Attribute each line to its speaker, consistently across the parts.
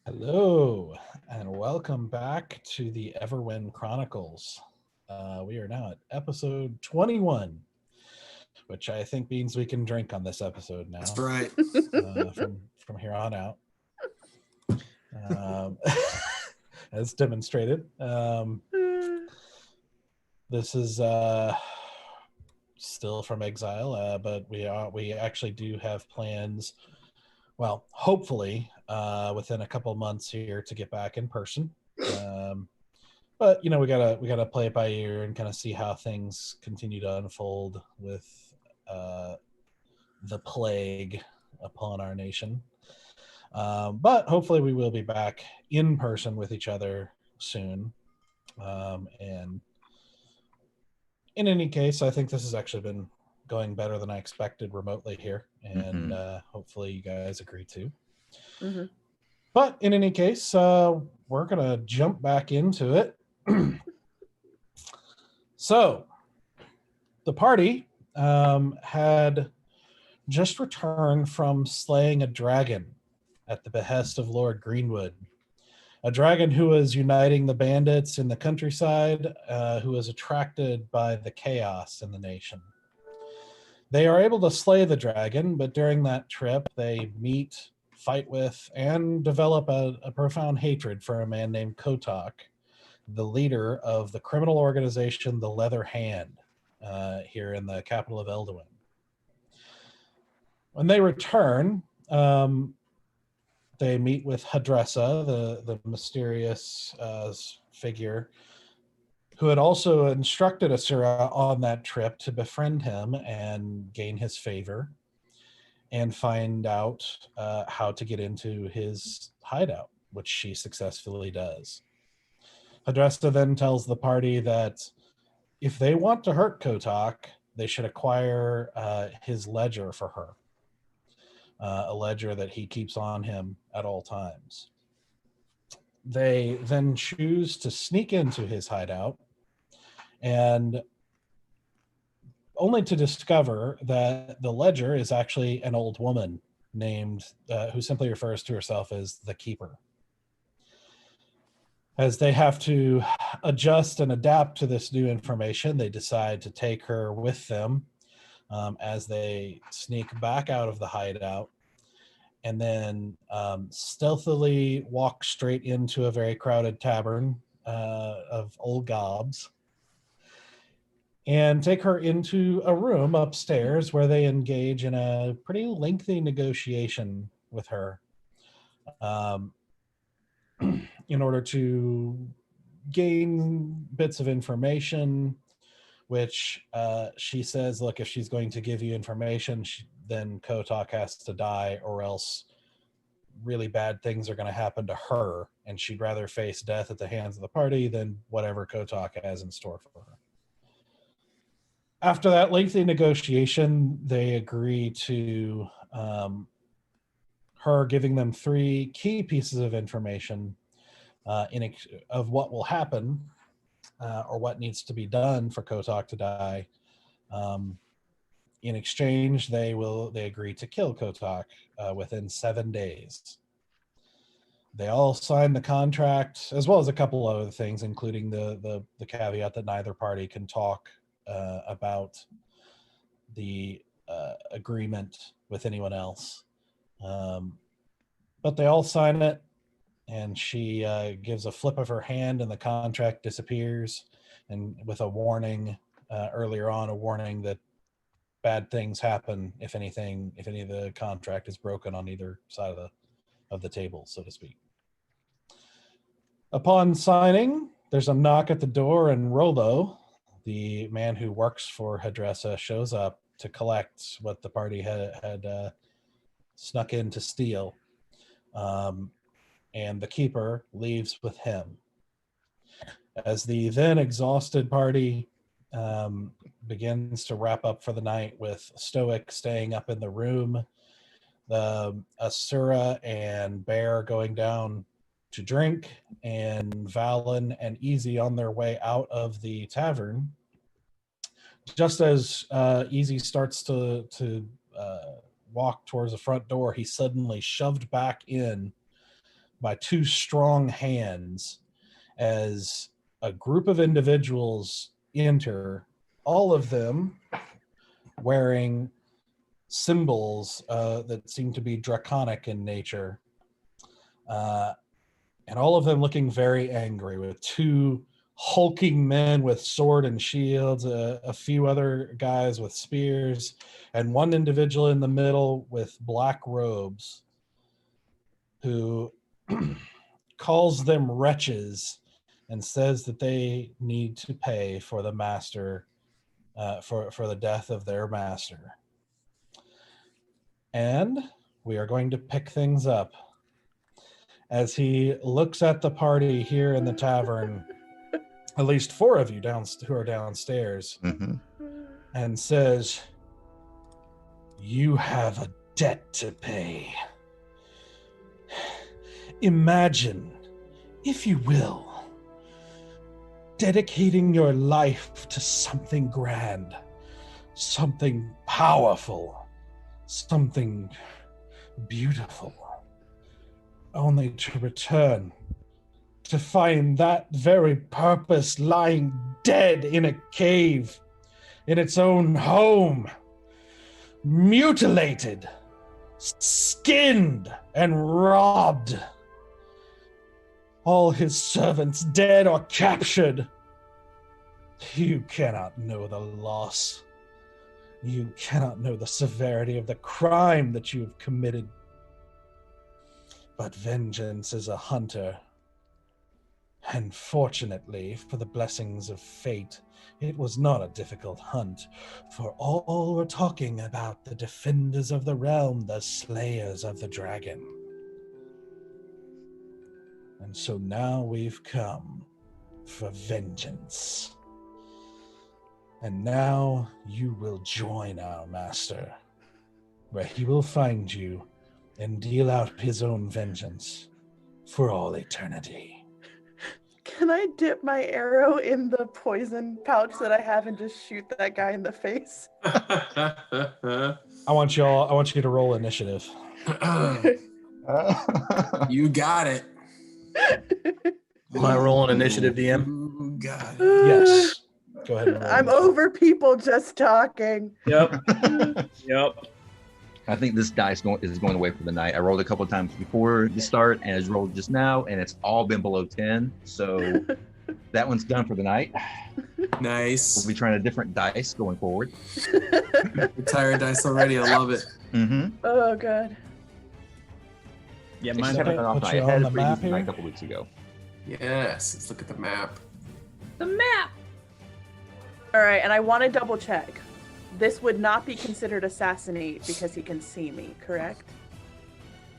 Speaker 1: Hello, and welcome back to the Everwind Chronicles. We are now at episode 21, which I think means we can drink on this episode
Speaker 2: That's
Speaker 1: now
Speaker 2: right.
Speaker 1: from here on out, um, as demonstrated. This is still from exile, but we actually do have plans. Well, hopefully, within a couple months here to get back in person. But we gotta play it by ear and kind of see how things continue to unfold with uh, the plague upon our nation. But hopefully, we will be back in person with each other soon. And in any case, I think this has actually been going better than I expected remotely here, and hopefully, you guys agree too.
Speaker 3: Mm-hmm.
Speaker 1: But in any case, we're gonna jump back into it. So, the party had just returned from slaying a dragon at the behest of Lord Greenwood, a dragon who was uniting the bandits in the countryside, who was attracted by the chaos in the nation. They are able to slay the dragon, but during that trip, they meet, fight with, and develop a profound hatred for a man named Kotak, the leader of the criminal organization, the Leather Hand, here in the capital of Elduin. When they return, they meet with Hadressa, the mysterious figure, who had also instructed Asura on that trip to befriend him and gain his favor and find out how to get into his hideout, which she successfully does. Hadressa then tells the party that if they want to hurt Kotak, they should acquire his ledger for her, a ledger that he keeps on him at all times. They then choose to sneak into his hideout, and only to discover that the ledger is actually an old woman named, who simply refers to herself as the Keeper. As they have to adjust and adapt to this new information, they decide to take her with them as they sneak back out of the hideout and then stealthily walk straight into a very crowded tavern of old gobs and take her into a room upstairs where they engage in a pretty lengthy negotiation with her. In order to gain bits of information, which she says, look, if she's going to give you information, then Kotak has to die, or else really bad things are going to happen to her, and she'd rather face death at the hands of the party than whatever Kotak has in store for her. After that lengthy negotiation, they agree to her giving them 3 key pieces of information of what will happen or what needs to be done for Kotak to die. In exchange, they agree to kill Kotak within 7 days. They all sign the contract, as well as a couple of other things, including the caveat that neither party can talk about the agreement with anyone else. But they all sign it, and she gives a flip of her hand, and the contract disappears, and with a warning earlier on, a warning that bad things happen if any of the contract is broken on either side of the table, so to speak. Upon signing, there's a knock at the door, and Rolo, the man who works for Hadressa, shows up to collect what the party had snuck in to steal. And the Keeper leaves with him. As the then exhausted party begins to wrap up for the night, with Stoic staying up in the room, Asura and Bear going down to drink, and Valen and Easy on their way out of the tavern. Just as Easy starts to walk towards the front door, he's suddenly shoved back in by two strong hands as a group of individuals enter, all of them wearing symbols that seem to be draconic in nature. And all of them looking very angry, with two hulking men with sword and shields, a few other guys with spears, and one individual in the middle with black robes who calls them wretches and says that they need to pay for the master, for the death of their master. And we are going to pick things up as he looks at the party here in the tavern, at least four of you who are downstairs, and says, "You have a debt to pay. Imagine, if you will, dedicating your life to something grand, something powerful, something beautiful, only to return to find that very purpose lying dead in a cave, in its own home, mutilated, skinned, and robbed. All his servants dead or captured. You cannot know the loss. You cannot know the severity of the crime that you have committed. But vengeance is a hunter. And fortunately, for the blessings of fate, it was not a difficult hunt, for all were talking about the defenders of the realm, the slayers of the dragon. And so now we've come for vengeance. And now you will join our master, where he will find you and deal out his own vengeance for all eternity."
Speaker 2: Can I dip my arrow in the poison pouch that I have and just shoot that guy in the face?
Speaker 1: I want you to roll initiative.
Speaker 3: You got it.
Speaker 4: Am I rolling initiative, DM?
Speaker 3: You got it.
Speaker 1: Yes. Go ahead and roll.
Speaker 2: I'm over people just talking.
Speaker 4: Yep. Yep.
Speaker 5: I think this dice is going away for the night. I rolled a couple of times before the start, and it's rolled just now, and it's all been below 10. So that one's done for the night.
Speaker 3: Nice.
Speaker 5: We'll be trying a different dice going forward.
Speaker 3: Retired dice already. I love it.
Speaker 2: Oh, God.
Speaker 4: Yeah,
Speaker 5: Mine
Speaker 4: mine's
Speaker 5: had an off
Speaker 1: put
Speaker 5: night.
Speaker 1: you
Speaker 5: I had
Speaker 1: on
Speaker 5: a
Speaker 1: the
Speaker 5: pretty
Speaker 1: map
Speaker 5: decent night a
Speaker 1: here?
Speaker 5: couple weeks ago.
Speaker 3: Yes. Let's look at the map.
Speaker 6: The map.
Speaker 2: All right, and I want to double check. This would not be considered assassinate because he can see me, correct?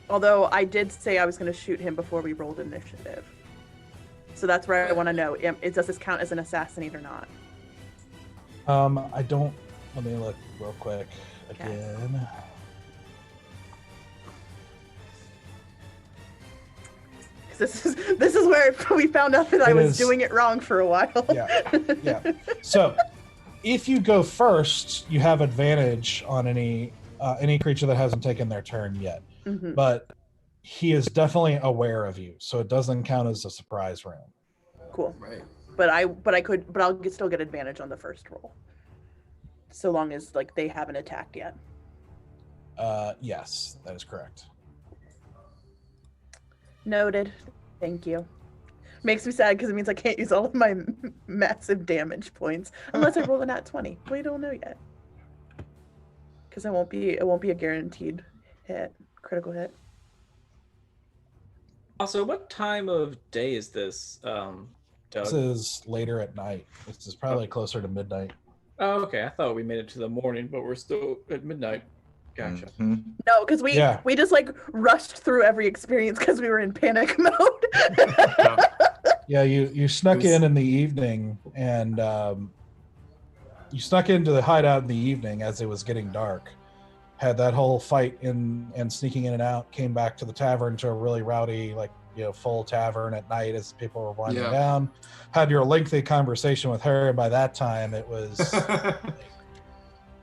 Speaker 2: Although I did say I was going to shoot him before we rolled initiative. So that's where I want to know, does this count as an assassinate or not?
Speaker 1: I don't. Let me look real quick again.
Speaker 2: This is where we found out that I was
Speaker 1: is.
Speaker 2: doing it wrong for a while.
Speaker 1: Yeah. So, if you go first, you have advantage on any creature that hasn't taken their turn yet.
Speaker 2: Mm-hmm.
Speaker 1: But he is definitely aware of you, so it doesn't count as a surprise round.
Speaker 2: Cool.
Speaker 3: Right.
Speaker 2: But I'll still get advantage on the first roll, so long as they haven't attacked yet.
Speaker 1: Yes, that is correct.
Speaker 2: Noted. Thank you. Makes me sad because it means I can't use all of my massive damage points unless I roll a nat 20. We don't know yet. Because it won't be a guaranteed critical hit.
Speaker 4: Also, what time of day is this, Doug?
Speaker 1: This is later at night. This is probably closer to midnight.
Speaker 4: Oh, okay. I thought we made it to the morning, but we're still at midnight. Gotcha.
Speaker 2: No, because we just rushed through every experience because we were in panic mode.
Speaker 1: Yeah, you snuck in the evening, and you snuck into the hideout in the evening as it was getting dark. Had that whole fight and sneaking in and out. Came back to the tavern, to a really rowdy, full tavern at night as people were winding down. Had your lengthy conversation with her, and by that time it was.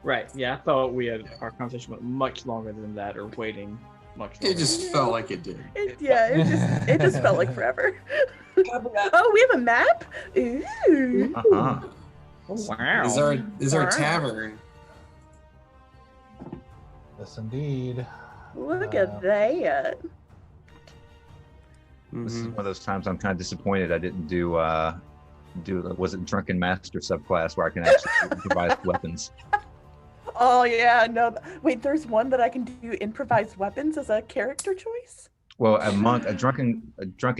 Speaker 4: Right. Yeah, I thought our conversation went much longer than that, or waiting much.
Speaker 3: It just felt like it did.
Speaker 2: It just felt like forever. Oh, we have a map. Ooh.
Speaker 5: Uh-huh.
Speaker 4: Wow.
Speaker 3: Is our tavern.
Speaker 1: Yes, indeed.
Speaker 2: Look at that.
Speaker 5: This is
Speaker 3: Mhm.
Speaker 5: one of those times I'm kind of disappointed I didn't do was it Drunken Master subclass where I can actually improvise weapons.
Speaker 2: Oh yeah, no. Wait, there's one that I can do improvised weapons as a character choice.
Speaker 5: Well, a drunken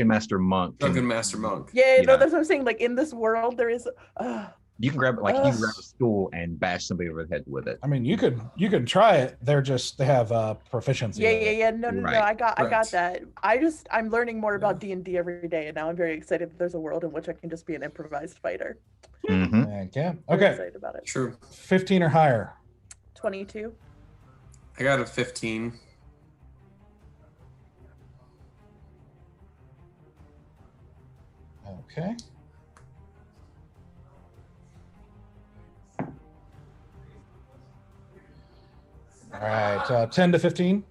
Speaker 5: master monk.
Speaker 3: Drunken Master Monk.
Speaker 2: Yeah, no,
Speaker 5: Yeah.
Speaker 2: that's what I'm saying. Like in this world, there is.
Speaker 5: You can grab a stool and bash somebody over the head with it.
Speaker 1: I mean, you can try it. They have proficiency.
Speaker 2: Yeah,
Speaker 1: with
Speaker 2: yeah,
Speaker 1: it.
Speaker 2: yeah. No,
Speaker 5: Right.
Speaker 2: I got
Speaker 3: Correct.
Speaker 2: that. I'm learning more about D&D every day, and now I'm very excited that there's a world in which I can just be an improvised fighter.
Speaker 5: Mm-hmm.
Speaker 1: Okay.
Speaker 2: Very
Speaker 1: Okay.
Speaker 2: excited about it.
Speaker 3: True.
Speaker 1: 15 or higher.
Speaker 2: 22.
Speaker 3: I got a 15.
Speaker 1: Okay. All right. 10 to 15.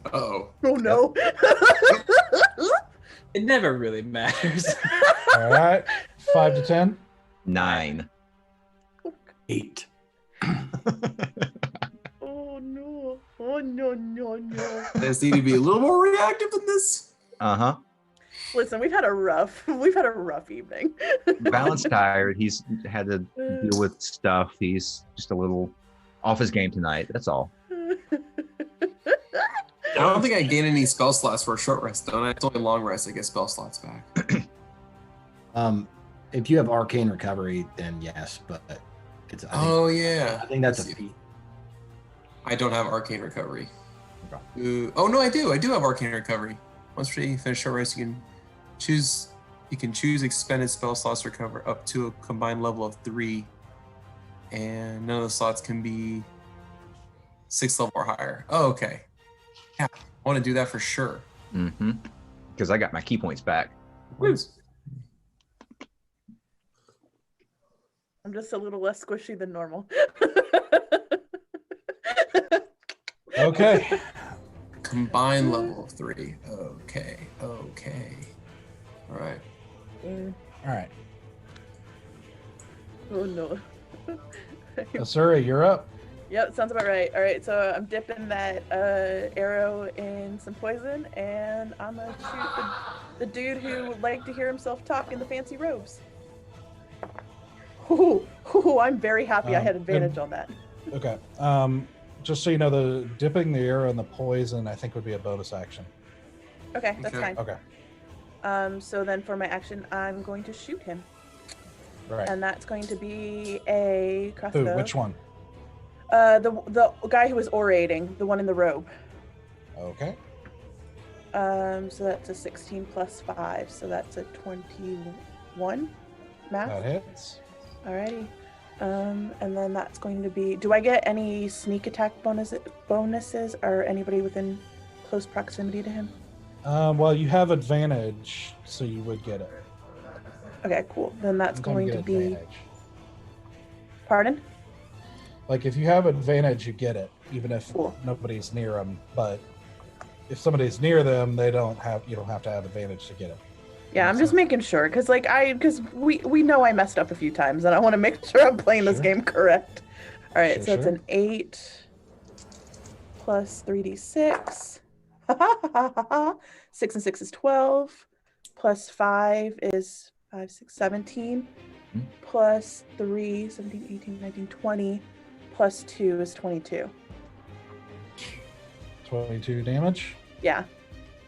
Speaker 3: Uh-oh.
Speaker 2: Oh no.
Speaker 4: It never really matters.
Speaker 1: All right. 5 to 10.
Speaker 5: 9.
Speaker 6: 8.
Speaker 2: Oh no. Oh no.
Speaker 3: Does need to be a little more reactive than this?
Speaker 5: Uh-huh.
Speaker 2: Listen, we've had a rough evening.
Speaker 5: Balance tired. He's had to deal with stuff. He's just a little off his game tonight. That's all.
Speaker 3: I don't think I gain any spell slots for a short rest, don't I? It's only a long rest. I get spell slots back.
Speaker 6: If you have arcane recovery, then yes, but it's.
Speaker 3: Yeah.
Speaker 6: I think that's a feat.
Speaker 3: I don't have arcane recovery.
Speaker 6: Okay.
Speaker 3: Oh no, I do. I do have arcane recovery. Once you finish short rest, you can choose expended spell slots to recover up to a combined level of 3, and none of the slots can be 6th level or higher. Oh, okay. Yeah, I want to do that for sure.
Speaker 5: Mm-hmm. Because I got my key points back.
Speaker 2: I'm just a little less squishy than normal.
Speaker 1: Okay.
Speaker 3: Combined level of 3. Okay. All right.
Speaker 1: All right.
Speaker 2: Oh no.
Speaker 1: Asura, you're up.
Speaker 2: Yep, sounds about right. All right, so I'm dipping that arrow in some poison, and I'm gonna shoot the dude who would like to hear himself talk in the fancy robes. Ooh, I'm very happy I had advantage on that.
Speaker 1: Okay. Just so you know, the dipping the arrow in the poison, I think, would be a bonus action.
Speaker 2: Okay, that's
Speaker 3: Okay.
Speaker 2: fine.
Speaker 1: Okay.
Speaker 2: So then for my action, I'm going to shoot him,
Speaker 1: Right.
Speaker 2: and that's going to be a
Speaker 1: Who?
Speaker 2: crossbow.
Speaker 1: Which one?
Speaker 2: The guy who was orating, the one in the robe.
Speaker 1: Okay.
Speaker 2: So that's a 16 plus 5, so that's a 21 math.
Speaker 1: That hits.
Speaker 2: Alrighty. And then that's going to be. Do I get any sneak attack bonuses or anybody within close proximity to him?
Speaker 1: Well, you have advantage, so you would get it.
Speaker 2: Okay, cool. Then that's
Speaker 1: Anytime
Speaker 2: going
Speaker 1: you
Speaker 2: to
Speaker 1: get
Speaker 2: be.
Speaker 1: advantage.
Speaker 2: Pardon?
Speaker 1: Like, if you have advantage, you get it, even if
Speaker 2: Cool.
Speaker 1: nobody's near them. But if somebody's near them, you don't have to have advantage to get it.
Speaker 2: Yeah, I'm
Speaker 1: Makes
Speaker 2: just
Speaker 1: sense.
Speaker 2: making sure because we know I messed up a few times, and I want to make sure I'm playing this
Speaker 1: Sure.
Speaker 2: game correct. All right,
Speaker 1: Sure,
Speaker 2: so it's
Speaker 1: sure.
Speaker 2: an 8 plus 3d6. 6 and 6 is 12. Plus 5 is 5, 6, 17.
Speaker 5: Hmm.
Speaker 2: Plus 3, 17, 18, 19, 20. Plus 2 is 22.
Speaker 1: 22 damage.
Speaker 2: Yeah.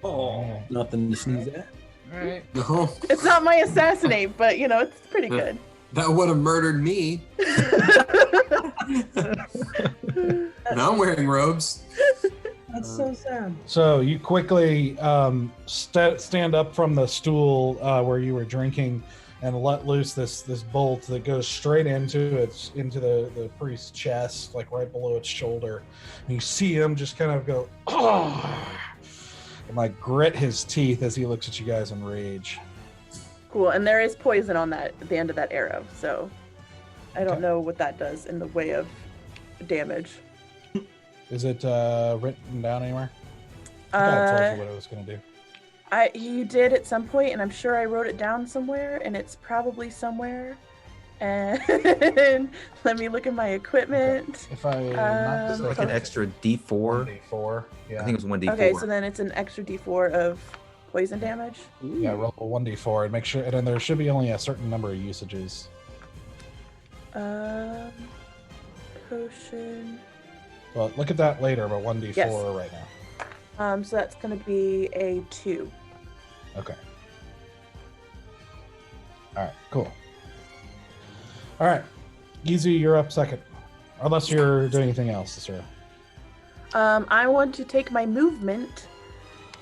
Speaker 4: Oh.
Speaker 6: Nothing to sneeze at.
Speaker 4: All right.
Speaker 3: No,
Speaker 2: It's not my assassinate, but it's pretty good.
Speaker 3: that would have murdered me. Now I'm wearing robes.
Speaker 6: That's so sad.
Speaker 1: So you quickly stand up from the stool where you were drinking and let loose this bolt that goes straight into the priest's chest, like right below its shoulder. And you see him just kind of go, oh, and like grit his teeth as he looks at you guys in rage.
Speaker 2: Cool, and there is poison on that at the end of that arrow, so I don't
Speaker 1: Okay.
Speaker 2: know what that does in the way of damage.
Speaker 1: Is it written down anywhere? I thought I told you what I was going to do.
Speaker 2: You did at some point, and I'm sure I wrote it down somewhere, and it's probably somewhere. And let me look at my equipment.
Speaker 1: Okay. If I not
Speaker 5: Is it like an extra D4?
Speaker 1: 1d4. Yeah.
Speaker 5: I think it was 1d4.
Speaker 2: Okay, so then it's an extra D4 of poison damage.
Speaker 1: Yeah, roll a 1d4 and make sure, and then there should be only a certain number of usages.
Speaker 2: Potion.
Speaker 1: Well, look at that later, but 1d4
Speaker 2: Yes.
Speaker 1: right now.
Speaker 2: So that's going to be a 2.
Speaker 1: Okay. All right, cool. All right, Easy, you're up second. Unless you're doing anything else, sir.
Speaker 2: I want to take my movement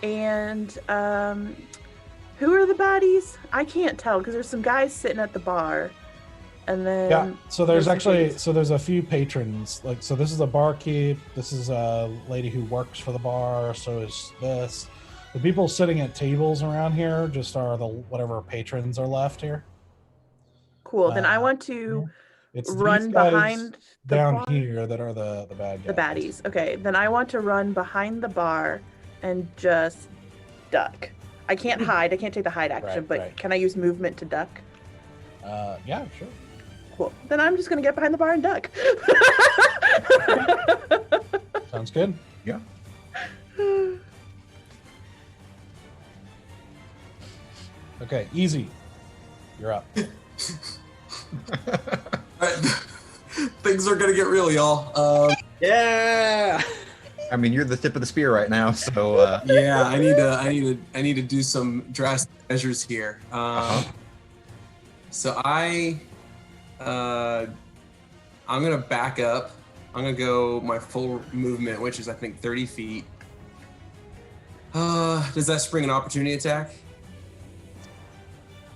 Speaker 2: and who are the baddies? I can't tell because there's some guys sitting at the bar. And then
Speaker 1: Yeah, so there's
Speaker 2: some
Speaker 1: actually,
Speaker 2: ladies.
Speaker 1: so there's a few patrons. Like, so this is a barkeep. This is a lady who works for the bar. So is this. The people sitting at tables around here just are the whatever patrons are left here.
Speaker 2: Cool. Then I want to
Speaker 1: It's
Speaker 2: run
Speaker 1: these guys
Speaker 2: behind the
Speaker 1: down
Speaker 2: bar.
Speaker 1: here that are the bad guys.
Speaker 2: The baddies. Okay, then I want to run behind the bar and just duck. I can't hide. I can't take the hide action,
Speaker 1: Right,
Speaker 2: but
Speaker 1: right.
Speaker 2: can I use movement to duck?
Speaker 1: Yeah, sure.
Speaker 2: Cool. Then I'm just gonna get behind the bar and duck.
Speaker 1: Sounds good.
Speaker 5: Yeah.
Speaker 1: Okay, Easy. You're up.
Speaker 3: Things are gonna get real, y'all.
Speaker 4: Yeah.
Speaker 5: I mean, you're the tip of the spear right now, so
Speaker 3: Yeah, I need to do some drastic measures here. So I'm gonna back up. I'm gonna go my full movement, which is I think 30 feet. Does that spring an opportunity attack?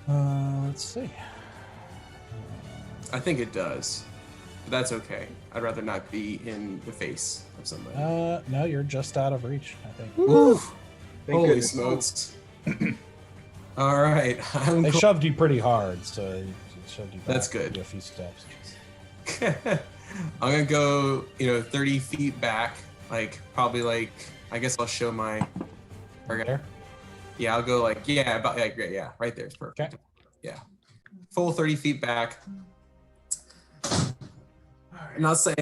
Speaker 1: Let's see.
Speaker 3: I think it does, but that's okay. I'd rather not be in the face of somebody.
Speaker 1: No, you're just out of reach, I think.
Speaker 3: Woo!
Speaker 4: Thank
Speaker 3: Holy
Speaker 4: goodness.
Speaker 3: smokes! All right,
Speaker 1: They shoved you pretty hard, so it shoved you back.
Speaker 3: That's good.
Speaker 1: A few steps.
Speaker 3: I'm gonna go, 30 feet back, probably I guess I'll show my target.
Speaker 1: There.
Speaker 3: Yeah, I'll go right there is perfect.
Speaker 1: Okay.
Speaker 3: Yeah, full 30 feet back. And I'll say,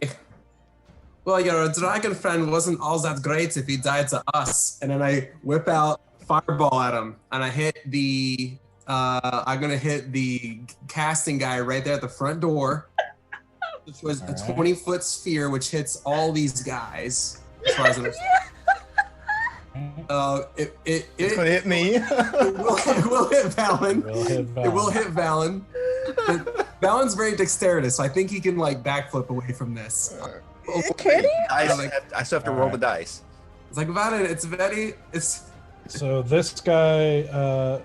Speaker 3: well, your dragon friend wasn't all that great if he died to us. And then I whip out fireball at him, and I hit I'm gonna hit the casting guy right there at the front door, which was a 20-foot sphere, which hits all these guys. As far as I'm
Speaker 6: It's gonna hit me.
Speaker 3: it will hit Valen.
Speaker 1: It will hit
Speaker 3: It will hit Valen. But Valen's very dexterous, so I think he can backflip away from this.
Speaker 2: Can he?
Speaker 5: I still have to roll the dice.
Speaker 3: It's like Valen, it's
Speaker 1: So this guy,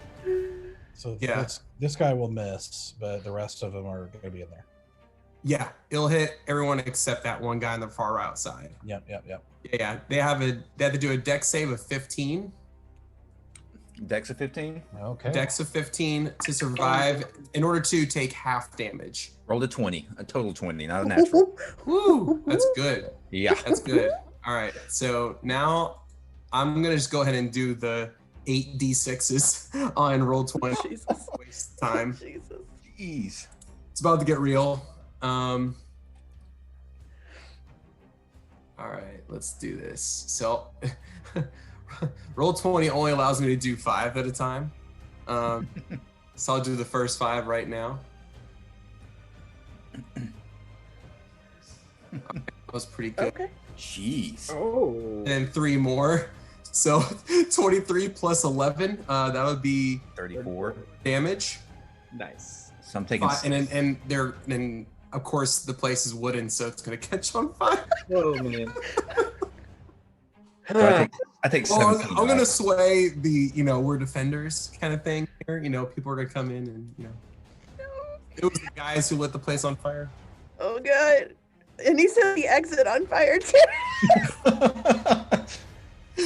Speaker 3: Yeah.
Speaker 1: this guy will miss, but the rest of them are going to be in there.
Speaker 3: yeah, it'll hit everyone except that one guy on the far outside.
Speaker 1: Yep.
Speaker 3: Yeah, they have to do a dex save of 15.
Speaker 5: Dex of 15.
Speaker 1: Okay.
Speaker 3: Dex of 15 to survive in order to take half damage.
Speaker 5: Rolled a 20, a total 20, not a natural.
Speaker 3: Woo! That's good.
Speaker 5: Yeah.
Speaker 3: That's good. All right. So now I'm gonna just go ahead and do the 8d6s on roll 20.
Speaker 2: Jesus.
Speaker 3: Waste time.
Speaker 2: Jesus.
Speaker 5: Jeez.
Speaker 3: It's about to get real. All right. Let's do this. So roll 20 only allows me to do 5 at a time. So I'll do the first 5 right now. That was pretty good.
Speaker 2: Okay.
Speaker 5: Jeez.
Speaker 4: Oh.
Speaker 3: And 3 more. So 23 plus 11, that would be
Speaker 5: 34.
Speaker 3: damage.
Speaker 4: Nice.
Speaker 5: So I'm taking.
Speaker 3: And of course the place is wooden, so it's gonna catch on fire.
Speaker 4: Oh man.
Speaker 5: So I take
Speaker 3: Well,
Speaker 5: 17.
Speaker 3: I'm gonna
Speaker 5: right?
Speaker 3: sway the we're defenders kind of thing here. People are gonna come in and it was the guys who lit the place on fire.
Speaker 2: Oh god. And he set the exit on fire too.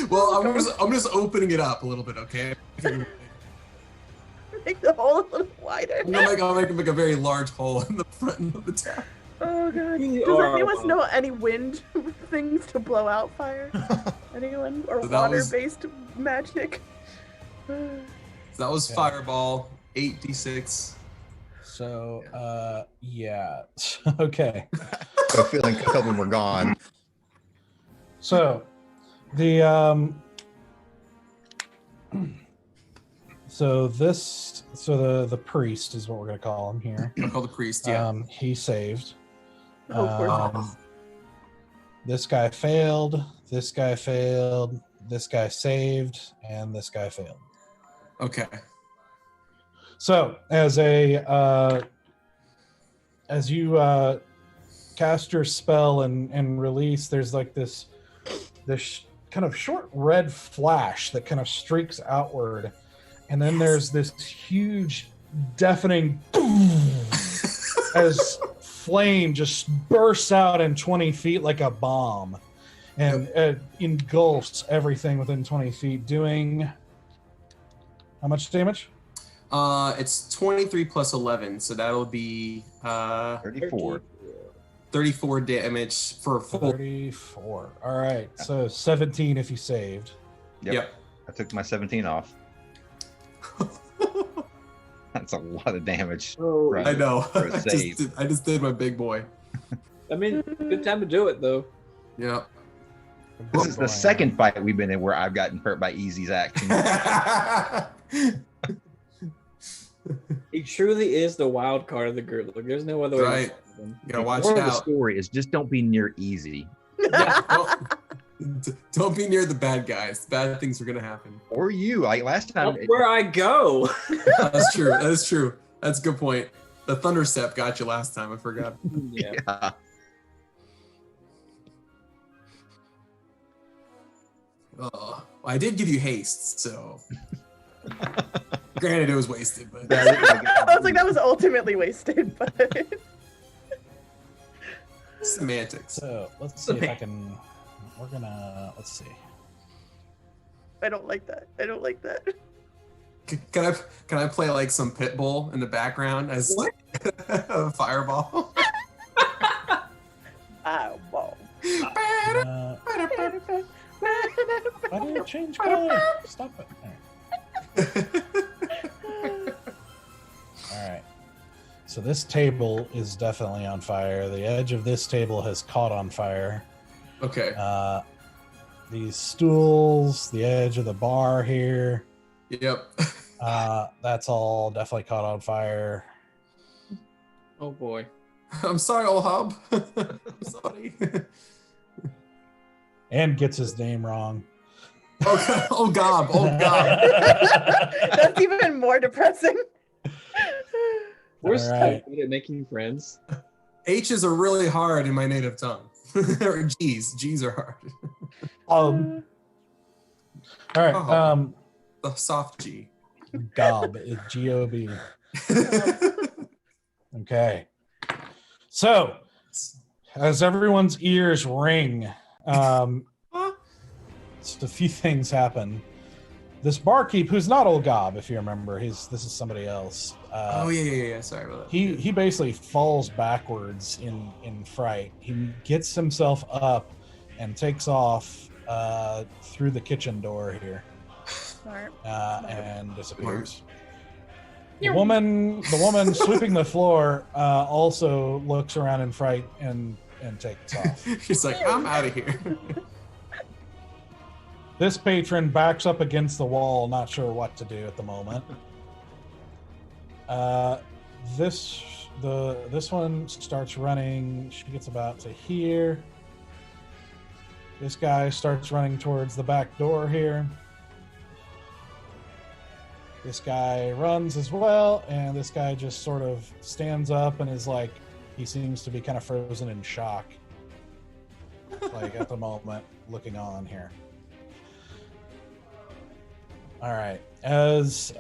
Speaker 3: Well, I'm just opening it up a little bit, okay?
Speaker 2: Make the hole a little wider.
Speaker 3: I'll make a very large hole in the front of the town.
Speaker 2: Oh god.
Speaker 4: We
Speaker 2: Does
Speaker 4: are-
Speaker 2: anyone know any wind things to blow out fire? Anyone? Or
Speaker 3: So that was-
Speaker 2: water-based magic?
Speaker 3: So that was fireball, 8d6.
Speaker 1: So, yeah. Okay.
Speaker 5: So feeling a couple were gone.
Speaker 1: So, the the priest is what we're gonna call him here.
Speaker 3: I call the priest, yeah.
Speaker 1: He saved.
Speaker 2: Oh, poor guy.
Speaker 1: This guy failed. This guy failed. This guy saved, and this guy failed.
Speaker 3: Okay.
Speaker 1: So, as you cast your spell and release, there's like this kind of short red flash that kind of streaks outward, and then there's this huge, deafening boom as flame just bursts out in 20 feet like a bomb, and engulfs everything within 20 feet, doing how much damage?
Speaker 3: It's 23 plus 11, so that'll be
Speaker 5: 34.
Speaker 3: 34 damage for a full.
Speaker 1: 34. All right, so 17 if you saved.
Speaker 3: Yep.
Speaker 5: I took my 17 off. That's a lot of damage.
Speaker 4: Oh,
Speaker 5: Right.
Speaker 3: I know.
Speaker 5: For a save.
Speaker 3: I just did my big boy.
Speaker 4: I mean, good time to do it though.
Speaker 3: Yeah.
Speaker 5: This is the second fight we've been in where I've gotten hurt by Easy's action.
Speaker 4: He truly is the wild card of the group. Like, there's no other way.
Speaker 3: Right.
Speaker 4: To describe him.
Speaker 3: You gotta watch
Speaker 5: The moral of the
Speaker 3: out.
Speaker 5: story is just don't be near Easy.
Speaker 3: Yeah, don't be near the bad guys. Bad things are gonna happen.
Speaker 5: Or you. Like last time.
Speaker 4: That's where I go.
Speaker 3: That's true. That is true. That's a good point. The thunder step got you last time. I forgot.
Speaker 4: Yeah.
Speaker 5: Yeah.
Speaker 3: Oh, I did give you haste, so granted it was wasted, but
Speaker 2: I was like, that was ultimately wasted, but
Speaker 3: semantics.
Speaker 1: So let's see if I can. Let's see.
Speaker 2: I don't like that. I don't like that.
Speaker 3: Can I play like some Pitbull in the background as a fireball?
Speaker 2: Wow.
Speaker 1: Why did it change color? Stop it. All right. So this table is definitely on fire. The edge of this table has caught on fire.
Speaker 3: Okay.
Speaker 1: These stools, the edge of the bar here,
Speaker 3: Yep.
Speaker 1: that's all definitely caught on fire.
Speaker 4: Oh boy.
Speaker 3: I'm sorry, old Hob. I'm sorry.
Speaker 1: And gets his name wrong.
Speaker 3: Oh God.
Speaker 2: That's even more depressing.
Speaker 4: We're
Speaker 1: All
Speaker 4: so
Speaker 1: right.
Speaker 4: good at making friends.
Speaker 3: H's are really hard in my native tongue. Or G's are hard.
Speaker 1: All right.
Speaker 3: Oh. The soft G.
Speaker 1: Gob is G-O-B. Okay. So, as everyone's ears ring, just a few things happen. This barkeep, who's not old Gob, if you remember, this is somebody else.
Speaker 3: Yeah. Sorry about that.
Speaker 1: He basically falls backwards in fright. He gets himself up and takes off through the kitchen door here,
Speaker 2: Smart.
Speaker 1: and disappears. The woman sweeping the floor also looks around in fright and takes off.
Speaker 3: She's like, I'm out of here.
Speaker 1: This patron backs up against the wall, not sure what to do at the moment. This one starts running. She gets about to here. This guy starts running towards the back door here. This guy runs as well, and this guy just sort of stands up and is like, he seems to be kind of frozen in shock, like at the moment, looking on here. All right, as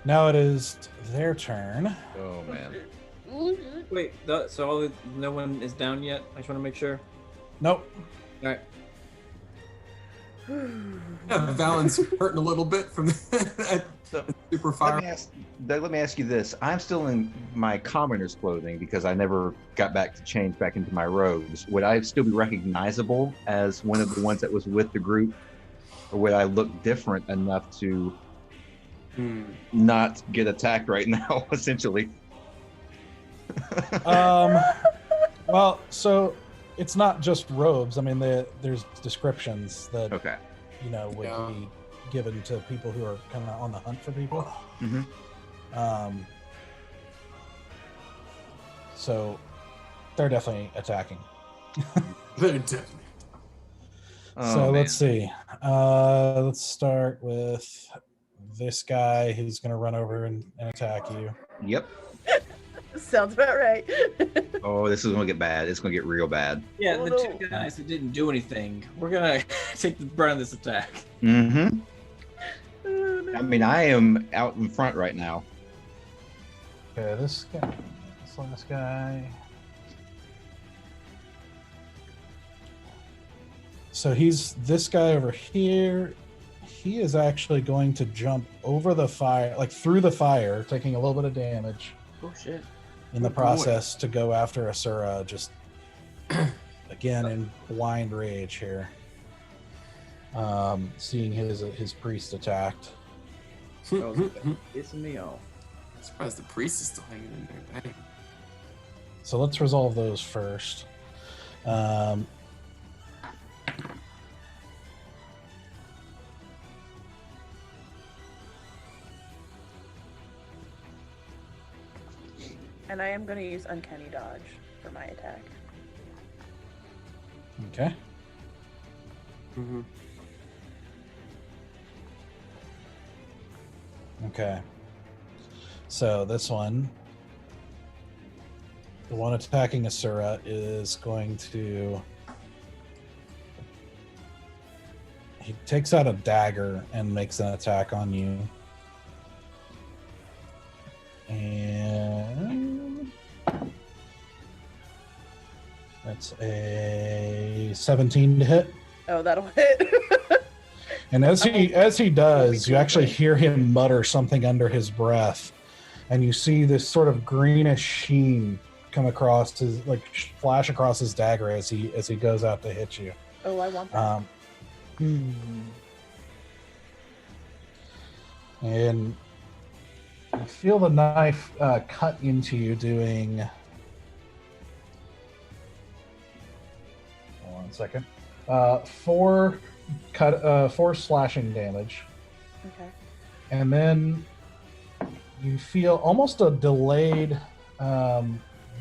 Speaker 1: now it is their turn.
Speaker 5: Oh man.
Speaker 4: Wait, so no one is down yet? I just want to make sure.
Speaker 1: Nope.
Speaker 4: All right.
Speaker 3: Valen's hurting a little bit from that super fire.
Speaker 5: Let me ask you this. I'm still in my commoner's clothing because I never got back to change back into my robes. Would I still be recognizable as one of the ones that was with the group? Or would I look different enough to not get attacked right now, essentially?
Speaker 1: Well, so it's not just robes. I mean, there's descriptions that would be given to people who are kind of on the hunt for people. So they're definitely attacking.
Speaker 3: They're definitely.
Speaker 1: Let's see. Let's start with this guy who's going to run over and attack you.
Speaker 5: Yep.
Speaker 2: Sounds about right.
Speaker 5: Oh, this is going to get bad. It's going to get real bad.
Speaker 4: Yeah, the two guys that didn't do anything. We're going to take the brunt of this attack.
Speaker 5: Mm-hmm. I mean, I am out in front right now.
Speaker 1: Okay, this last guy. So this guy over here. He is actually going to jump over the fire, like through the fire, taking a little bit of damage.
Speaker 4: Oh shit.
Speaker 1: In the process to go after Asura, just again in blind rage here. Seeing his priest attacked.
Speaker 4: Pissing me off.
Speaker 3: I'm surprised the priest is still hanging in there. Dang.
Speaker 1: So let's resolve those first.
Speaker 2: And I am going to use Uncanny Dodge for my attack.
Speaker 1: Okay. Okay. So this one, the one attacking Asura is going to... He takes out a dagger and makes an attack on you. And that's a 17 to hit.
Speaker 2: Oh, that'll hit.
Speaker 1: And as he does, you actually hear him mutter something under his breath, and you see this sort of greenish sheen come across his, like, flash across his dagger as he goes out to hit you.
Speaker 2: Oh, I want that.
Speaker 1: And you feel the knife cut into you, doing... Hold on a second. 4 slashing damage.
Speaker 2: Okay.
Speaker 1: And then you feel almost a delayed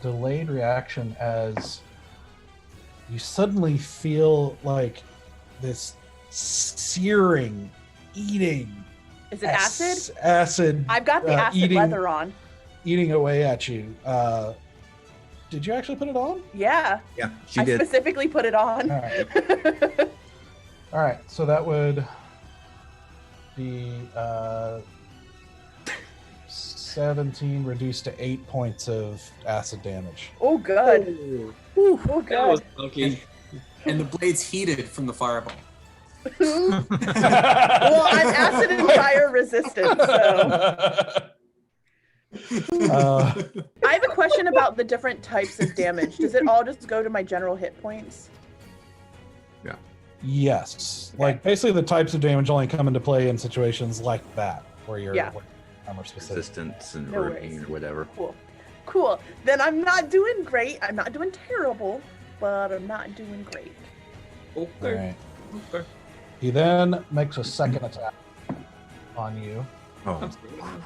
Speaker 1: reaction as you suddenly feel like this searing, eating.
Speaker 2: Is it acid?
Speaker 1: Acid.
Speaker 2: I've got the acid leather on.
Speaker 1: Eating away at you. Did you actually put it on?
Speaker 2: Yeah.
Speaker 5: Yeah, she did.
Speaker 2: I specifically put it on.
Speaker 1: All right. All right. So that would be 17 reduced to 8 points of acid damage.
Speaker 2: Oh, good. Oh, good.
Speaker 4: That was lucky.
Speaker 3: And the blade's heated from the fireball.
Speaker 2: Well, I'm acid and fire resistant, so. I have a question about the different types of damage. Does it all just go to my general hit points?
Speaker 5: Yeah.
Speaker 1: Yes. Like, basically the types of damage only come into play in situations like that, where you're more specific.
Speaker 5: Resistance and
Speaker 2: No
Speaker 5: routine
Speaker 2: worries.
Speaker 5: or whatever.
Speaker 2: Cool. Then I'm not doing great. I'm not doing terrible, but I'm not doing great.
Speaker 1: All
Speaker 4: Okay.
Speaker 1: right.
Speaker 4: Okay.
Speaker 1: He then makes a second attack on you,
Speaker 5: Oh,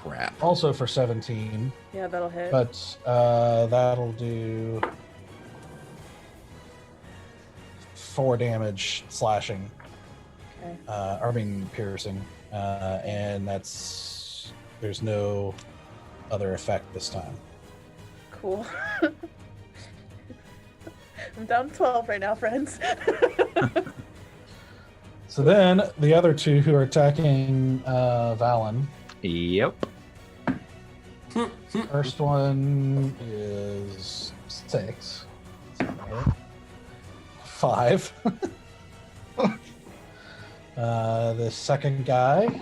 Speaker 5: crap.
Speaker 1: also for 17,
Speaker 2: Yeah, that'll hit.
Speaker 1: but that'll do 4 damage slashing.
Speaker 2: Okay.
Speaker 1: I mean piercing, and there's no other effect this time.
Speaker 2: Cool. I'm down 12 right now, friends.
Speaker 1: So then the other two who are attacking Valen.
Speaker 5: Yep.
Speaker 1: First one is 6. 5. The second guy,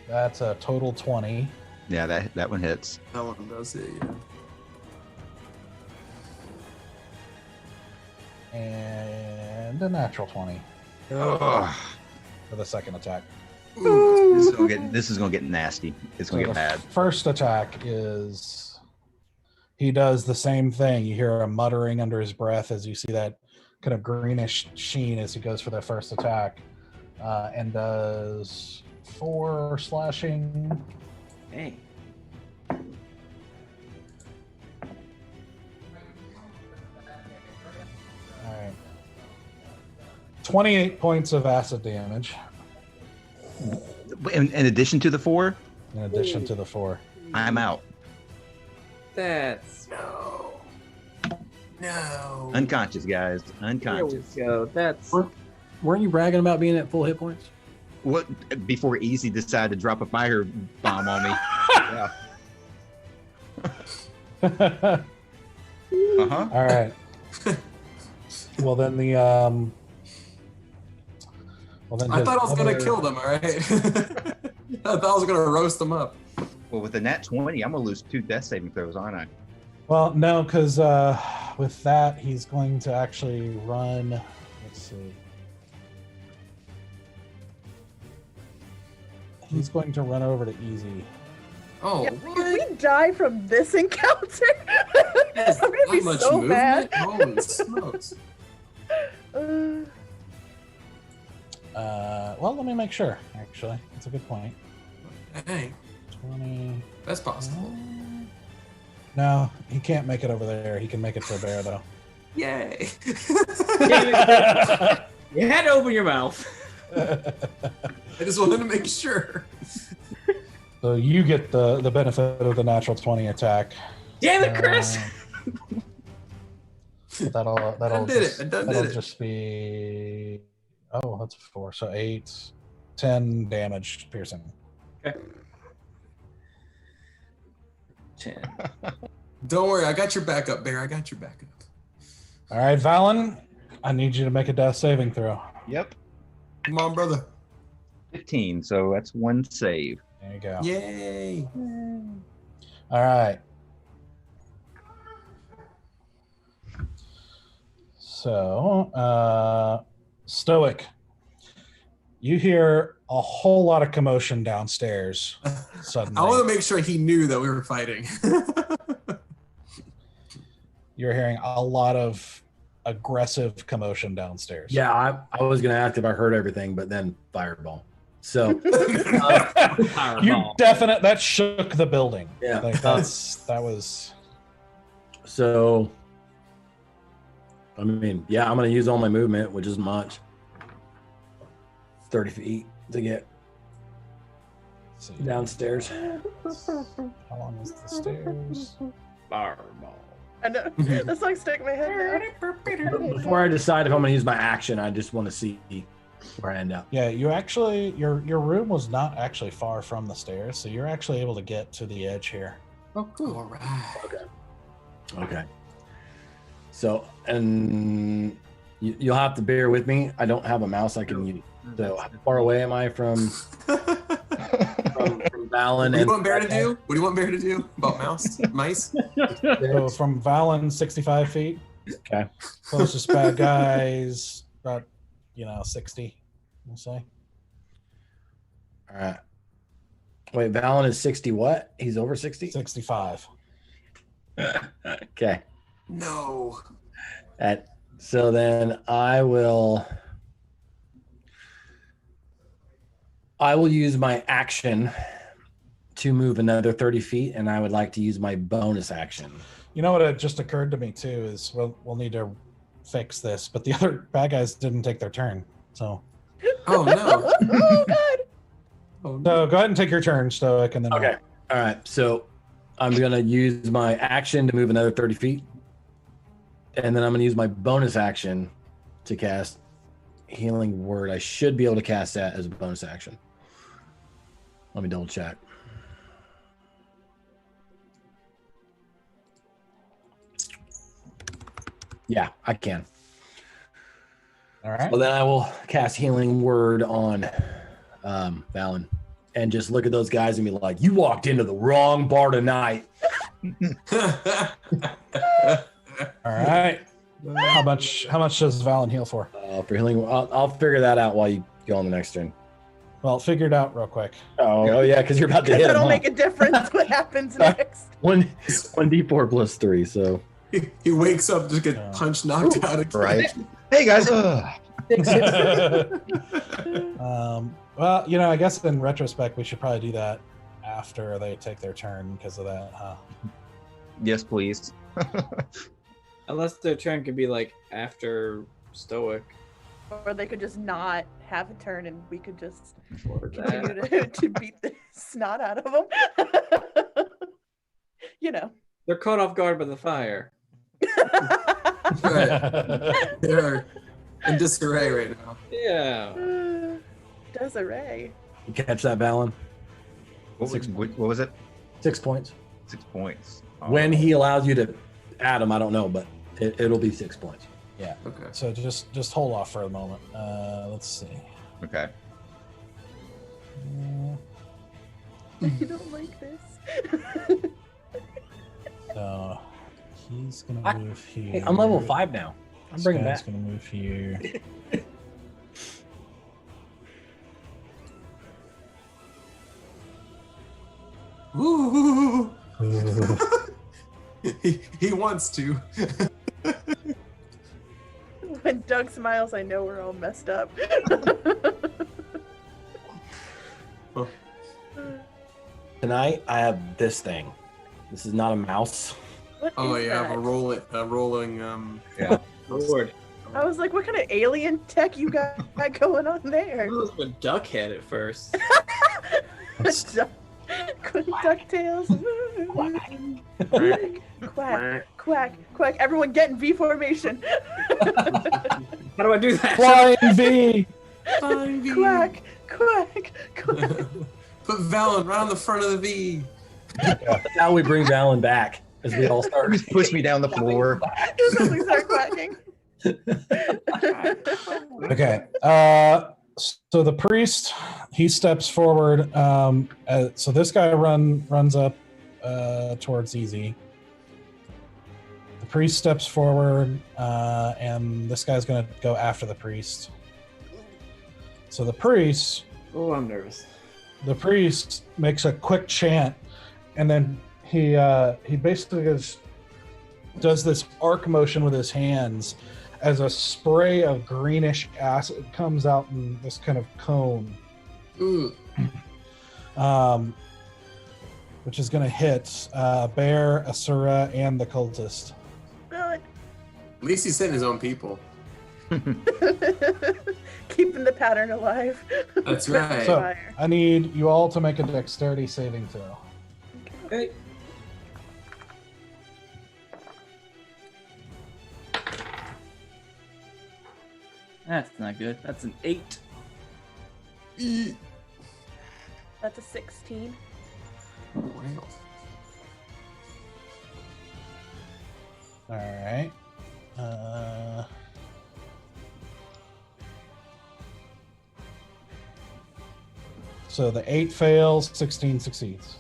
Speaker 1: that's a total 20.
Speaker 5: Yeah, that one hits.
Speaker 3: That one does it, yeah.
Speaker 1: And a natural 20
Speaker 5: Ugh.
Speaker 1: for the second attack.
Speaker 5: This is gonna get nasty. It's gonna
Speaker 1: So
Speaker 5: get bad.
Speaker 1: First attack is he does the same thing. You hear a muttering under his breath as you see that kind of greenish sheen as he goes for that first attack, and does 4 slashing.
Speaker 4: Hey.
Speaker 1: All right, 28 points of acid damage
Speaker 5: In addition to the 4,
Speaker 1: in addition to the 4.
Speaker 5: I'm out.
Speaker 4: That's
Speaker 3: No.
Speaker 5: Unconscious, guys.
Speaker 4: there we
Speaker 5: Unconscious.
Speaker 4: go. That's
Speaker 6: Weren't you bragging about being at full hit points?
Speaker 5: What before Easy decided to drop a fire bomb on me? Yeah. Uh-huh.
Speaker 1: All right. Well, then the
Speaker 3: I thought I was gonna kill them, alright? I thought I was gonna roast them up.
Speaker 5: Well, with a nat 20, I'm gonna lose 2 death saving throws, aren't I?
Speaker 1: Well, no, because with that he's going to actually run. Let's see. He's going to run over to Easy.
Speaker 3: Oh,
Speaker 2: Yeah,
Speaker 3: what?
Speaker 2: if we die from this encounter,
Speaker 3: That's
Speaker 2: I'm gonna be
Speaker 3: not much
Speaker 2: so
Speaker 3: movement?
Speaker 2: mad.
Speaker 3: Holy smokes.
Speaker 1: Well, let me make sure. Actually, that's a good point.
Speaker 3: Dang.
Speaker 1: 20.
Speaker 3: That's possible.
Speaker 1: No, he can't make it over there. He can make it to a bear though.
Speaker 3: Yay.
Speaker 4: you had to open your mouth.
Speaker 3: I just wanted to make sure.
Speaker 1: So you get the benefit of the natural 20 attack.
Speaker 4: Damn it, Chris!
Speaker 1: But that'll
Speaker 3: did it.
Speaker 1: just,
Speaker 3: I done
Speaker 1: that'll
Speaker 3: did it.
Speaker 1: just be that's 4. So 8, 10 damage piercing.
Speaker 4: Okay. 10.
Speaker 3: Don't worry, I got your backup, Bear. I got your backup.
Speaker 1: All right, Valen, I need you to make a death saving throw.
Speaker 5: Yep.
Speaker 3: Come on, brother.
Speaker 5: 15, so that's 1 save.
Speaker 1: There you go.
Speaker 3: Yay.
Speaker 1: All right. So, Stoic, you hear a whole lot of commotion downstairs suddenly.
Speaker 3: I want to make sure he knew that we were fighting.
Speaker 1: You're hearing a lot of aggressive commotion downstairs.
Speaker 6: Yeah, I was gonna ask if I heard everything, but then fireball. So
Speaker 1: that shook the building.
Speaker 6: Yeah.
Speaker 1: Like that was.
Speaker 6: So I mean, yeah, I'm gonna use all my movement, which isn't much. 30 feet to get
Speaker 1: See,
Speaker 6: downstairs.
Speaker 1: how long is the stairs?
Speaker 4: Fireball.
Speaker 2: I know. That's like stuck in my head now.
Speaker 6: But before I decide if I'm gonna use my action, I just want to see where I end up.
Speaker 1: Yeah, you actually your room was not actually far from the stairs, so you're actually able to get to the edge here.
Speaker 3: Oh, cool. All right.
Speaker 6: Okay. So, and you'll have to bear with me. I don't have a mouse I can use. So, how far away am I from Valen?
Speaker 3: What do you want Bear to do? What do you want Bear to do about mice?
Speaker 1: So from Valen, 65 feet.
Speaker 6: Okay.
Speaker 1: Closest bad guys, about 60, we'll say.
Speaker 6: All right. Wait, Valen is 60 what? He's over 60?
Speaker 1: 65.
Speaker 6: Okay.
Speaker 3: No.
Speaker 6: So then I will use my action to move another 30 feet, and I would like to use my bonus action.
Speaker 1: You know what had just occurred to me too is we'll need to fix this, but the other bad guys didn't take their turn. So
Speaker 3: Oh, no.
Speaker 2: Oh god.
Speaker 3: Oh, no.
Speaker 1: so go ahead and take your turn, Stoic, and then
Speaker 6: Okay. All right. So I'm going to use my action to move another 30 feet. And then I'm going to use my bonus action to cast Healing Word. I should be able to cast that as a bonus action. Let me double check. Yeah, I can.
Speaker 1: All right.
Speaker 6: Well, then I will cast Healing Word on Valen and just look at those guys and be like, "You walked into the wrong bar tonight."
Speaker 1: All right. How much does Valen heal for?
Speaker 6: For healing, I'll figure that out while you go on the next turn.
Speaker 1: Well, figure it out real quick.
Speaker 6: Oh yeah, because you're about to hit him.
Speaker 2: That'll make a difference what happens next.
Speaker 6: 1d4 plus 3, so.
Speaker 3: He wakes up, just get punched, knocked out again.
Speaker 5: Right. Hey guys.
Speaker 1: Well, I guess in retrospect, we should probably do that after they take their turn because of that, huh?
Speaker 5: Yes, please.
Speaker 4: Unless their turn could be like after Stoic.
Speaker 2: Or they could just not have a turn and we could just
Speaker 4: Or
Speaker 2: continue to beat the snot out of them.
Speaker 4: They're caught off guard by the fire.
Speaker 3: Right. They're in disarray right now.
Speaker 4: Yeah.
Speaker 2: Desiree.
Speaker 6: You catch that, Valen?
Speaker 5: What was it?
Speaker 6: 6 points.
Speaker 5: 6 points.
Speaker 6: When he allows you to add them, I don't know, but it'll be 6 points.
Speaker 1: Yeah.
Speaker 3: Okay.
Speaker 1: So just hold off for a moment. Let's see.
Speaker 5: Okay.
Speaker 2: You don't like this.
Speaker 1: So he's gonna move here.
Speaker 6: Hey, I'm level 5 now. I'm bringing
Speaker 1: This
Speaker 6: back.
Speaker 1: guy's gonna move here.
Speaker 3: Ooh.
Speaker 1: Ooh.
Speaker 3: He wants to.
Speaker 2: When Doug smiles, I know we're all messed up.
Speaker 6: Tonight, I have this thing. This is not a mouse.
Speaker 2: What
Speaker 3: Oh
Speaker 2: is
Speaker 3: yeah,
Speaker 2: that?
Speaker 3: a rolling.
Speaker 5: Yeah.
Speaker 4: Lord.
Speaker 2: I was like, what kind of alien tech you got going on there?
Speaker 4: It was a duck head at first.
Speaker 2: DuckTales. Quack, quack, quack. Everyone get in V formation.
Speaker 4: How do I do that?
Speaker 1: Flying V.
Speaker 2: Quack, quack, quack.
Speaker 3: Put Valen right on the front of the V.
Speaker 6: That's how we bring Valen back, as we all start.
Speaker 5: Just push me down the floor.
Speaker 2: Just as we start quacking.
Speaker 1: Okay. So the priest, he steps forward. So this guy runs up towards Easy. The priest steps forward, and this guy's going to go after the priest. So the priest
Speaker 4: Oh, I'm nervous.
Speaker 1: makes a quick chant, and then he basically does this arc motion with his hands as a spray of greenish acid comes out in this kind of cone,
Speaker 3: Ooh.
Speaker 1: which is going to hit Bear, Asura, and the cultist.
Speaker 3: At least he's hitting his own people.
Speaker 2: Keeping the pattern alive.
Speaker 3: That's right.
Speaker 1: So
Speaker 2: Fire.
Speaker 1: I need you all to make a dexterity saving throw.
Speaker 4: Hey.
Speaker 7: That's not good. That's an 8.
Speaker 2: That's a 16.
Speaker 3: Wow.
Speaker 1: All right. So the 8 fails, 16 succeeds.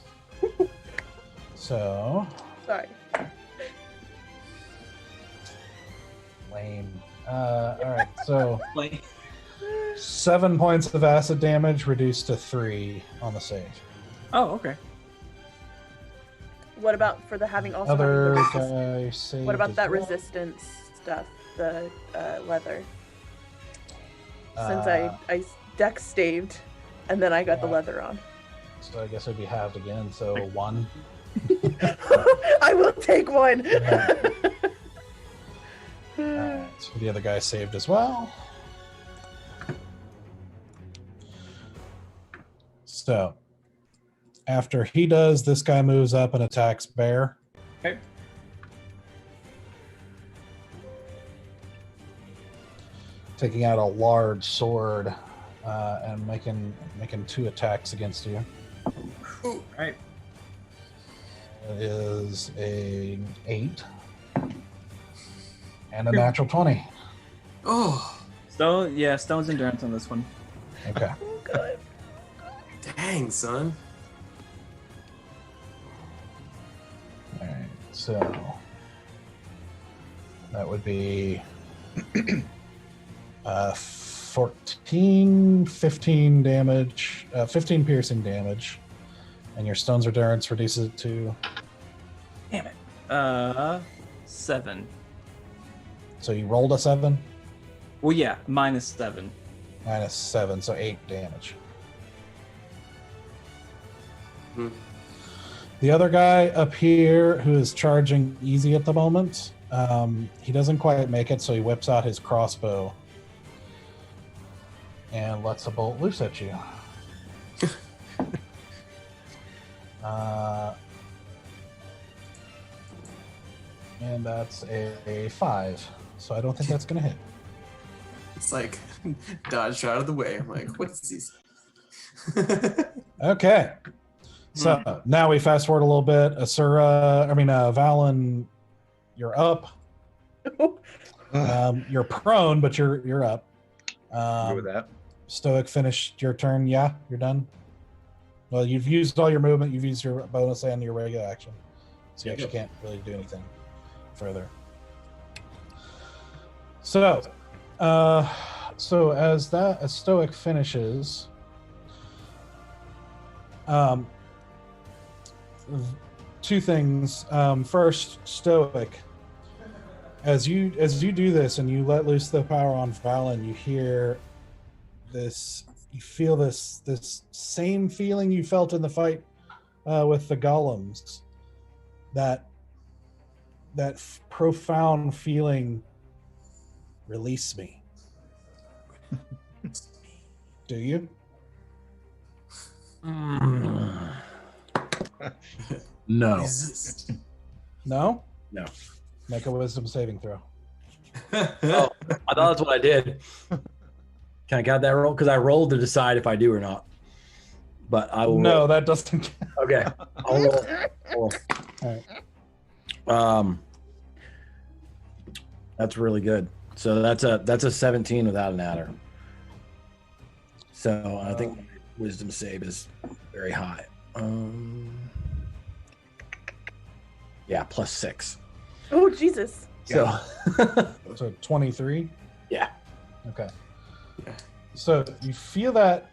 Speaker 1: So
Speaker 2: Sorry.
Speaker 1: lame. All right. So
Speaker 7: Like,
Speaker 1: 7 points of acid damage reduced to 3 on the save.
Speaker 7: oh, okay.
Speaker 2: What about for the having also
Speaker 1: Other
Speaker 2: having the
Speaker 1: guy saved.
Speaker 2: what about
Speaker 1: as
Speaker 2: that
Speaker 1: well.
Speaker 2: resistance stuff? The leather. Since
Speaker 1: Uh,
Speaker 2: I dex staved, and then I got the
Speaker 1: yeah.
Speaker 2: leather on.
Speaker 1: So I guess it'd be halved again. So 1.
Speaker 2: I will take one.
Speaker 1: Alright, so the other guy saved as well. So after he does, this guy moves up and attacks Bear.
Speaker 4: Okay.
Speaker 1: Taking out a large sword and making 2 attacks against you.
Speaker 4: All right.
Speaker 1: It is an 8 and a natural 20.
Speaker 3: Oh,
Speaker 7: Stone's endurance on this one.
Speaker 1: Okay.
Speaker 2: Oh, God.
Speaker 3: Dang, son.
Speaker 1: All right. So that would be 14, 15 damage, 15 piercing damage, and your stone's endurance reduces it to.
Speaker 7: Damn it. 7.
Speaker 1: So you rolled a 7
Speaker 7: Well, yeah, -7.
Speaker 1: minus 7, so 8 damage.
Speaker 3: Hmm.
Speaker 1: The other guy up here who is charging easy at the moment, he doesn't quite make it, so he whips out his crossbow and lets a bolt loose at you. And that's a 5, so I don't think that's going to hit.
Speaker 3: It's like dodged out of the way. I'm like, what's this?
Speaker 1: Okay. So now we fast forward a little bit. Valen, you're up. You're prone, but you're up.
Speaker 5: Go with that.
Speaker 1: Stoic finished your turn. Yeah, you're done. Well, you've used all your movement. You've used your bonus and your regular action, so you actually can't really do anything further. So, as Stoic finishes, two things. First, Stoic, as you do this and you let loose the power on Valen, you hear this. You feel this same feeling you felt in the fight with the golems. That profound feeling. Release me. Do you?
Speaker 6: No.
Speaker 3: Resist.
Speaker 1: No?
Speaker 6: No.
Speaker 1: Make a wisdom saving throw.
Speaker 6: Oh, I thought that's what I did. Can I count that roll? Because I rolled to decide if I do or not. But I will.
Speaker 1: No,
Speaker 6: roll.
Speaker 1: that doesn't.
Speaker 6: Okay. I'll roll.
Speaker 1: All right.
Speaker 6: That's really good. So that's a 17 without an adder. So I think wisdom save is very high. Yeah, +6.
Speaker 2: Oh, Jesus.
Speaker 6: So
Speaker 1: So 23.
Speaker 6: yeah.
Speaker 1: Okay. So you feel that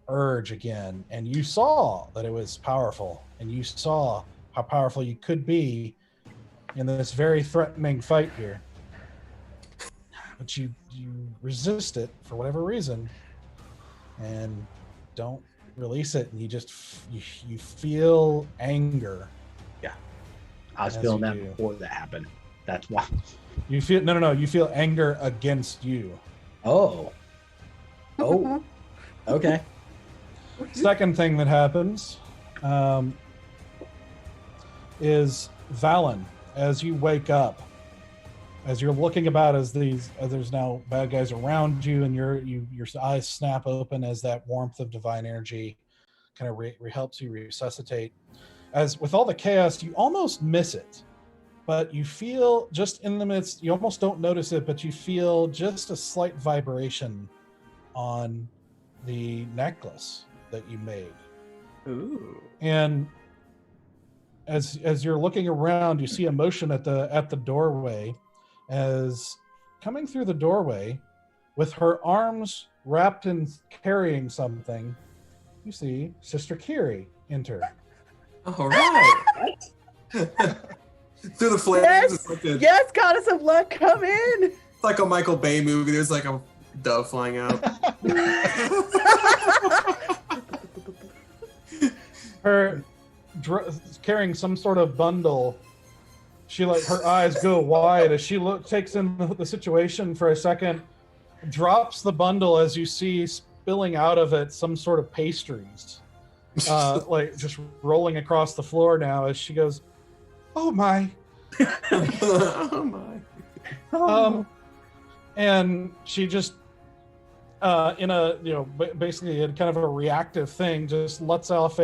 Speaker 1: urge again, and you saw that it was powerful, and you saw how powerful you could be in this very threatening fight here. But you resist it for whatever reason, and don't release it, and you feel anger.
Speaker 6: I was
Speaker 1: As
Speaker 6: feeling
Speaker 1: you
Speaker 6: that
Speaker 1: do.
Speaker 6: before that happened. That's why.
Speaker 1: You feel no. You feel anger against you.
Speaker 6: Oh. Oh. Okay.
Speaker 1: Second thing that happens is Valen, as you wake up, as you're looking about, as there's now bad guys around you, and your eyes snap open as that warmth of divine energy kind of helps you resuscitate. As with all the chaos, you almost miss it, but you feel just in the midst. You almost don't notice it, but you feel just a slight vibration on the necklace that you made.
Speaker 7: Ooh.
Speaker 1: And as you're looking around, you see a motion at the doorway, as coming through the doorway with her arms wrapped in carrying something, you see Sister Kiri enter.
Speaker 3: All right. Through the flames.
Speaker 2: Yes,
Speaker 3: It's like,
Speaker 2: yes, goddess of luck, come in.
Speaker 3: it's like a Michael Bay movie. There's like a dove flying out.
Speaker 1: Her carrying some sort of bundle. She her eyes go wide as she takes in the situation for a second, drops the bundle as you see spilling out of it some sort of pastries, like just rolling across the floor now as she goes, "Oh my."
Speaker 3: Oh my.
Speaker 1: And she just in a basically in kind of a reactive thing, just lets off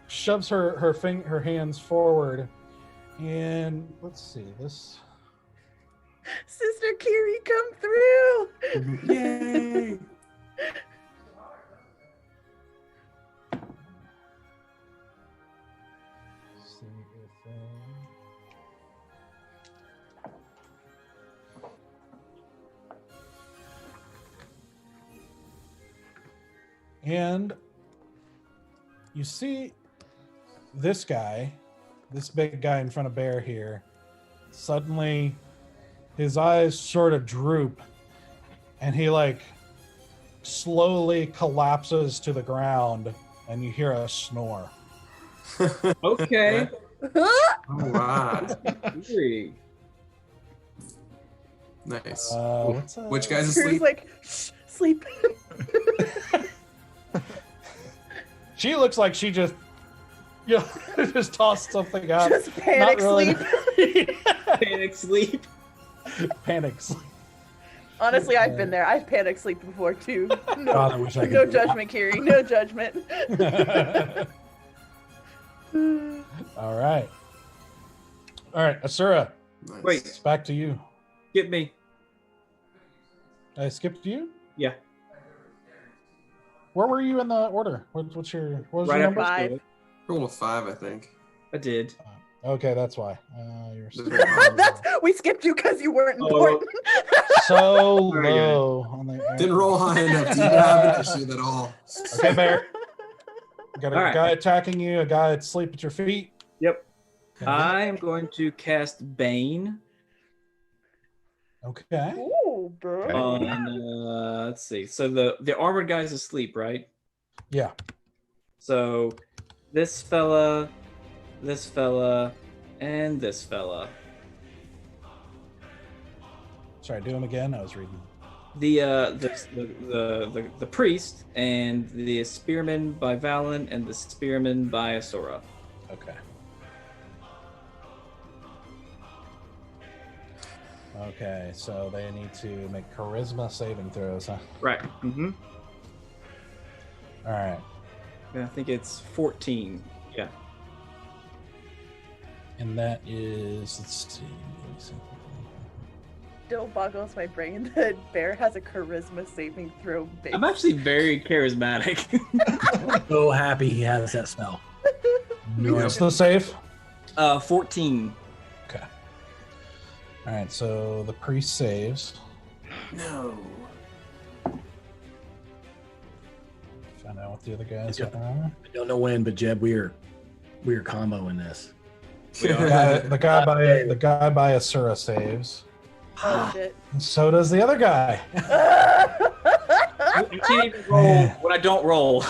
Speaker 1: shoves her hands forward, and let's see this.
Speaker 2: Sister Kiri, come through.
Speaker 3: Yay!
Speaker 1: See if, and you see this guy, this big guy in front of Bear here, suddenly his eyes sort of droop and he like slowly collapses to the ground and you hear a snore.
Speaker 7: Okay.
Speaker 3: All right.
Speaker 7: Agree.
Speaker 3: Nice.
Speaker 1: What's up?
Speaker 3: Which guy's
Speaker 2: Kiri's
Speaker 3: asleep?
Speaker 2: like, shh, sleep.
Speaker 1: She looks like she just, just tossed something out.
Speaker 2: Just panic
Speaker 1: really-
Speaker 2: sleep.
Speaker 7: Panic sleep.
Speaker 1: Panic sleep.
Speaker 2: Honestly, I've been there. I've panic sleep before too. No,
Speaker 1: God, I wish I could
Speaker 2: no
Speaker 1: do
Speaker 2: judgment, Kiri. No judgment.
Speaker 1: All right. All right, Asura,
Speaker 3: Nice.
Speaker 7: Wait.
Speaker 1: it's back to you.
Speaker 7: Get me.
Speaker 1: I skipped you?
Speaker 7: Yeah.
Speaker 1: Where were you in the order? What was your
Speaker 7: Right
Speaker 1: number?
Speaker 7: after
Speaker 2: Five.
Speaker 7: Stoic.
Speaker 3: Roll a 5, I think.
Speaker 7: I did.
Speaker 1: Okay, that's why. You're
Speaker 2: That's we skipped you because you weren't important.
Speaker 1: so
Speaker 7: Very good.
Speaker 1: low on the
Speaker 3: Didn't roll high enough. Didn't have an issue at all.
Speaker 1: Okay, Bear. Got a
Speaker 7: All right.
Speaker 1: guy attacking you, a guy asleep at your feet.
Speaker 7: Yep.
Speaker 1: Okay.
Speaker 7: I am going to cast Bane
Speaker 1: Okay.
Speaker 2: Ooh, bro.
Speaker 7: on. Let's see. So the armored guy's asleep, right?
Speaker 1: Yeah.
Speaker 7: So this fella, and this fella.
Speaker 1: Sorry, do them again. I was reading.
Speaker 7: The priest and the spearman by Valen and the spearman by Asura.
Speaker 1: Okay. Okay, so they need to make charisma saving throws, huh?
Speaker 7: Right. Mm-hmm.
Speaker 1: All right.
Speaker 7: I think it's 14. Yeah.
Speaker 1: And that is, let's see.
Speaker 2: Still boggles my brain that Bear has a charisma saving throw base.
Speaker 7: I'm actually very charismatic.
Speaker 6: So happy he has that spell.
Speaker 1: What's the save?
Speaker 7: 14.
Speaker 1: Okay. All right, so the priest saves.
Speaker 3: No.
Speaker 1: Find out what the other guys
Speaker 6: Yep.
Speaker 1: are.
Speaker 6: I don't know when, but Jeb, we're comboing this.
Speaker 1: The guy by Asura saves.
Speaker 2: Oh shit.
Speaker 1: And so does the other guy.
Speaker 7: You can't even roll when I don't roll.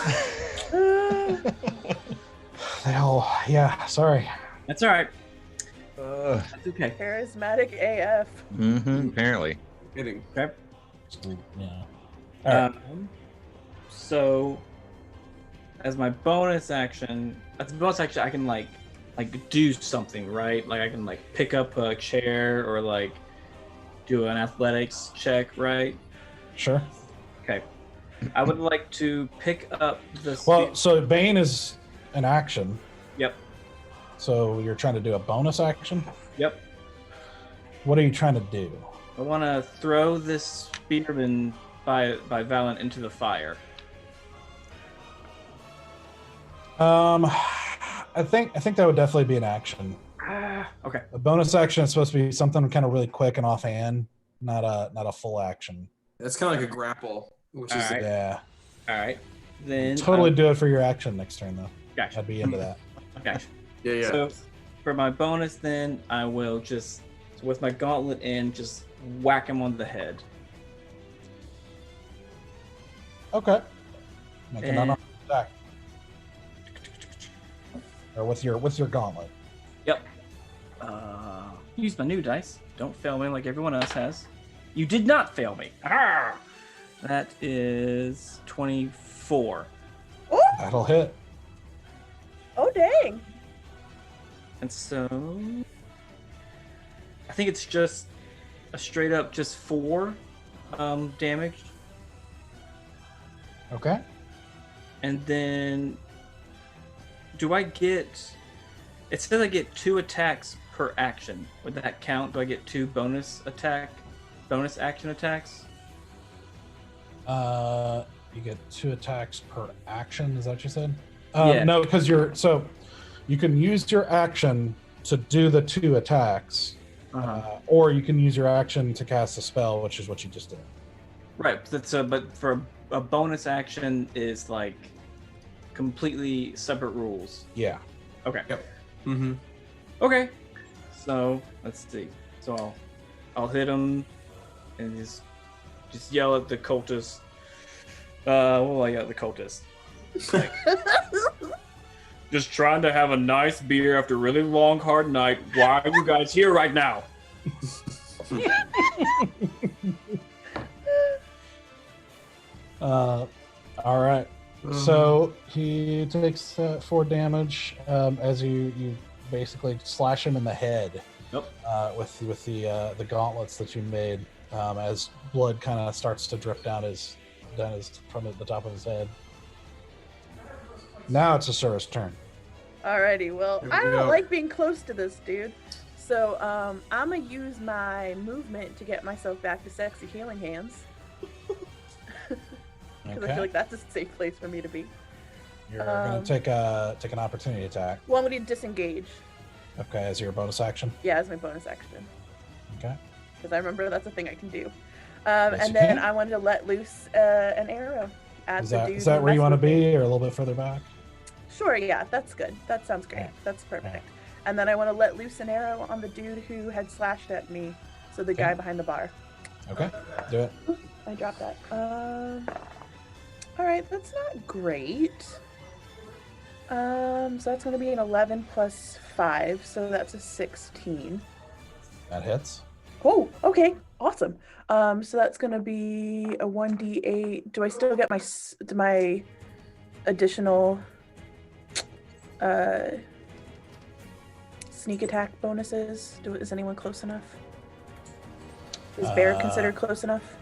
Speaker 1: They all, yeah, sorry.
Speaker 7: That's all right. That's okay.
Speaker 2: Charismatic AF.
Speaker 5: Apparently.
Speaker 3: Kidding.
Speaker 7: Okay.
Speaker 1: Yeah. All right.
Speaker 7: So, as my bonus action, I can like do something, right? Like I can like pick up a chair or like do an athletics check, right?
Speaker 1: Sure.
Speaker 7: Okay. I would like to pick up the.
Speaker 1: Well, so Bane is an action.
Speaker 7: Yep.
Speaker 1: So you're trying to do a bonus action?
Speaker 7: Yep.
Speaker 1: What are you trying to do?
Speaker 7: I want to throw this spearman by Valen into the fire.
Speaker 1: I think that would definitely be an action.
Speaker 7: Okay.
Speaker 1: A bonus action is supposed to be something kind of really quick and offhand, not a full action.
Speaker 3: That's kind of like a grapple, which is
Speaker 7: Alright.
Speaker 1: Yeah.
Speaker 7: All right. Then
Speaker 1: Totally do it for your action next turn though.
Speaker 7: Gotcha.
Speaker 1: I'd be into that.
Speaker 7: Okay.
Speaker 3: yeah.
Speaker 7: So for my bonus, then I will just with my gauntlet in, just whack him on the head.
Speaker 1: Okay. Make an
Speaker 7: And-
Speaker 1: unarmed attack. Or with your gauntlet.
Speaker 7: Yep. Use my new dice. Don't fail me like everyone else has. You did not fail me. Ah! That is 24.
Speaker 1: That'll hit.
Speaker 2: Oh dang.
Speaker 7: And so I think it's just a straight up just 4 damage.
Speaker 1: Okay.
Speaker 7: And then do I get it says I get 2 attacks per action. Would that count? Do I get 2 bonus action attacks?
Speaker 1: You get 2 attacks per action. Is that what you said?
Speaker 7: Yeah.
Speaker 1: No, because you can use your action to do the 2 attacks, or you can use your action to cast a spell, which is what you just did.
Speaker 7: Right. But for a bonus action is like completely separate rules.
Speaker 1: Yeah.
Speaker 7: Okay.
Speaker 3: Yep. Mm-hmm.
Speaker 7: Okay. So let's see. So I'll hit him and just yell at the cultist. What will I yell at the cultist? Like, just trying to have a nice beer after a really long, hard night. Why are you guys here right now?
Speaker 1: All right. So he takes 4 damage as you basically slash him in the head.
Speaker 7: Yep.
Speaker 1: With the gauntlets that you made, as blood kind of starts to drip down from the top of his head. Now it's Asura's turn.
Speaker 2: Alrighty, well,
Speaker 3: Here we
Speaker 2: I don't
Speaker 3: go.
Speaker 2: like being close to this dude. So, I'm gonna use my movement to get myself back to sexy healing hands. Because I feel like that's a safe place for me to be.
Speaker 1: You're gonna take an opportunity attack.
Speaker 2: Well, I'm gonna disengage.
Speaker 1: Okay, as your bonus action.
Speaker 2: Yeah, as my bonus action.
Speaker 1: Okay.
Speaker 2: Because I remember that's a thing I can do.
Speaker 1: Yes,
Speaker 2: And
Speaker 1: you
Speaker 2: then
Speaker 1: can.
Speaker 2: I wanted to let loose an arrow at
Speaker 1: Is
Speaker 2: the
Speaker 1: that,
Speaker 2: dude.
Speaker 1: is that
Speaker 2: who
Speaker 1: where you
Speaker 2: messed
Speaker 1: want to
Speaker 2: with me.
Speaker 1: be, or a little bit further back?
Speaker 2: Sure, yeah, that's good. That sounds great.
Speaker 1: Okay.
Speaker 2: That's perfect.
Speaker 1: Okay.
Speaker 2: And then I want to let loose an arrow on the dude who had slashed at me. So the guy behind the bar.
Speaker 1: Okay, do it.
Speaker 2: I dropped that. All right, that's not great. So that's going to be an 11 plus 5, so that's a 16.
Speaker 1: That hits.
Speaker 2: Oh, okay, awesome. So that's going to be a 1d8. Do I still get my additional sneak attack bonuses? Is anyone close enough? Is Bear considered close enough?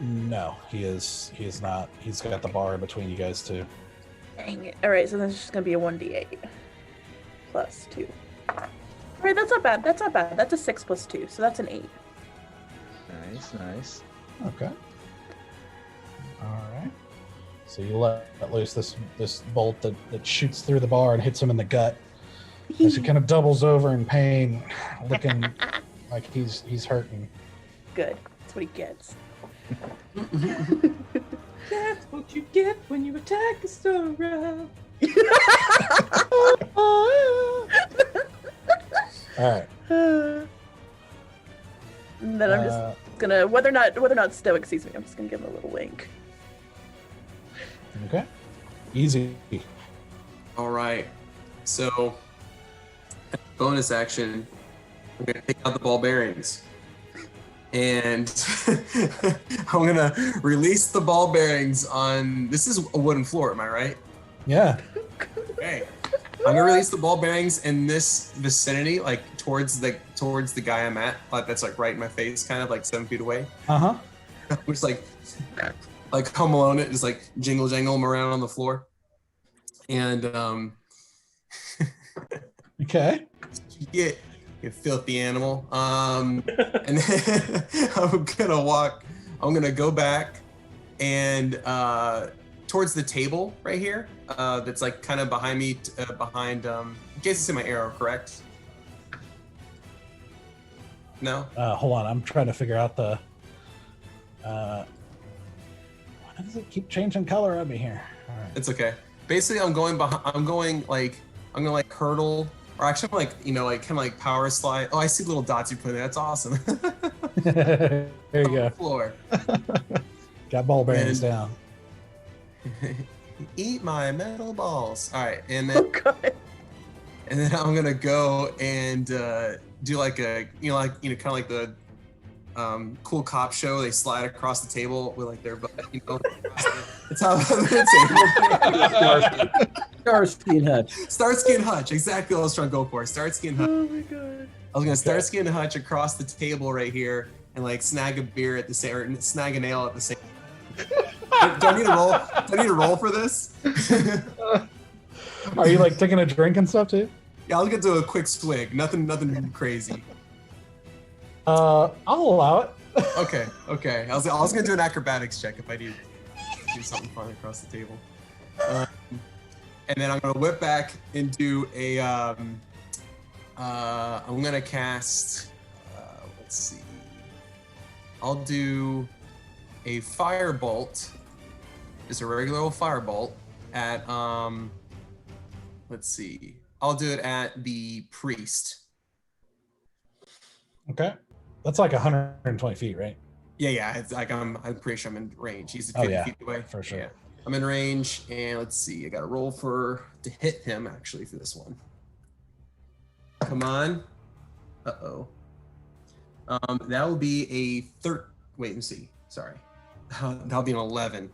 Speaker 1: No, he is not. He's got the bar in between you guys two.
Speaker 2: Dang it. All right, so then it's just going to be a 1d8 plus 2. All right, that's not bad. That's not bad. That's a 6 plus 2, so that's an 8.
Speaker 5: Nice.
Speaker 1: Okay. All right. So you let loose this bolt that shoots through the bar and hits him in the gut. As he kind of doubles over in pain, looking like he's hurting.
Speaker 2: Good. That's what he gets.
Speaker 7: That's what you get when you attack a Sora.
Speaker 1: All right.
Speaker 2: And then I'm just gonna, whether or not Stoic sees me, I'm just gonna give him a little wink.
Speaker 1: Okay. Easy.
Speaker 3: All right. So, bonus action. I'm gonna take out the ball bearings, and I'm gonna release the ball bearings on. This is a wooden floor, am I right?
Speaker 1: Yeah.
Speaker 3: Okay. I'm gonna release the ball bearings in this vicinity, like towards the guy I'm at. Like that's like right in my face, kind of like 7 feet away.
Speaker 1: Uh-huh.
Speaker 3: Just like Home Alone it, just like jingle them around on the floor. And
Speaker 1: Okay.
Speaker 3: you filthy animal. And then I'm gonna go back and towards the table right here. That's like kind of behind me, behind in case it's in my arrow, correct? No?
Speaker 1: Hold on. I'm trying to figure out the. Why does it keep changing color on me here? All right.
Speaker 3: It's okay. Basically, I'm going to hurdle, or actually, like kind of like power slide. Oh, I see little dots you put in there. That's awesome.
Speaker 1: There you
Speaker 3: On the
Speaker 1: go.
Speaker 3: floor.
Speaker 1: Got ball bearings down.
Speaker 3: Eat my metal balls. All right, and
Speaker 2: Oh
Speaker 3: then
Speaker 2: god.
Speaker 3: I'm gonna go and do like a kind of like the cool cop show. They slide across the table with like their butt, It's how the table.
Speaker 6: Starsky and Hutch.
Speaker 3: Starsky and Hutch, exactly what I was trying to go for. Starsky and Hutch.
Speaker 2: Oh my god.
Speaker 3: I was gonna Starsky and Hutch across the table right here and like snag a beer at the same, or snag a nail at the same. Do I need to roll? Do I need to roll for this?
Speaker 1: Are you like taking a drink and stuff too?
Speaker 3: Yeah, I'll get to a quick swig. Nothing crazy.
Speaker 1: I'll allow it.
Speaker 3: Okay. I was gonna do an acrobatics check if I do something fun across the table. And then I'm gonna whip back into a. I'm gonna cast. Let's see. I'll do a firebolt. Just a regular old firebolt at. Let's see. I'll do it at the priest.
Speaker 1: Okay. That's like 120 feet, right?
Speaker 3: Yeah. It's like I'm pretty sure I'm in range. He's 50 feet away.
Speaker 1: For sure.
Speaker 3: Yeah. I'm in range, and let's see. I got to roll to hit him actually for this one. Come on. Uh-oh. That will be a Wait, let me see. Sorry. That'll be an 11.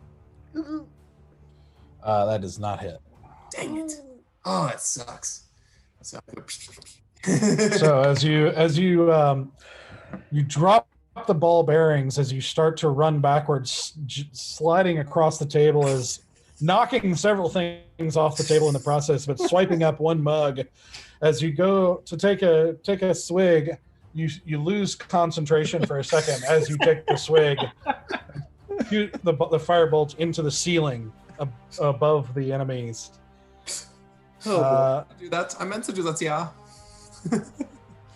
Speaker 1: That does not hit.
Speaker 3: Dang it. Oh, that sucks. So
Speaker 1: as you drop the ball bearings, as you start to run backwards, sliding across the table, is knocking several things off the table in the process, but swiping up one mug. As you go to take a swig, you lose concentration for a second as you take the swig. Shoot the firebolt into the ceiling above the enemies.
Speaker 3: I meant to do that, yeah.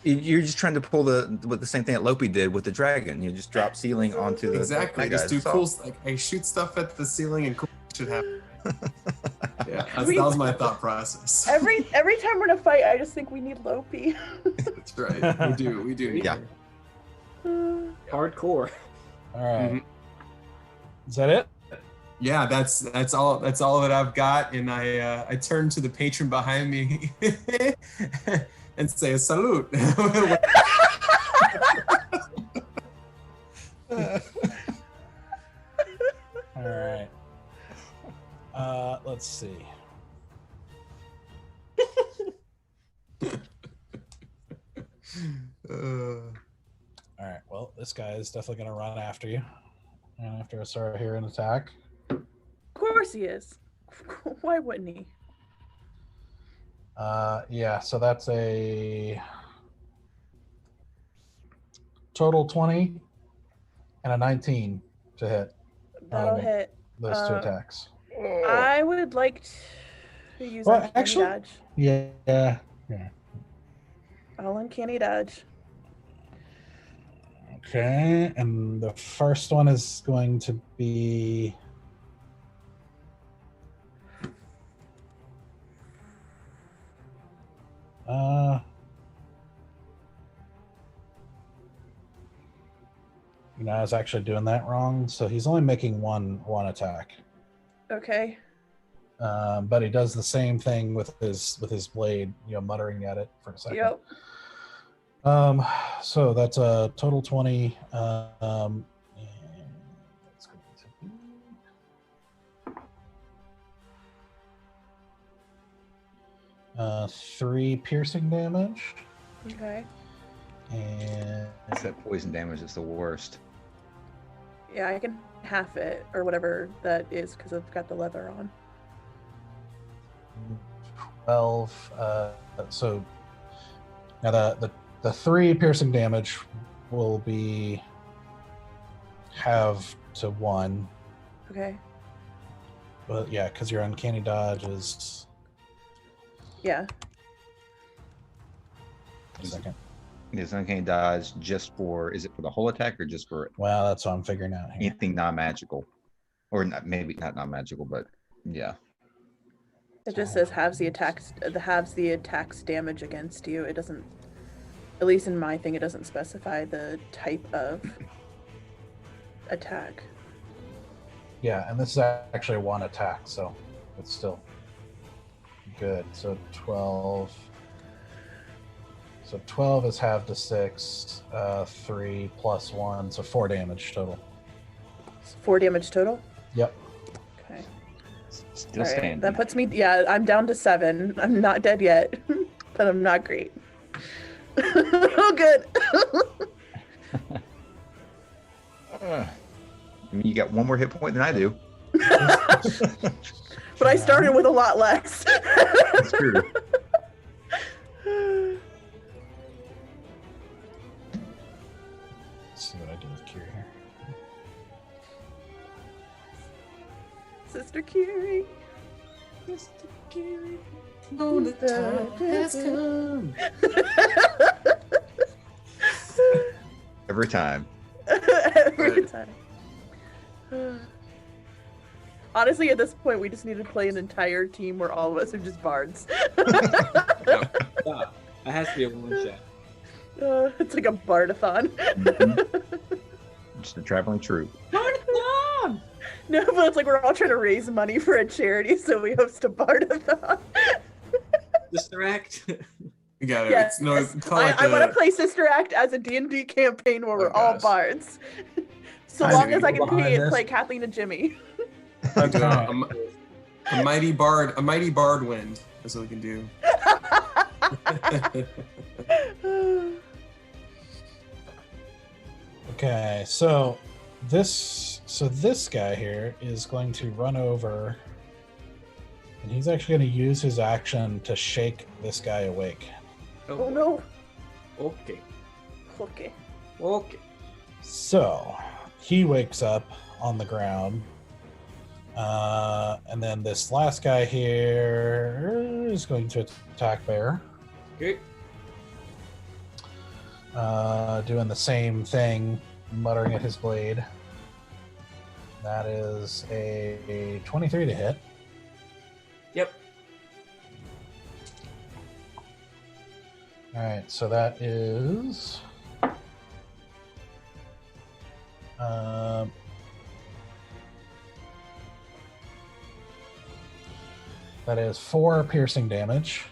Speaker 5: You're just trying to pull the same thing that Lopi did with the dragon. You just drop ceiling onto the
Speaker 3: exactly. Just do cool. Like I shoot stuff at the ceiling and cool should happen. Yeah, that was my thought process.
Speaker 2: Every time we're in a fight, I just think we need Lopi.
Speaker 3: That's right. We do.
Speaker 5: Yeah.
Speaker 7: Hardcore.
Speaker 1: All right. Mm-hmm. Is that it?
Speaker 3: Yeah, that's all that I've got, and I turn to the patron behind me and say a salute.
Speaker 1: All right. Let's see. All right. Well, this guy is definitely going to run after you. And after I start hearing an attack.
Speaker 2: Of course he is. Why wouldn't he?
Speaker 1: Yeah, so that's a total 20 and a 19 to hit.
Speaker 2: That'll hit.
Speaker 1: Those two attacks.
Speaker 2: I would like to use uncanny dodge.
Speaker 1: Yeah.
Speaker 2: I'll uncanny dodge.
Speaker 1: Okay, and the first one is going to be I was actually doing that wrong, so he's only making one attack.
Speaker 2: Okay.
Speaker 1: But he does the same thing with his blade, muttering at it for a second.
Speaker 2: Yep.
Speaker 1: So that's a total 20. And that's going to be 3 piercing damage.
Speaker 2: Okay.
Speaker 5: And it's that poison damage is the worst.
Speaker 2: Yeah, I can half it or whatever that is because I've got the leather on.
Speaker 1: 12. So now the 3 piercing damage will be halved to 1.
Speaker 2: Okay.
Speaker 1: But yeah, because your uncanny dodge is.
Speaker 2: Yeah.
Speaker 1: A second.
Speaker 5: This uncanny dodge just for, is it for the whole attack or just for
Speaker 1: Well, that's what I'm figuring out here.
Speaker 5: anything non-magical? Or maybe not non-magical, but yeah.
Speaker 2: It just says halves the attacks damage against you. It doesn't, at least in my thing, it doesn't specify the type of attack.
Speaker 1: Yeah, and this is actually 1 attack, so it's still good. So 12. So 12 is halved to 6, 3 plus 1, so 4 damage total.
Speaker 2: 4 damage total?
Speaker 1: Yep.
Speaker 2: Okay.
Speaker 5: Still
Speaker 2: All right.
Speaker 5: standing.
Speaker 2: That puts me, I'm down to 7. I'm not dead yet, but I'm not great. Oh, good.
Speaker 5: I mean, you got 1 more hit point than I do.
Speaker 2: But I started with a lot less.
Speaker 5: That's true.
Speaker 4: The time has come.
Speaker 5: Every time.
Speaker 2: Every time. Honestly, at this point, we just need to play an entire team where all of us are just bards.
Speaker 7: Stop. That has to be a one shot.
Speaker 2: It's like a bardathon.
Speaker 5: Just a traveling troupe.
Speaker 7: Bardathon!
Speaker 2: No, but it's like we're all trying to raise money for a charity, so we host a bardathon.
Speaker 7: Distract.
Speaker 3: You got it.
Speaker 2: Yes. I want to play Sister Act as a D&D campaign where we're all
Speaker 3: gosh.
Speaker 2: bards. So
Speaker 3: I
Speaker 2: long
Speaker 3: see
Speaker 2: as I can
Speaker 6: behind this.
Speaker 2: play Kathleen and Jimmy.
Speaker 3: A mighty bard wind. That's what we can do.
Speaker 1: Okay, so this guy here is going to run over, and he's actually going to use his action to shake this guy awake.
Speaker 2: Oh no.
Speaker 7: Okay.
Speaker 2: Okay.
Speaker 7: Okay.
Speaker 1: So he wakes up on the ground, and then this last guy here is going to attack Bear,
Speaker 7: Okay.
Speaker 1: doing the same thing, muttering at his blade. That is a 23 to hit.
Speaker 7: Yep.
Speaker 1: All right, so that is that is 4 piercing damage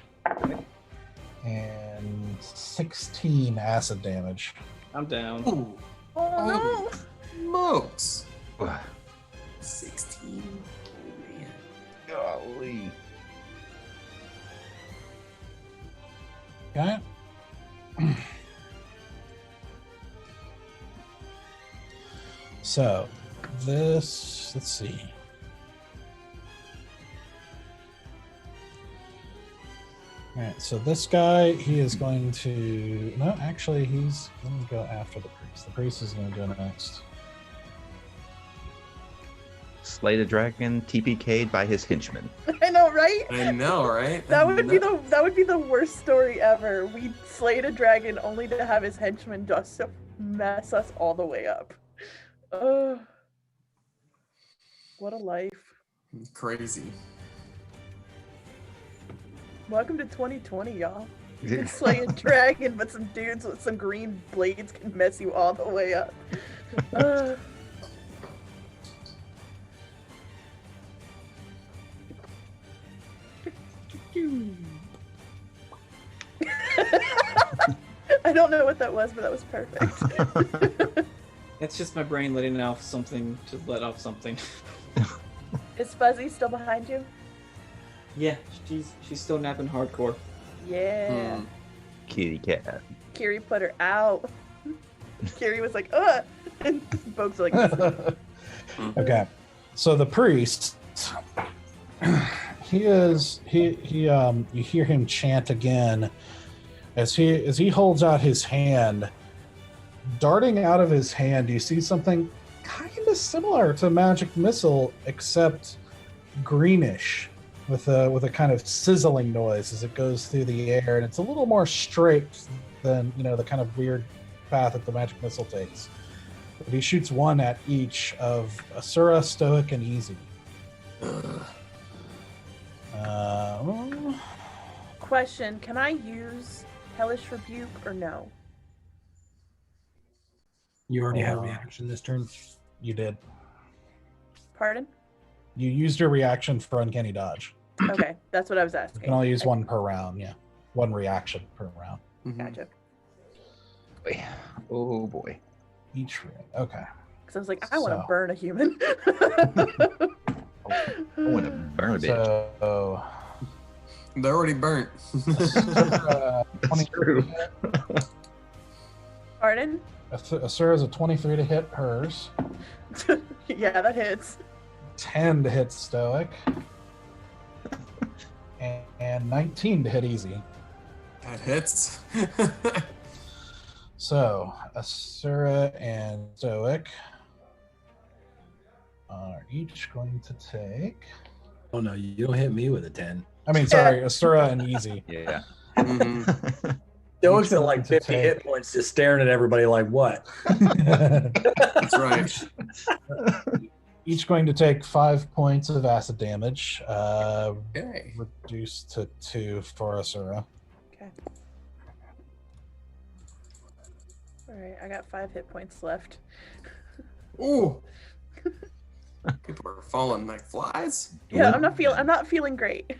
Speaker 1: and 16 acid damage.
Speaker 7: I'm down.
Speaker 3: Ooh,
Speaker 2: Oh
Speaker 3: smokes.
Speaker 5: Ugh.
Speaker 3: 16. Oh, man.
Speaker 5: Golly.
Speaker 1: Okay. So this, let's see. All right, so this guy, he is going to, no, actually, he's going to go after the priest. The priest is going to go next.
Speaker 5: Slay the dragon, TPK'd by his henchman.
Speaker 2: no. I know, right?
Speaker 3: I know, right?
Speaker 2: That would be the worst story ever. We slayed a dragon only to have his henchmen just mess us all the way up. What a life.
Speaker 3: Crazy.
Speaker 2: Welcome to 2020, y'all. You can slay a dragon, but some dudes with some green blades can mess you all the way up. I don't know what that was, but that was perfect.
Speaker 7: It's just my brain letting off something to let off something.
Speaker 2: Is Fuzzy still behind you?
Speaker 7: Yeah, she's still napping hardcore.
Speaker 2: Yeah.
Speaker 5: Kitty cat.
Speaker 2: Kiri put her out. Kiri was like, ugh. And folks were like,
Speaker 1: Okay, so the priest, you hear him chant again as he holds out his hand. Darting out of his hand, you see something kind of similar to a magic missile, except greenish, with a kind of sizzling noise as it goes through the air, and it's a little more straight than the kind of weird path that the magic missile takes. But he shoots one at each of Asura, Stoic, and Easy.
Speaker 2: question, can I use Hellish Rebuke or no?
Speaker 6: You already have reaction this turn.
Speaker 1: You did.
Speaker 2: Pardon?
Speaker 1: You used your reaction for Uncanny Dodge.
Speaker 2: Okay, that's what I was
Speaker 1: You
Speaker 2: asking.
Speaker 1: can only use one per round, yeah. One reaction per round.
Speaker 2: Gotcha.
Speaker 5: Oh boy.
Speaker 1: Each round. Okay.
Speaker 2: Because I was like, I want to
Speaker 1: So.
Speaker 2: burn a human.
Speaker 5: I want to burn a bitch.
Speaker 1: So,
Speaker 3: They're already burnt.
Speaker 1: 23 to hit.
Speaker 2: Pardon?
Speaker 1: Asura's a 23 to hit hers.
Speaker 2: Yeah, that hits.
Speaker 1: 10 to hit Stoic. And 19 to hit Easy.
Speaker 3: That hits.
Speaker 1: So, Asura and Stoic are each going to take
Speaker 6: Oh no, you don't hit me with a 10.
Speaker 1: I mean, sorry, Asura and easy.
Speaker 5: Yeah.
Speaker 3: Mhm.
Speaker 6: Stoic's at
Speaker 1: Each
Speaker 6: like
Speaker 1: one to
Speaker 6: 50
Speaker 1: take.
Speaker 6: hit points, just staring at everybody like, what?
Speaker 3: That's right.
Speaker 1: Each going to take 5 points of acid damage,
Speaker 3: Okay.
Speaker 1: reduced to 2 for Asura.
Speaker 2: Okay. All right, I got 5 hit points left.
Speaker 3: Ooh. People are falling like flies.
Speaker 2: Yeah, I'm not feeling great.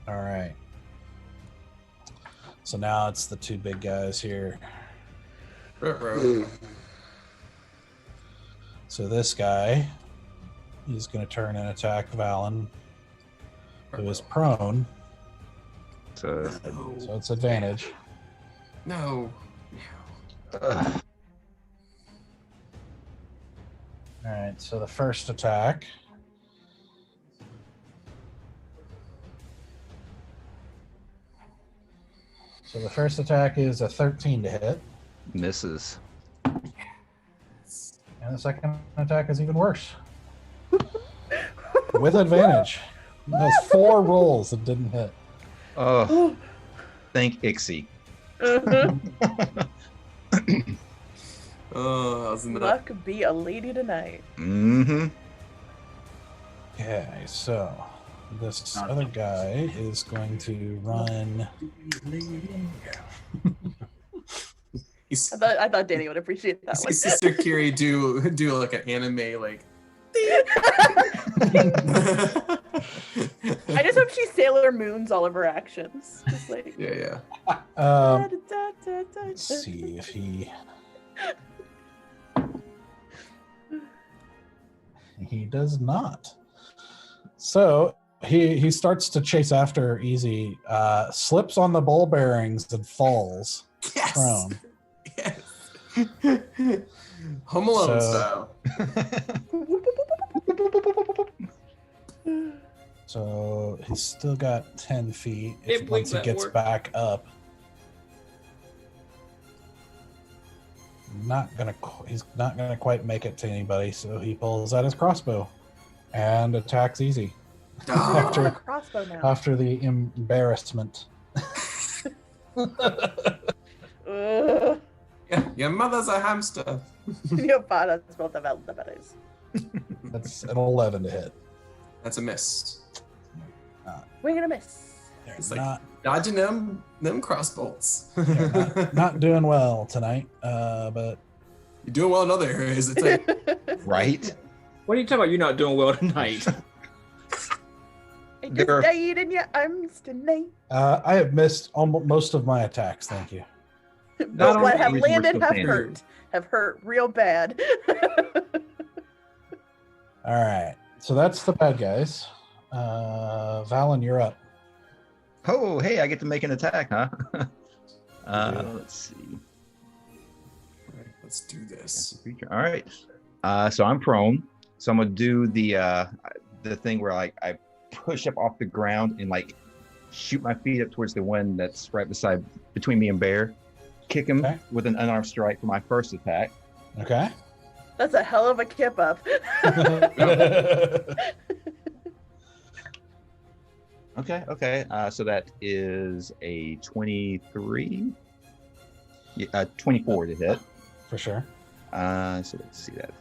Speaker 1: All right. So now it's the 2 big guys here.
Speaker 3: Ruh-roh.
Speaker 1: So this guy is going to turn and attack Valen, who is prone,
Speaker 5: So,
Speaker 1: so it's advantage.
Speaker 3: No.
Speaker 5: ugh.
Speaker 1: All right, so the first attack. So the first attack is a 13 to hit,
Speaker 5: Misses.
Speaker 1: and the second attack is even worse. With advantage. It has 4 rolls that didn't hit.
Speaker 5: Oh, thank Ixie.
Speaker 3: Oh, isn't that
Speaker 2: Luck be a lady tonight.
Speaker 5: Mm-hmm.
Speaker 1: Okay, so this other guy is going to run.
Speaker 3: He's,
Speaker 2: I thought Danny would appreciate that
Speaker 3: see
Speaker 2: one.
Speaker 3: Sister Kiri do like an anime like.
Speaker 2: I just hope she Sailor Moons all of her actions. Just like,
Speaker 3: Yeah.
Speaker 1: Let's see if he does not. So he starts to chase after Easy, slips on the ball bearings and falls
Speaker 3: Yes.
Speaker 1: prone.
Speaker 3: Yes. Home Alone
Speaker 1: So-
Speaker 3: style.
Speaker 1: So he's still got 10 feet.
Speaker 4: Can't
Speaker 1: If
Speaker 4: believe
Speaker 1: once he
Speaker 4: that
Speaker 1: gets
Speaker 4: worked.
Speaker 1: back up, he's not gonna quite make it to anybody. So he pulls out his crossbow and attacks Easy
Speaker 3: Oh,
Speaker 1: After-
Speaker 2: crossbow now.
Speaker 1: after the embarrassment.
Speaker 2: Ugh.
Speaker 3: yeah, your mother's a hamster.
Speaker 2: Your father's both of the berries.
Speaker 1: That's an 11 to hit.
Speaker 3: That's a miss.
Speaker 2: We're gonna miss.
Speaker 1: They're
Speaker 3: It's like-
Speaker 1: not,
Speaker 3: Dodging them crossbolts.
Speaker 1: they're not doing well tonight. But
Speaker 3: You're doing well in other areas. It's like,
Speaker 5: Right?
Speaker 7: What are you talking about? You're not doing well tonight.
Speaker 2: I just
Speaker 5: There are-
Speaker 2: died in your arms tonight.
Speaker 1: I have missed almost most of my attacks. Thank you.
Speaker 2: But what have
Speaker 5: reason we're
Speaker 2: landed
Speaker 5: still
Speaker 2: have
Speaker 5: standing.
Speaker 2: hurt. Have hurt real bad.
Speaker 1: All right. So that's the bad guys. Valen, you're up.
Speaker 5: Oh, hey, I get to make an attack, huh?
Speaker 1: Yeah.
Speaker 5: Let's see.
Speaker 3: let's do this.
Speaker 5: All right. So I'm prone. So I'm gonna do the thing where like I push up off the ground and like shoot my feet up towards the one that's right between me and Bear. Kick him
Speaker 1: Okay.
Speaker 5: with an unarmed strike for my first attack.
Speaker 1: Okay.
Speaker 2: That's a hell of a kip up.
Speaker 5: Okay. So that is a 23. Yeah, 24 to hit.
Speaker 1: For sure.
Speaker 5: So let's see that.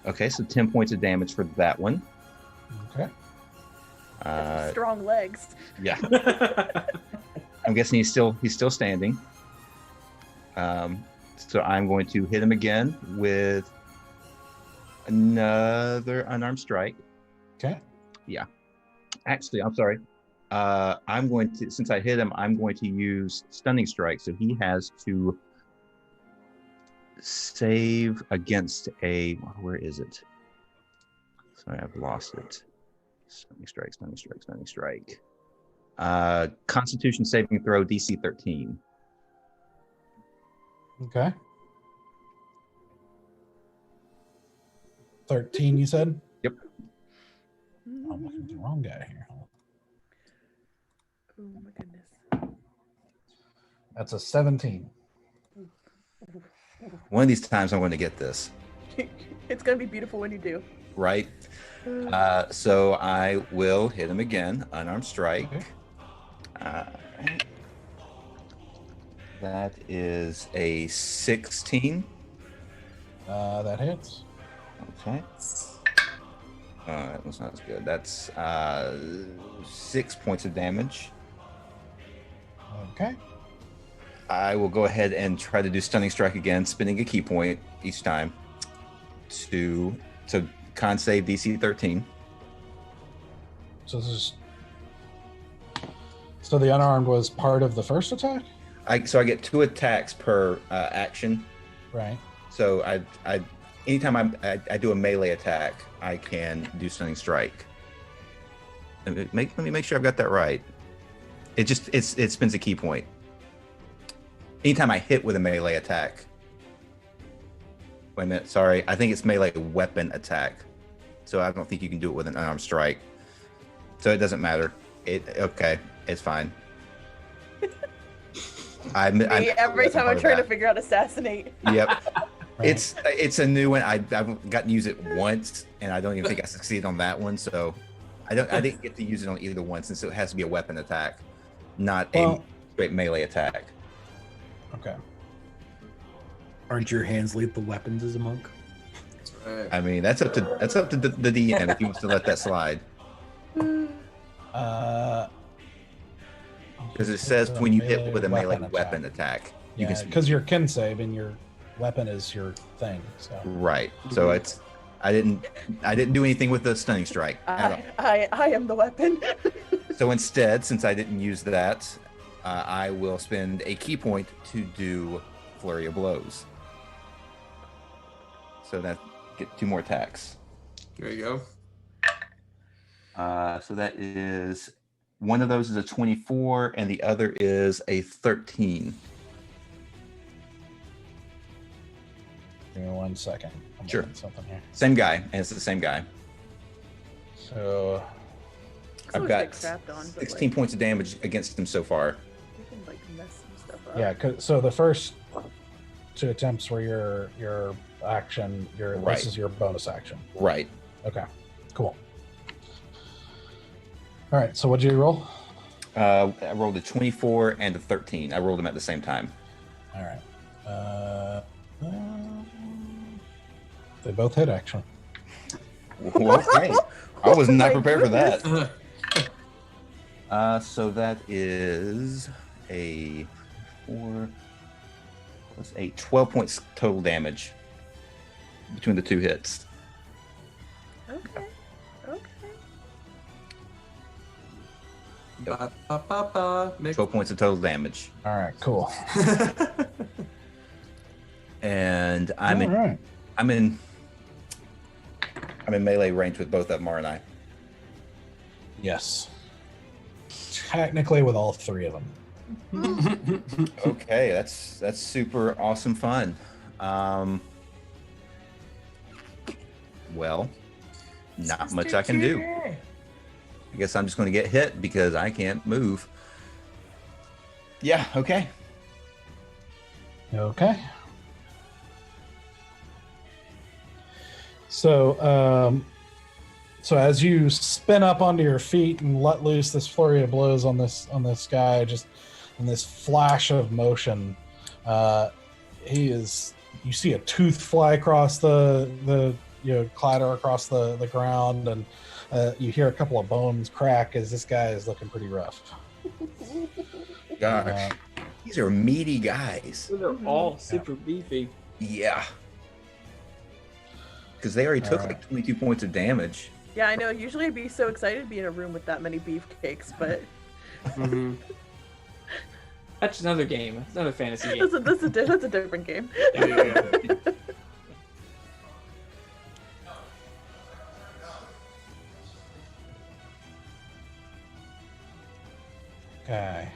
Speaker 5: Okay, so 10 points of damage for that one.
Speaker 1: Okay.
Speaker 2: Strong legs.
Speaker 5: Yeah, I'm guessing he's still standing. So I'm going to hit him again with another unarmed strike.
Speaker 1: Okay.
Speaker 5: Actually, I'm sorry. I'm going to, since I hit him, I'm going to use stunning strike. So he has to save against a, where is it? Sorry, I've lost it. Stunning strike. Constitution saving throw, DC 13.
Speaker 1: Okay. 13, you said?
Speaker 5: Yep.
Speaker 1: Oh, I'm looking at the wrong guy here.
Speaker 2: Oh my goodness.
Speaker 1: That's a 17.
Speaker 5: One of these times I'm going to get this.
Speaker 2: It's gonna be beautiful when you do.
Speaker 5: Right? So I will hit him again. Unarmed strike.
Speaker 1: Okay.
Speaker 5: That is a 16.
Speaker 1: That hits.
Speaker 5: Okay. That was not as good. That's 6 points of damage.
Speaker 1: Okay.
Speaker 5: I will go ahead and try to do stunning strike again, spending a key point each time to con save DC 13.
Speaker 1: So this is. So the unarmed was part of the first attack,
Speaker 5: So I get 2 attacks per action.
Speaker 1: right?
Speaker 5: So I anytime I do a melee attack, I can do stunning strike. Let me make sure I've got that right. It spends a key point. Anytime I hit with a melee attack. Wait a minute, sorry. I think it's melee weapon attack. So I don't think you can do it with an unarmed strike. So it doesn't matter. Okay, it's fine.
Speaker 2: Every time I'm trying to figure out assassinate.
Speaker 5: Yep.
Speaker 1: Right.
Speaker 5: It's a new one. I've gotten to use it once, and I don't even think I succeeded on that one. So I didn't get to use it on either one since it has to be a weapon attack, not a straight melee attack.
Speaker 1: Okay.
Speaker 6: Aren't your hands lethal weapons as a monk?
Speaker 3: That's right.
Speaker 5: I mean, that's up to the DM if he wants to let that slide. Because it says when you hit with a melee weapon attack, you
Speaker 1: Yeah,
Speaker 5: can.
Speaker 1: because your kin save and your weapon is your thing. So
Speaker 5: Right. So I didn't do anything with the stunning strike at all.
Speaker 2: I am the weapon.
Speaker 5: So instead, since I didn't use that, I will spend a key point to do flurry of blows. So that get 2 more attacks.
Speaker 3: There you go.
Speaker 5: So that is one of those is a 24, and the other is a 13.
Speaker 1: give me 1 second. I'm
Speaker 5: Sure.
Speaker 1: looking at something here.
Speaker 5: Same guy, and it's the same guy.
Speaker 1: So
Speaker 5: I've got 16 points of damage against him so far.
Speaker 2: You can like mess some stuff up.
Speaker 1: yeah, so the first 2 attempts were your action.
Speaker 5: Right.
Speaker 1: This is your bonus action.
Speaker 5: Right.
Speaker 1: Okay. Cool. All right. So what'd you roll?
Speaker 5: I rolled a 24 and a 13. I rolled them at the same time.
Speaker 1: All right. They both hit actually.
Speaker 5: Well, okay. I was not prepared for that. So that is a 4 plus 8, 12 points total damage between the 2 hits.
Speaker 2: Okay. Okay.
Speaker 3: Ba, ba, ba, ba.
Speaker 5: 12 points of total damage.
Speaker 1: All right. Cool.
Speaker 5: And
Speaker 1: All right.
Speaker 5: I'm in melee range with both of them, aren't I?
Speaker 1: Yes. Technically, with all 3 of them.
Speaker 5: Okay, that's super awesome fun. Well, not much I can do. I guess I'm just going to get hit because I can't move. Yeah, okay.
Speaker 1: Okay. So, so as you spin up onto your feet and let loose this flurry of blows on this guy, just in this flash of motion, you see a tooth fly across the clatter across the ground, and you hear a couple of bones crack as this guy is looking pretty rough.
Speaker 5: Gosh, these are meaty guys.
Speaker 7: They're all super beefy.
Speaker 5: Yeah. Because they already took
Speaker 1: All right.
Speaker 5: like 22 points of damage.
Speaker 2: Yeah, I know. Usually I'd be so excited to be in a room with that many beefcakes, but
Speaker 3: Mhm.
Speaker 7: That's another game. That's another fantasy game.
Speaker 2: that's a different game.
Speaker 4: There you go.
Speaker 1: Okay.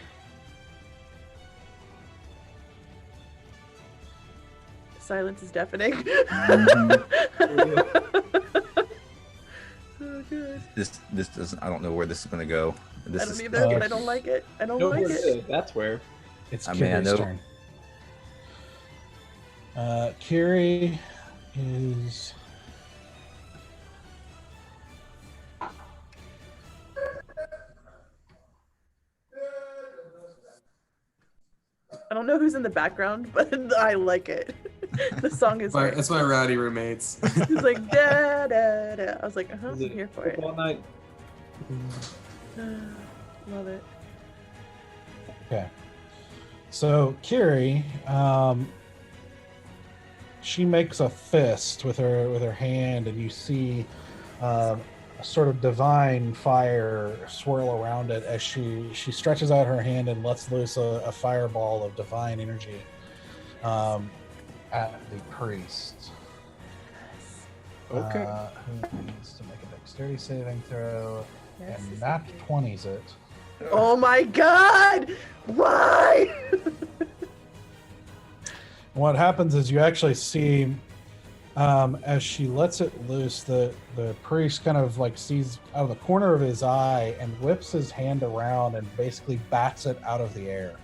Speaker 2: Silence is deafening. So good.
Speaker 5: This doesn't. I don't know where this is going to go. This
Speaker 2: I don't
Speaker 5: is
Speaker 2: either, but I don't like it. I don't
Speaker 7: No,
Speaker 2: like it.
Speaker 7: that's where.
Speaker 1: It's
Speaker 5: I mean, I
Speaker 1: Kiri's
Speaker 5: know.
Speaker 1: turn. Kiri is.
Speaker 2: I don't know who's in the background, but I like it. The song is like,
Speaker 3: It's my rowdy roommates.
Speaker 2: it's like da da da. I was like, I'm
Speaker 7: Is it
Speaker 2: here for it.
Speaker 7: All night.
Speaker 2: Love it.
Speaker 1: Okay. So Kiri, she makes a fist with her hand, and you see a sort of divine fire swirl around it as she stretches out her hand and lets loose a fireball of divine energy at the priest.
Speaker 4: Okay.
Speaker 1: Who needs to make a dexterity saving throw,
Speaker 2: Yes,
Speaker 1: and
Speaker 2: it's
Speaker 1: nat
Speaker 2: okay.
Speaker 1: 20's it.
Speaker 2: Oh my god! Why?
Speaker 1: What happens is you actually see, as she lets it loose, the priest kind of like sees out of the corner of his eye and whips his hand around and basically bats it out of the air,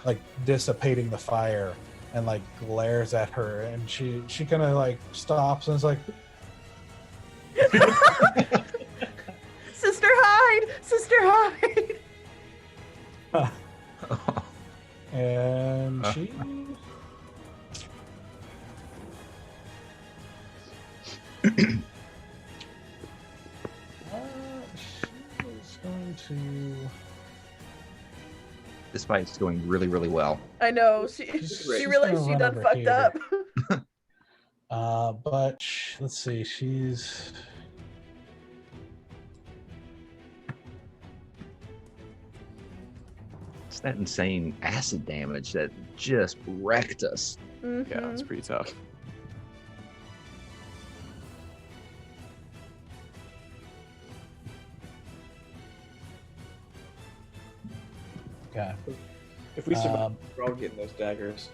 Speaker 1: like dissipating the fire, and like glares at her, and she kind of like stops and is like,
Speaker 2: Sister hide! Sister hide!
Speaker 1: and she. She is going to.
Speaker 5: This fight's going really, really well.
Speaker 2: I know, she
Speaker 1: She's
Speaker 2: realized
Speaker 1: gonna
Speaker 2: she
Speaker 1: run
Speaker 2: done
Speaker 1: over
Speaker 2: fucked
Speaker 1: here.
Speaker 2: up.
Speaker 1: But let's see, she's.
Speaker 5: It's that insane acid damage that just wrecked us.
Speaker 8: Yeah, it's
Speaker 2: Mhm.
Speaker 8: pretty tough.
Speaker 1: Okay.
Speaker 4: If we survive,
Speaker 1: Um,
Speaker 4: we're all getting those daggers.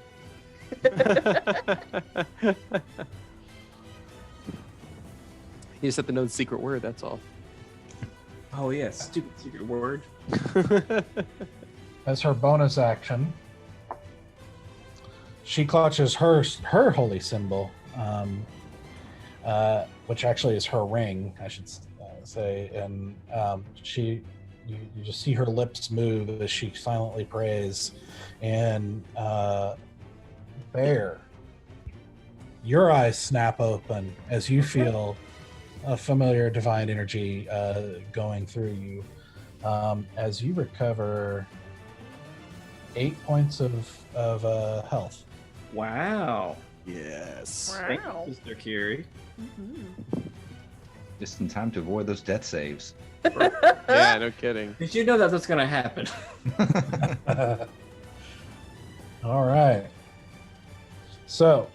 Speaker 8: You just have to know the secret word, that's all.
Speaker 7: Oh yeah, stupid secret word.
Speaker 1: As her bonus action, she clutches her holy symbol, which actually is her ring, I should say, and you just see her lips move as she silently prays, and Bear, your eyes snap open as you feel a familiar divine energy going through you, as you recover 8 points of health.
Speaker 7: Wow.
Speaker 8: Yes.
Speaker 7: Thank
Speaker 2: Wow.
Speaker 7: you, Sister Kiri.
Speaker 2: Mhm.
Speaker 5: Just in time to avoid those death saves.
Speaker 8: Yeah, no kidding.
Speaker 7: Did you know that that's gonna happen?
Speaker 1: All right. So,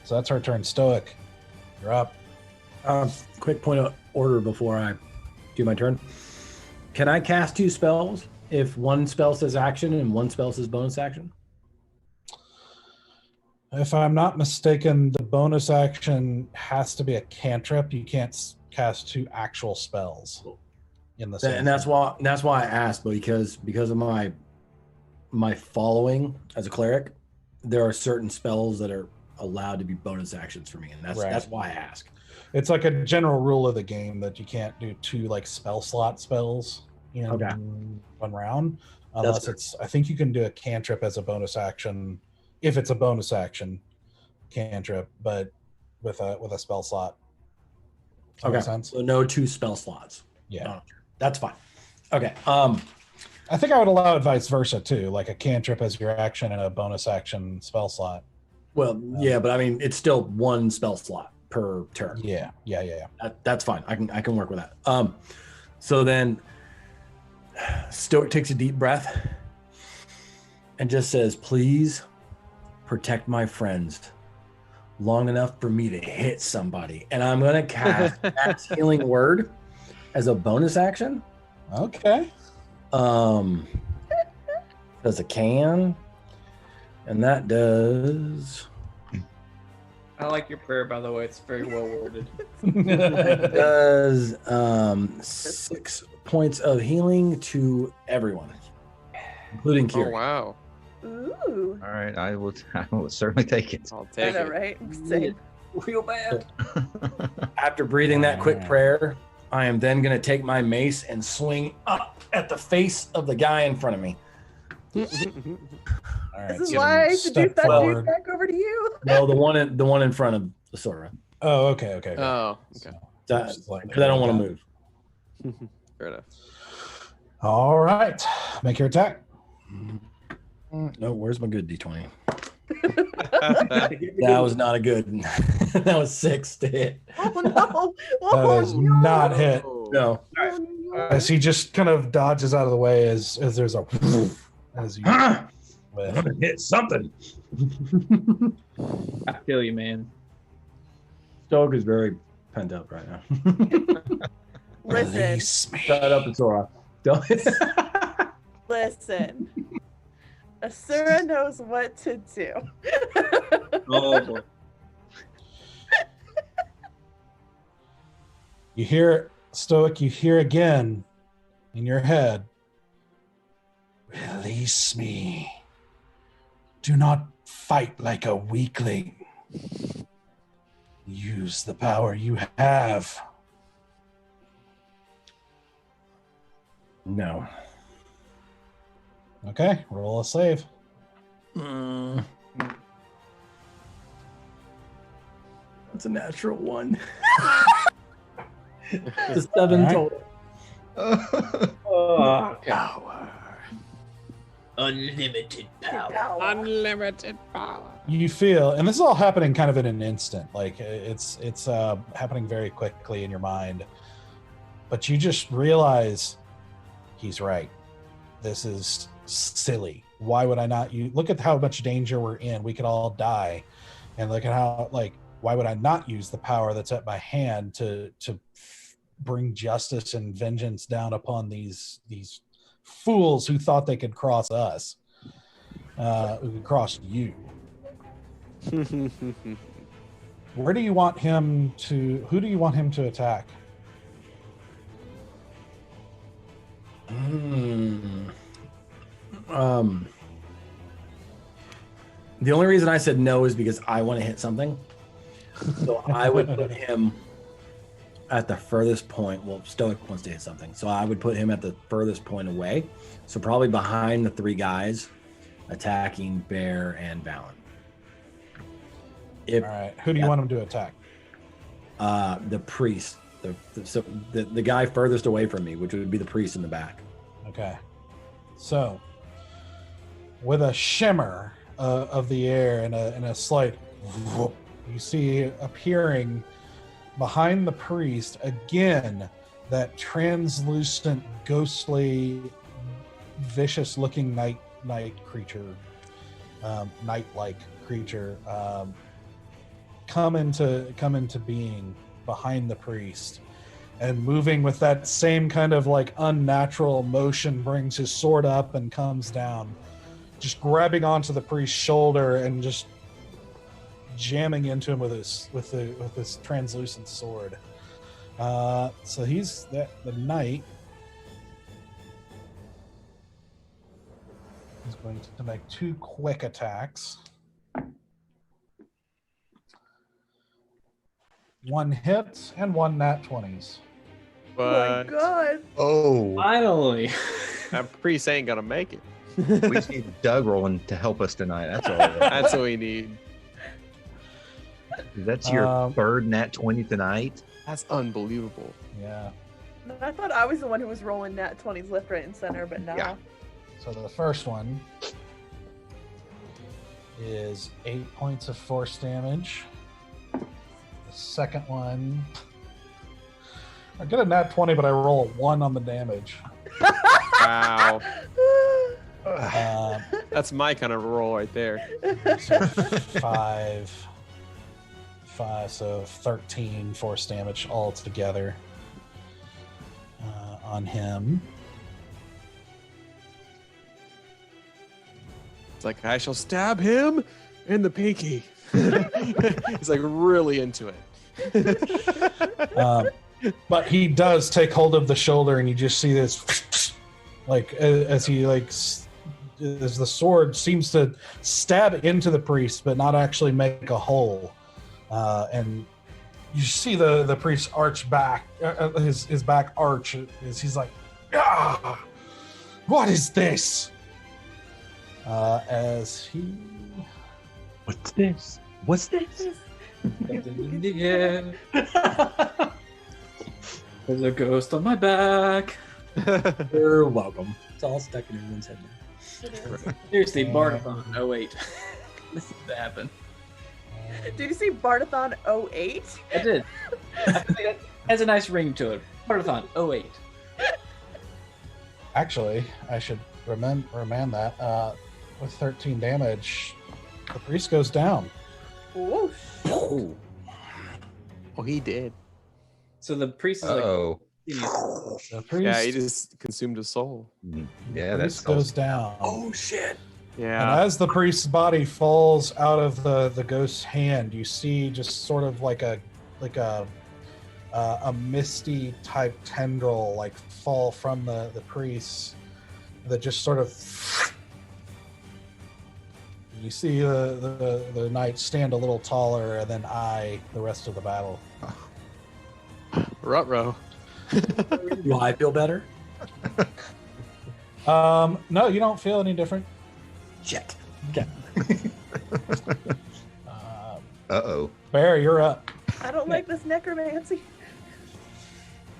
Speaker 1: so that's our turn. Stoic, you're up.
Speaker 6: Quick point of order before I do my turn. Can I cast 2 spells if one spell says action and one spell says bonus action?
Speaker 1: If I'm not mistaken, the bonus action has to be a cantrip. You can't cast 2 actual spells in the same.
Speaker 6: And that's why I asked, because of my following as a cleric, there are certain spells that are allowed to be bonus actions for me, and that's why I ask.
Speaker 1: It's like a general rule of the game that you can't do 2 like spell slot spells in one round, unless it's. I think you can do a cantrip as a bonus action if it's a bonus action cantrip, but with a spell slot. Does that make sense?
Speaker 6: So no 2 spell slots.
Speaker 1: Yeah,
Speaker 6: that's fine. Okay.
Speaker 1: I think I would allow it vice versa too, like a cantrip as your action and a bonus action spell slot.
Speaker 6: Well, yeah, but I mean, it's still 1 spell slot per turn.
Speaker 1: Yeah.
Speaker 6: That's fine. I can work with that. So then Stoic takes a deep breath and just says, "Please protect my friends long enough for me to hit somebody." And I'm going to cast Matt's Healing Word as a bonus action.
Speaker 1: Okay.
Speaker 6: Does a can, and that does
Speaker 7: I like your prayer, by the way. It's very well worded.
Speaker 6: it does 6 points of healing to everyone. including
Speaker 8: Oh
Speaker 6: Kiri.
Speaker 8: wow.
Speaker 2: Ooh.
Speaker 5: All right, I will certainly take it.
Speaker 8: I'll
Speaker 2: I
Speaker 8: take
Speaker 2: know,
Speaker 8: it.
Speaker 2: right? Same.
Speaker 7: Real bad.
Speaker 6: After breathing that quick prayer, I am then going to take my mace and swing up at the face of the guy in front of me.
Speaker 1: All right,
Speaker 2: This is
Speaker 1: so
Speaker 2: why I should do
Speaker 1: step
Speaker 2: that dude
Speaker 1: forward.
Speaker 2: back over to you.
Speaker 6: No, the one in front of the Sora.
Speaker 1: Oh, okay.
Speaker 8: Oh, okay.
Speaker 1: Just like-
Speaker 6: Because I don't want to move.
Speaker 8: Fair enough.
Speaker 1: All right, make your attack.
Speaker 6: No, where's my good D20? That was not a good. That was 6 to hit.
Speaker 2: Oh no!
Speaker 1: That
Speaker 2: Oh
Speaker 1: is
Speaker 2: no!
Speaker 1: not hit.
Speaker 6: No.
Speaker 2: Oh, no.
Speaker 1: As he just kind of dodges out of the way as there's a as you
Speaker 5: Hit something.
Speaker 7: I feel you, man.
Speaker 6: Stoic is very pent up right now.
Speaker 2: Listen,
Speaker 1: Release me.
Speaker 6: Shut up, Sora. Don't.
Speaker 2: listen. Asura knows what to do.
Speaker 7: Oh boy.
Speaker 1: You hear Stoic. You hear again in your head. Release me. Do not fight like a weakling. Use the power you have.
Speaker 6: No.
Speaker 1: Okay, roll a save.
Speaker 6: That's a natural 1. It's a 7
Speaker 1: All
Speaker 6: total.
Speaker 7: Oh,
Speaker 6: Power.
Speaker 7: unlimited power.
Speaker 8: Unlimited power.
Speaker 1: You feel, and this is all happening kind of in an instant. Like it's happening very quickly in your mind, but you just realize he's right. This is silly. Why would I not? You look at how much danger we're in. We could all die, and look at how why would I not use the power that's at my hand to bring justice and vengeance down upon these fools who thought they could cross us, who could cross you. Where do you want him to? Who do you want him to attack?
Speaker 6: The only reason I said no is because I want to hit something. So I would put him at the furthest point. Well, Stoic wants to hit something, so I would put him at the furthest point away. So probably behind the 3 guys attacking Bear and Valen. If
Speaker 1: All right. Who do you want him to attack?
Speaker 6: the priest, the guy furthest away from me, which would be the priest in the back.
Speaker 1: Okay. So, with a shimmer of the air and a slight whoop, you see appearing behind the priest again that translucent, ghostly, vicious-looking night creature, night-like creature, come into being behind the priest, and moving with that same kind of like unnatural motion, brings his sword up and comes down, just grabbing onto the priest's shoulder and just jamming into him with this translucent sword. So he's the knight. He's going to make 2 quick attacks. 1 hit and 1 nat 20s.
Speaker 2: Oh my
Speaker 8: But
Speaker 2: god.
Speaker 5: Oh,
Speaker 7: Finally.
Speaker 8: that priest ain't gonna make it.
Speaker 5: we just need Doug rolling to help us tonight. That's all.
Speaker 8: That's what we need.
Speaker 5: That's your third nat 20 tonight.
Speaker 8: That's unbelievable.
Speaker 1: Yeah.
Speaker 2: I thought I was the one who was rolling nat 20s left, right, and center, but no.
Speaker 5: Yeah.
Speaker 1: So the first one is 8 points of force damage. The second one, I get a nat 20, but I roll a 1 on the damage.
Speaker 8: Wow.
Speaker 1: Um,
Speaker 8: That's my kind of roll right there.
Speaker 1: so 5, so 13 force damage altogether on him.
Speaker 8: It's like, I shall stab him in the pinky. He's like really into it.
Speaker 1: But he does take hold of the shoulder, and you just see this, like as he as the sword seems to stab into the priest, but not actually make a hole. And you see the priest arch back, his back arch as he's like, "Ah, what is this?" As he,
Speaker 5: What's this? What's this?
Speaker 7: In the air. There's a ghost on my back.
Speaker 6: You're welcome. It's all stuck in everyone's head now.
Speaker 7: Seriously, Bardathon 08. This is to happen.
Speaker 2: Did you see Bardathon 08?
Speaker 7: I did. I think that has a nice ring to it. Bardathon 08.
Speaker 1: actually, I should remand that. With 13 damage, the priest goes down.
Speaker 2: Ooh.
Speaker 6: Oh.
Speaker 8: Oh, he did.
Speaker 7: So the priest is like,
Speaker 5: Oh.
Speaker 1: The priest,
Speaker 8: Yeah, he just consumed his soul.
Speaker 5: Yeah,
Speaker 1: the
Speaker 5: that's
Speaker 1: priest goes down.
Speaker 6: Oh shit.
Speaker 1: And
Speaker 8: Yeah.
Speaker 1: as the priest's body falls out of the ghost's hand, you see just sort of like a misty type tendril like fall from the priest that just sort of. You see the knight stand a little taller and then eye the rest of the battle.
Speaker 8: Ruh-roh.
Speaker 6: Do I feel better?
Speaker 1: No, you don't feel any different.
Speaker 6: Shit.
Speaker 5: Uh-oh.
Speaker 1: Bear, you're up.
Speaker 2: I don't like this necromancy.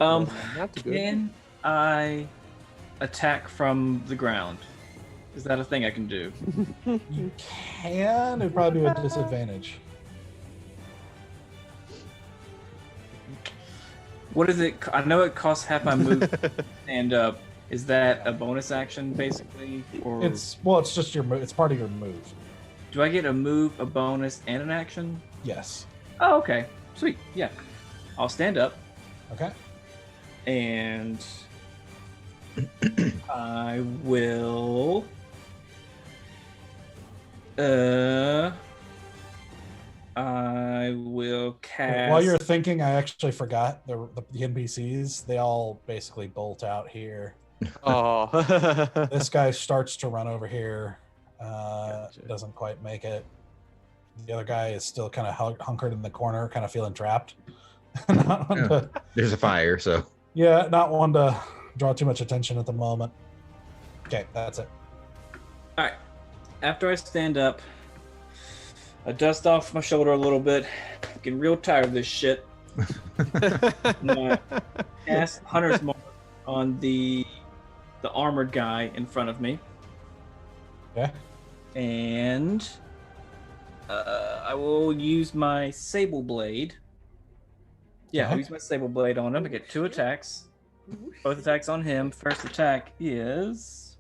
Speaker 8: Not too good.
Speaker 7: Can I attack from the ground? Is that a thing I can do?
Speaker 1: You can. It'd probably be with disadvantage.
Speaker 7: What is it? I know it costs half my move to stand up. Is that a bonus action, basically? Or
Speaker 1: It's just your move. It's part of your move.
Speaker 7: do I get a move, a bonus, and an action?
Speaker 1: Yes.
Speaker 7: Oh, okay. Sweet. Yeah. I'll stand up.
Speaker 1: Okay.
Speaker 7: And I will cast.
Speaker 1: While you're thinking, I actually forgot the NPCs. They all basically bolt out here.
Speaker 8: Oh.
Speaker 1: This guy starts to run over here.
Speaker 8: Gotcha.
Speaker 1: Doesn't quite make it. The other guy is still kind of hunkered in the corner, kind of feeling trapped. Not one to-
Speaker 5: There's a fire, so.
Speaker 1: yeah, not one to draw too much attention at the moment. Okay, that's it.
Speaker 7: All right. After I stand up, I dust off my shoulder a little bit. Getting real tired of this shit. And I cast Hunter's Mark on the armored guy in front of me.
Speaker 1: Okay.
Speaker 7: And I will use my Sable Blade. Yeah, I'll
Speaker 1: Okay.
Speaker 7: use my Sable Blade on him. I get 2 attacks. Both attacks on him. First attack is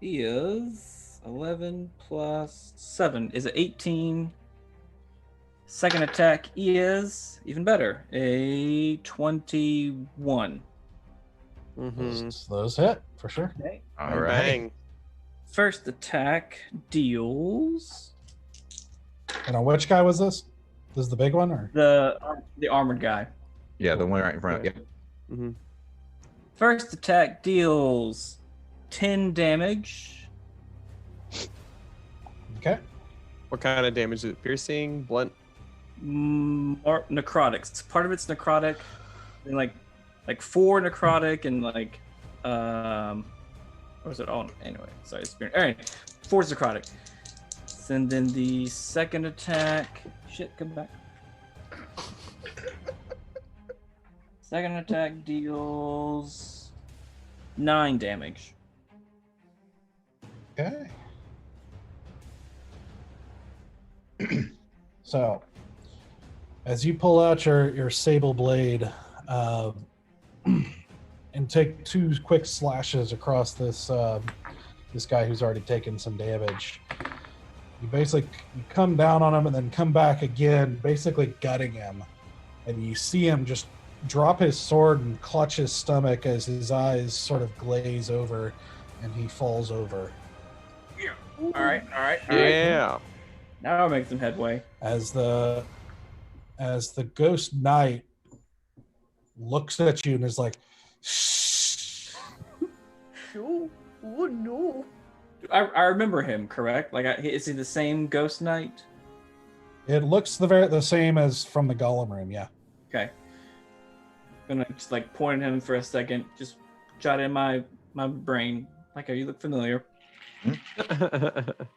Speaker 7: 11 plus 7 is 18. Second attack is even better, a 21.
Speaker 8: Mm-hmm.
Speaker 1: Those hit for sure.
Speaker 7: Okay.
Speaker 5: All right.
Speaker 8: Bang.
Speaker 7: First attack deals
Speaker 1: And on which guy was this? This is the big one, or
Speaker 7: the armored guy.
Speaker 5: Yeah, the one right in front. Yep.
Speaker 8: Mm-hmm.
Speaker 7: First attack deals 10 damage.
Speaker 1: okay?
Speaker 8: What kind of damage is it? Piercing, blunt?
Speaker 7: Or necrotics. Part of it's necrotic, and like 4 necrotic, and like what was it? Oh, anyway, sorry. All right, 4 is necrotic. And then the second attack. Shit, come back. Second attack deals 9 damage.
Speaker 1: Okay. So, as you pull out your sable blade and take 2 quick slashes across this this guy who's already taken some damage, you come down on him and then come back again, basically gutting him, and you see him just drop his sword and clutch his stomach as his eyes sort of glaze over, and he falls over.
Speaker 7: All right.
Speaker 8: Yeah.
Speaker 7: Now I'll make some headway.
Speaker 1: As the ghost knight looks at you and is like, "Shh."
Speaker 2: Ooh. Oh no.
Speaker 7: I remember him, correct? Like, is he the same ghost knight?
Speaker 1: It looks the same as from the Golem room, yeah.
Speaker 7: Okay. I'm gonna just like point at him for a second, just jot in my brain. Like, oh, you look familiar.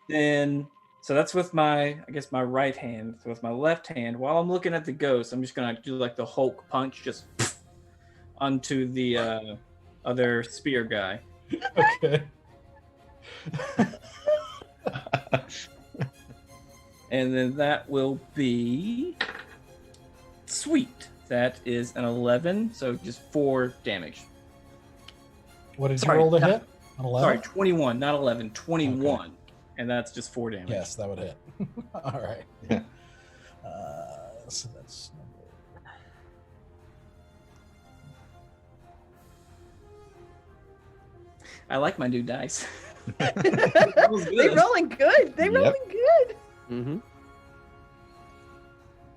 Speaker 7: Then, so that's with my right hand. So with my left hand, while I'm looking at the ghost, I'm just gonna do like the Hulk punch, just onto the other spear guy.
Speaker 1: Okay.
Speaker 7: And then that will be sweet. That is an 11, so just 4 damage.
Speaker 1: What did
Speaker 7: Sorry,
Speaker 1: you roll to
Speaker 7: not-
Speaker 1: hit? An 11?
Speaker 7: Sorry, 21, not 11, 21. Okay. And that's just 4 damage.
Speaker 1: Yes, that would hit. All right. So that's number...
Speaker 7: I like my new dice.
Speaker 2: They rolling good. They rolling good.
Speaker 8: Mm-hmm.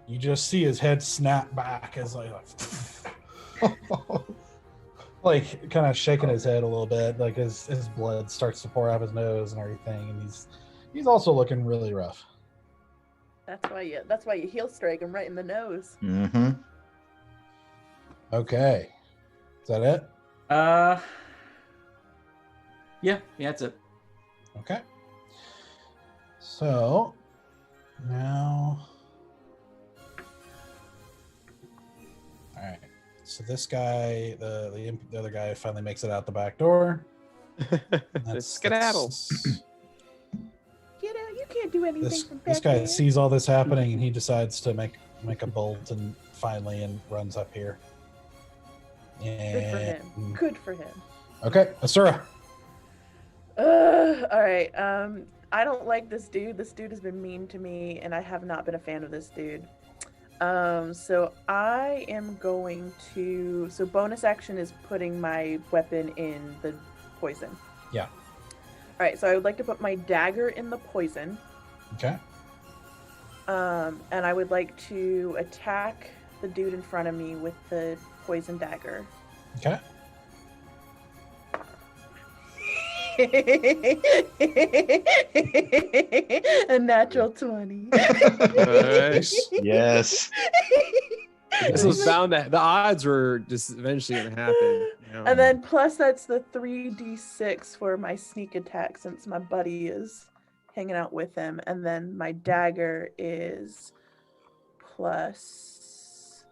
Speaker 1: You just see his head snap back as like kind of shaking his head a little bit, like his blood starts to pour out his nose and everything, and he's also looking really rough.
Speaker 2: That's why you heel strike him right in the nose.
Speaker 5: Mm-hmm.
Speaker 1: Okay. Is that it?
Speaker 7: Yeah, that's it.
Speaker 1: Okay. So now, all right. So this guy, the other guy, finally makes it out the back door.
Speaker 8: Skedaddle.
Speaker 2: Get out! You can't do anything from back
Speaker 1: This guy
Speaker 2: there.
Speaker 1: sees all this happening, and he decides to make a bolt and runs up here.
Speaker 2: Good for him. Good for him.
Speaker 1: Okay, Asura.
Speaker 2: All right. I don't like this dude. This dude has been mean to me, and I have not been a fan of this dude. So I am going to. So bonus action is putting my weapon in the poison.
Speaker 1: Yeah.
Speaker 2: All right. So I would like to put my dagger in the poison.
Speaker 1: Okay.
Speaker 2: And I would like to attack the dude in front of me with the poison dagger.
Speaker 1: Okay.
Speaker 2: A natural 20.
Speaker 8: Nice.
Speaker 5: Yes.
Speaker 8: This was bound that the odds were just eventually going to happen. You know?
Speaker 2: And then plus that's the 3d6 for my sneak attack since my buddy is hanging out with him. And then my dagger is plus.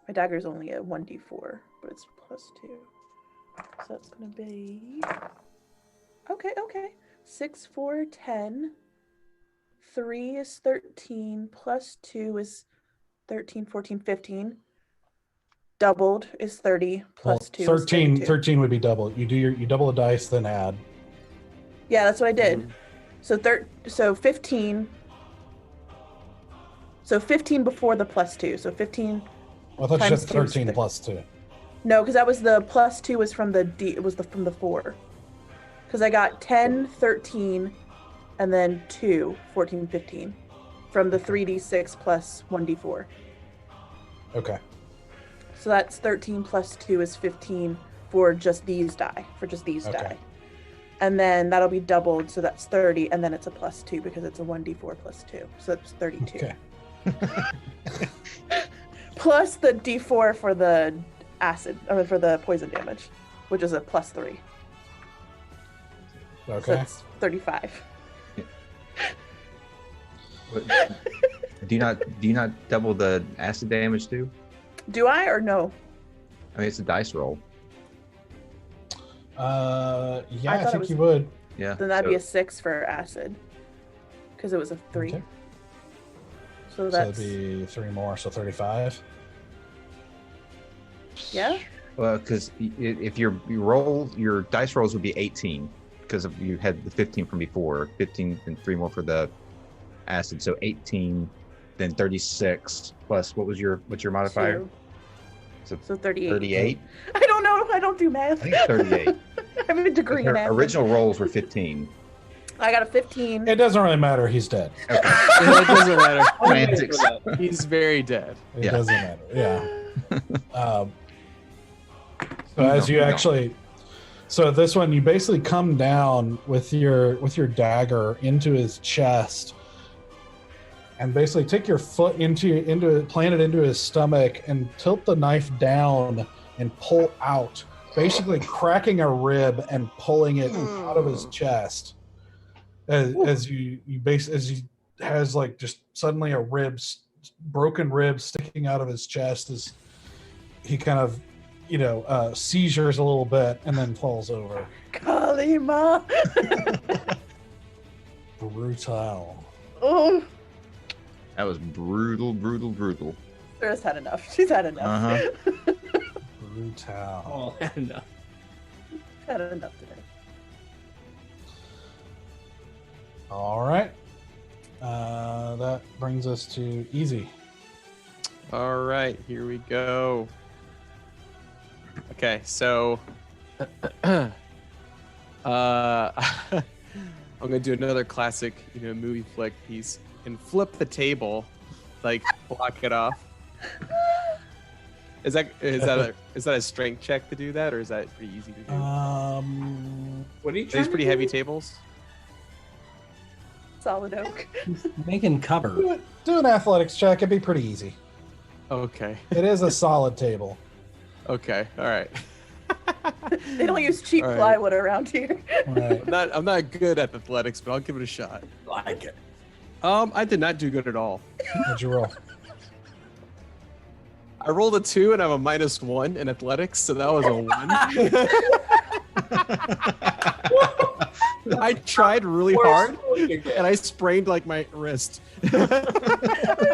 Speaker 2: My dagger is only a 1d4, but it's plus 2. So that's going to be. Okay. 6, 4, 10. 3 is 13. Plus 2 is 13, 14, 15. Doubled is 30. Plus 2 is 32.
Speaker 1: 13 would be double. You double the dice, then add.
Speaker 2: Yeah, that's what I did. So 15. So 15 before the plus 2. So 15.
Speaker 1: I thought you said 13 plus 2.
Speaker 2: No, because that was the plus 2 was from the D. It was from the 4. Because I got 10, 13, and then 2, 14, 15, from the 3d6 plus 1d4.
Speaker 1: Okay.
Speaker 2: So that's 13 plus 2 is 15 for just these die. Die. And then that'll be doubled, so that's 30, and then it's a plus 2 because it's a 1d4 plus 2. So that's 32.
Speaker 1: Okay.
Speaker 2: Plus the d4 for the for the poison damage, which is a plus 3.
Speaker 1: Okay.
Speaker 2: So that's 35.
Speaker 5: Do you not double the acid damage too?
Speaker 2: Do I or no?
Speaker 5: I mean, it's a dice roll.
Speaker 1: Yeah, I
Speaker 2: thought
Speaker 1: think you would.
Speaker 5: Yeah.
Speaker 2: Then that'd be a 6 for acid, because it was a 3.
Speaker 1: Okay.
Speaker 2: So that's
Speaker 1: So it'd be 3 more, so 35.
Speaker 2: yeah.
Speaker 5: Well, because if you roll, your dice rolls would be 18 because you had the 15 from before. 15 and 3 more for the acid, so 18, then 36 plus what's your modifier?
Speaker 2: 2. So 38.
Speaker 5: 38.
Speaker 2: I don't know. I don't do math.
Speaker 5: I think it's 38.
Speaker 2: I have a degree in
Speaker 5: Her
Speaker 2: math.
Speaker 5: original rolls were 15.
Speaker 2: I got a 15.
Speaker 1: It doesn't really matter. He's dead.
Speaker 5: Okay.
Speaker 8: It doesn't matter.
Speaker 5: Semantics.
Speaker 8: He's very dead.
Speaker 1: It
Speaker 5: Yeah.
Speaker 1: doesn't matter. Yeah. So as you actually, So this one, you basically come down with your dagger into his chest, and basically take your foot plant it into his stomach, and tilt the knife down and pull out, basically cracking a rib and pulling it out of his chest. As he has like just suddenly a broken rib sticking out of his chest as he kind of seizures a little bit and then falls over.
Speaker 2: Kalima.
Speaker 1: Brutal.
Speaker 2: Oh,
Speaker 5: That was brutal, brutal, brutal.
Speaker 2: Sarah's had enough. She's had enough.
Speaker 5: Uh-huh.
Speaker 1: Brutal.
Speaker 7: Oh, enough.
Speaker 2: Had enough today.
Speaker 1: All right. That brings us to easy.
Speaker 8: All right, here we go. Okay, so I'm gonna do another classic, movie flick piece and flip the table, like block it off. Is that a strength check to do that, or is that pretty easy to do?
Speaker 7: What are you
Speaker 8: Are
Speaker 7: trying
Speaker 8: these
Speaker 7: to
Speaker 8: pretty
Speaker 7: do?
Speaker 8: heavy tables?
Speaker 2: Solid oak.
Speaker 6: Making cover.
Speaker 1: Do an athletics check. It'd be pretty easy.
Speaker 8: Okay.
Speaker 1: It is a solid table.
Speaker 8: Okay. All right.
Speaker 2: They don't use cheap
Speaker 8: All right.
Speaker 2: plywood around here.
Speaker 1: Right.
Speaker 8: I'm not good at athletics, but I'll give it a shot.
Speaker 6: Like it.
Speaker 8: I did not do good at all.
Speaker 1: What'd you roll?
Speaker 8: I rolled a 2 and I'm a -1 in athletics, so that was a 1. I tried really hard and I sprained like my wrist.
Speaker 2: I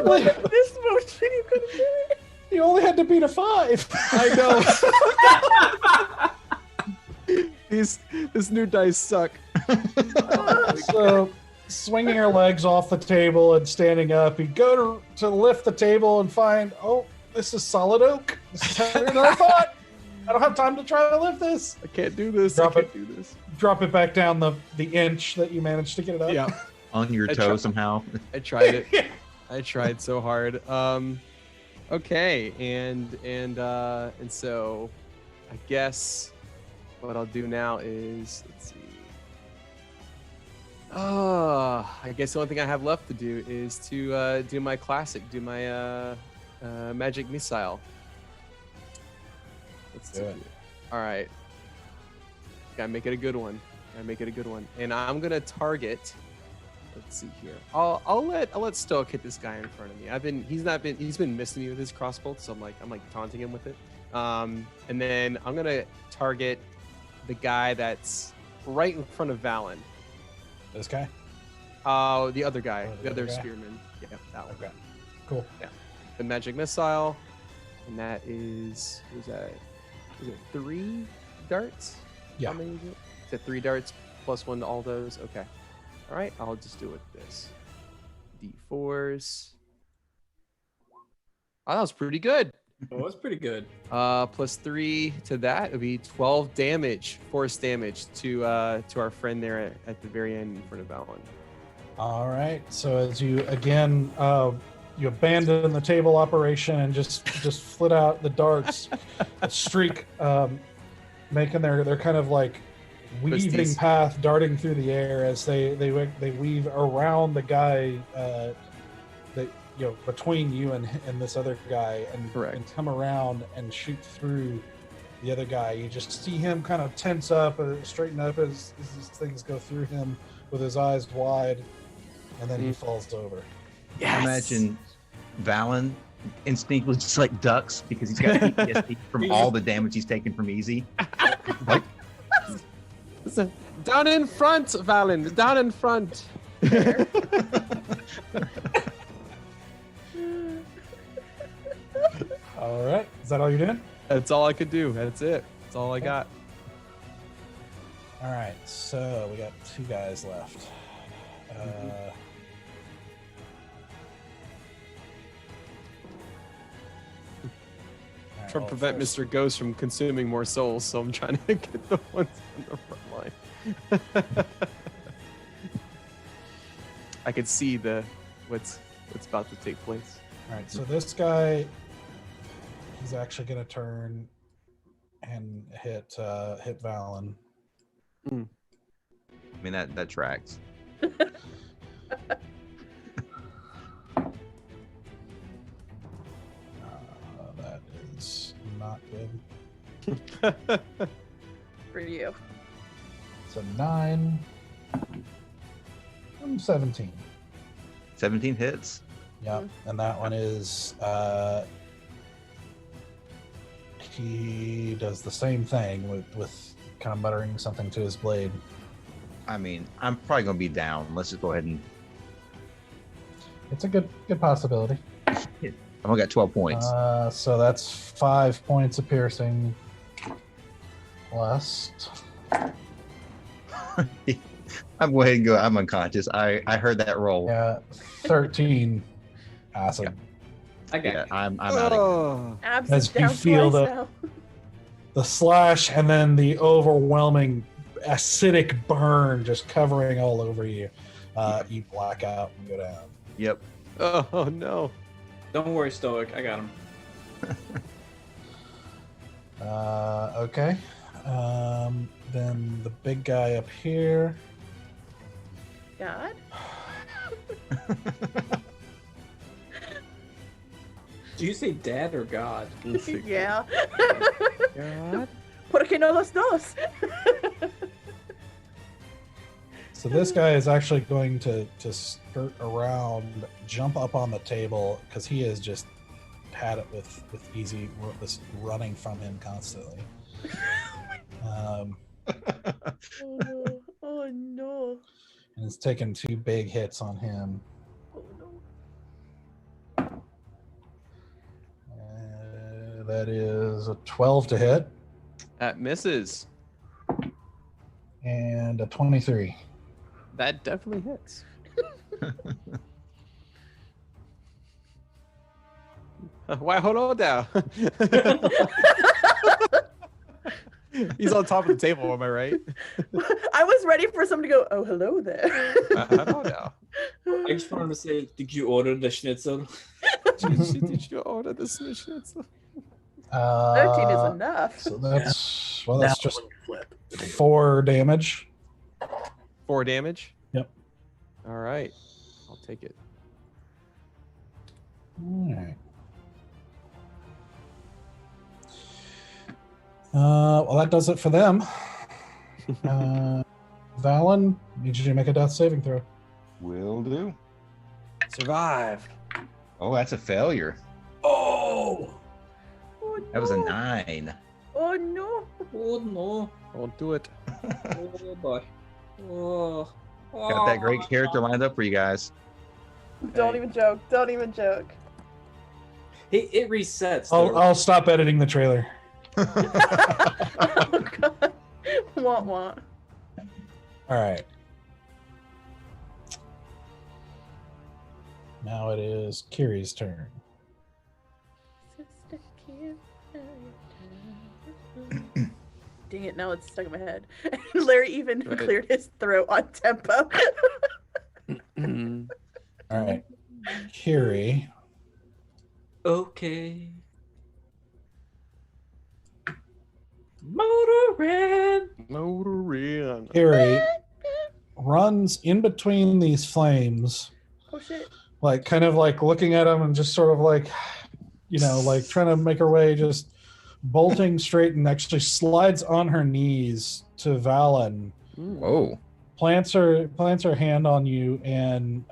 Speaker 2: look at this motion. You couldn't do it.
Speaker 1: You only had to beat a 5.
Speaker 8: I know. This new dice suck.
Speaker 1: So, swinging your legs off the table and standing up, you go to lift the table and find, this is solid oak. This is heavier than I thought. I don't have time to try to lift this.
Speaker 8: I can't do this.
Speaker 1: Drop
Speaker 8: I can't
Speaker 1: it.
Speaker 8: do this.
Speaker 1: Drop it back down the inch that you managed to get it up.
Speaker 8: Yeah,
Speaker 5: On your
Speaker 8: I
Speaker 5: toe
Speaker 8: try-
Speaker 5: somehow.
Speaker 8: I tried it. I tried so hard. Okay, and so I guess what I'll do now is let's see. I guess the only thing I have left to do is to do my classic, do my magic missile. Let's
Speaker 1: Do
Speaker 8: see.
Speaker 1: it.
Speaker 8: All right. Gotta make it a good one. And I'm gonna target. Let's see here. I'll let Stoic hit this guy in front of me. He's been missing me with his crossbow, so I'm like taunting him with it. And then I'm gonna target the guy that's right in front of Valen.
Speaker 1: This guy?
Speaker 8: The other guy,
Speaker 1: Oh,
Speaker 8: the
Speaker 1: the
Speaker 8: other
Speaker 1: other guy?
Speaker 8: spearman. Yeah, that one.
Speaker 1: Okay. Cool.
Speaker 8: The magic missile, and that is that? Is it 3 darts?
Speaker 1: Yeah.
Speaker 8: How many is it? Is it 3 darts plus 1 to all those? Okay. All right, I'll just do it with this. D4s. Oh, that was pretty good.
Speaker 7: Oh, that's pretty good.
Speaker 8: Plus 3 to that would be 12 damage, force damage to our friend there at the very end in front of Valen.
Speaker 1: All right. So as you again you abandon the table operation and just flit out the darts, a streak, making their kind of like weaving
Speaker 8: Twisties.
Speaker 1: path, darting through the air as they weave around the guy that between you and this other guy, and come around and shoot through the other guy. You just see him kind of tense up, straighten up as these things go through him with his eyes wide, and then he falls over.
Speaker 5: I imagine Valen instinctively just like ducks because he's got PTSD from all the damage he's taken from Easy. Like,
Speaker 8: Listen, down in front, Valen, down in front.
Speaker 1: All right, is that all you're doing?
Speaker 8: That's all I could do. That's it. That's all I got.
Speaker 1: All right, so we got 2 guys left.
Speaker 8: Trying to prevent Mr. Ghost from consuming more souls, so I'm trying to get the ones on the front line. I can see what's about to take place.
Speaker 1: All right, so this guy, he's actually going to turn and hit Valen.
Speaker 5: I mean, that tracks.
Speaker 1: That is not good.
Speaker 2: For you.
Speaker 1: So 9. 17.
Speaker 5: 17 hits.
Speaker 1: Yeah, and that one is he does the same thing with kind of muttering something to his blade.
Speaker 5: I mean, I'm probably gonna be down. Let's just go ahead and.
Speaker 1: It's a good possibility.
Speaker 5: I've only got 12 points.
Speaker 1: So that's 5 points of piercing plus.
Speaker 5: I'm going ahead and go. I'm unconscious. I heard that roll.
Speaker 1: Yeah, 13 acid.
Speaker 7: I got
Speaker 5: Yeah,
Speaker 7: it.
Speaker 5: I'm out of
Speaker 2: Abs
Speaker 1: As
Speaker 2: is
Speaker 1: you
Speaker 2: down
Speaker 1: feel
Speaker 2: twice
Speaker 1: the-
Speaker 2: now.
Speaker 1: The slash and then the overwhelming acidic burn just covering all over you. You black out and go down.
Speaker 5: Yep.
Speaker 8: Oh no.
Speaker 7: Don't worry, Stoic. I got him.
Speaker 1: Okay. Then the big guy up here.
Speaker 2: God.
Speaker 7: Do you say dad or God?
Speaker 2: Yeah.
Speaker 8: God.
Speaker 2: ¿Por qué no los dos?
Speaker 1: So this guy is actually going to skirt around, jump up on the table because he has just had it with easy this running from him constantly.
Speaker 2: Oh no. Oh no.
Speaker 1: And it's taken 2 big hits on him.
Speaker 2: Oh no.
Speaker 1: That is a 12 to hit
Speaker 8: That misses.
Speaker 1: and a 23.
Speaker 8: That definitely hits. Why hold on down? He's on top of the table, am I right?
Speaker 2: I was ready for someone to go, oh, hello there.
Speaker 8: I don't know.
Speaker 7: I just wanted to say, did you order the schnitzel?
Speaker 8: Did you order the schnitzel?
Speaker 2: 13 is enough.
Speaker 1: So that's
Speaker 6: Now
Speaker 1: just
Speaker 6: when you flip.
Speaker 1: 4 damage.
Speaker 8: 4 damage?
Speaker 1: Yep.
Speaker 8: All right. I'll take it.
Speaker 1: All right. Well, that does it for them. Valen, need you to make a death saving throw.
Speaker 5: Will do.
Speaker 4: Survive.
Speaker 5: Oh, that's a failure.
Speaker 6: Oh!
Speaker 2: Oh,
Speaker 5: That was a
Speaker 2: no.
Speaker 5: 9.
Speaker 2: Oh no.
Speaker 7: Oh no.
Speaker 8: Don't do it.
Speaker 7: Oh boy. Oh.
Speaker 5: Got that great character lined up for you guys.
Speaker 2: Don't even joke. Don't even joke.
Speaker 7: It resets.
Speaker 1: I'll stop editing the trailer.
Speaker 2: Oh god. Want.
Speaker 1: All right. Now it is Kiri's turn.
Speaker 2: Sister Kira, dang it, now it's stuck in my head. Larry even
Speaker 8: Right.
Speaker 2: cleared his throat on tempo.
Speaker 1: All right. Kiri.
Speaker 7: Okay. Motorin.
Speaker 8: Motorin.
Speaker 1: Kiri runs in between these flames,
Speaker 2: Oh shit.
Speaker 1: like kind of like looking at them and just sort of like, like trying to make her way, just bolting straight, and actually slides on her knees to Valen,
Speaker 5: Whoa.
Speaker 1: plants her hand on you, and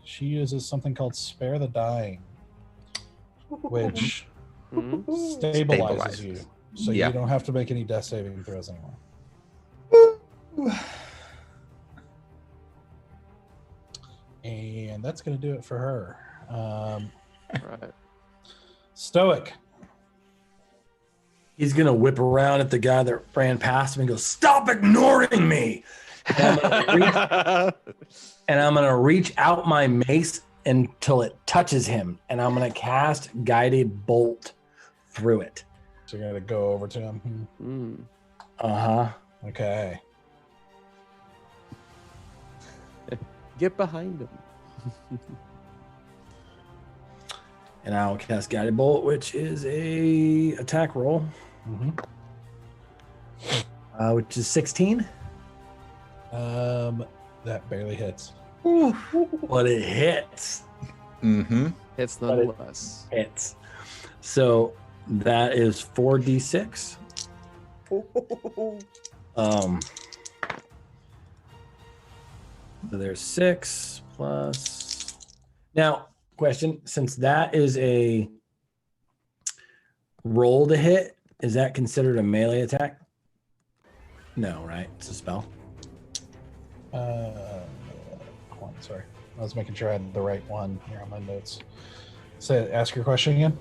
Speaker 1: she uses something called Spare the Dying, which stabilizes you, so
Speaker 5: Yeah.
Speaker 1: you don't have to make any death saving throws anymore. And that's going to do it for her.
Speaker 8: Right.
Speaker 1: Stoic.
Speaker 6: He's gonna whip around at the guy that ran past him and go, "Stop ignoring me!" And I'm gonna reach out my mace until it touches him, and I'm gonna cast Guided Bolt through it.
Speaker 1: So you're going to go over to him.
Speaker 6: Uh-huh.
Speaker 1: Okay.
Speaker 8: Get behind him.
Speaker 6: And I'll cast Guided Bolt, which is a attack roll,
Speaker 1: Mm-hmm.
Speaker 6: which is 16.
Speaker 1: That barely hits.
Speaker 6: But it hits.
Speaker 5: Mm-hmm.
Speaker 8: It's nonetheless.
Speaker 6: Hits. So that is 4d6. So there's 6 plus. Now, question: since that is a roll to hit, is that considered a melee attack? No, right? It's a spell.
Speaker 1: Hold on, sorry. I was making sure I had the right one here on my notes. Ask your question again.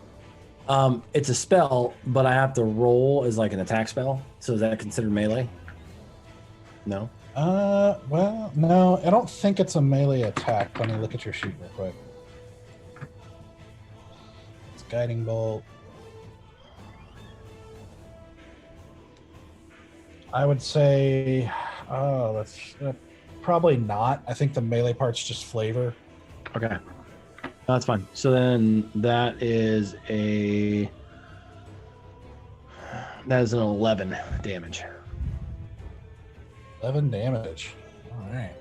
Speaker 6: It's a spell, but I have to roll as like an attack spell. So is that considered melee? No.
Speaker 1: Well, no, I don't think it's a melee attack. Let me look at your sheet real quick. It's guiding bolt. I would say, that's probably not. I think the melee part's just flavor.
Speaker 6: Okay. That's fine. So then that is an 11 damage.
Speaker 1: 11 damage. All right.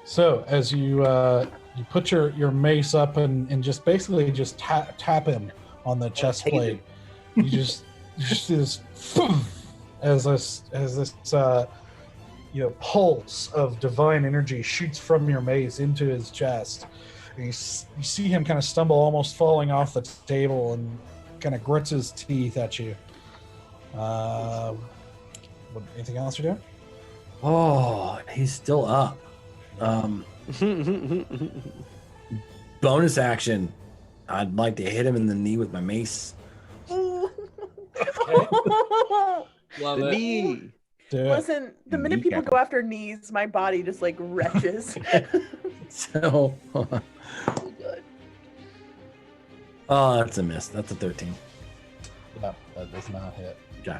Speaker 1: So as you you put your mace up and just basically just tap him on the chest plate, you just see this as this pulse of divine energy shoots from your mace into his chest. And you see him kind of stumble, almost falling off the table, and kind of grits his teeth at you. Anything else you're doing?
Speaker 6: Oh, he's still up. Bonus action. I'd like to hit him in the knee with my mace.
Speaker 7: Love
Speaker 8: The
Speaker 7: it.
Speaker 8: knee.
Speaker 2: Listen, the minute people go after knees, my body just like retches.
Speaker 6: So, oh, that's a miss. That's a 13.
Speaker 1: No, that does not hit.
Speaker 6: Okay.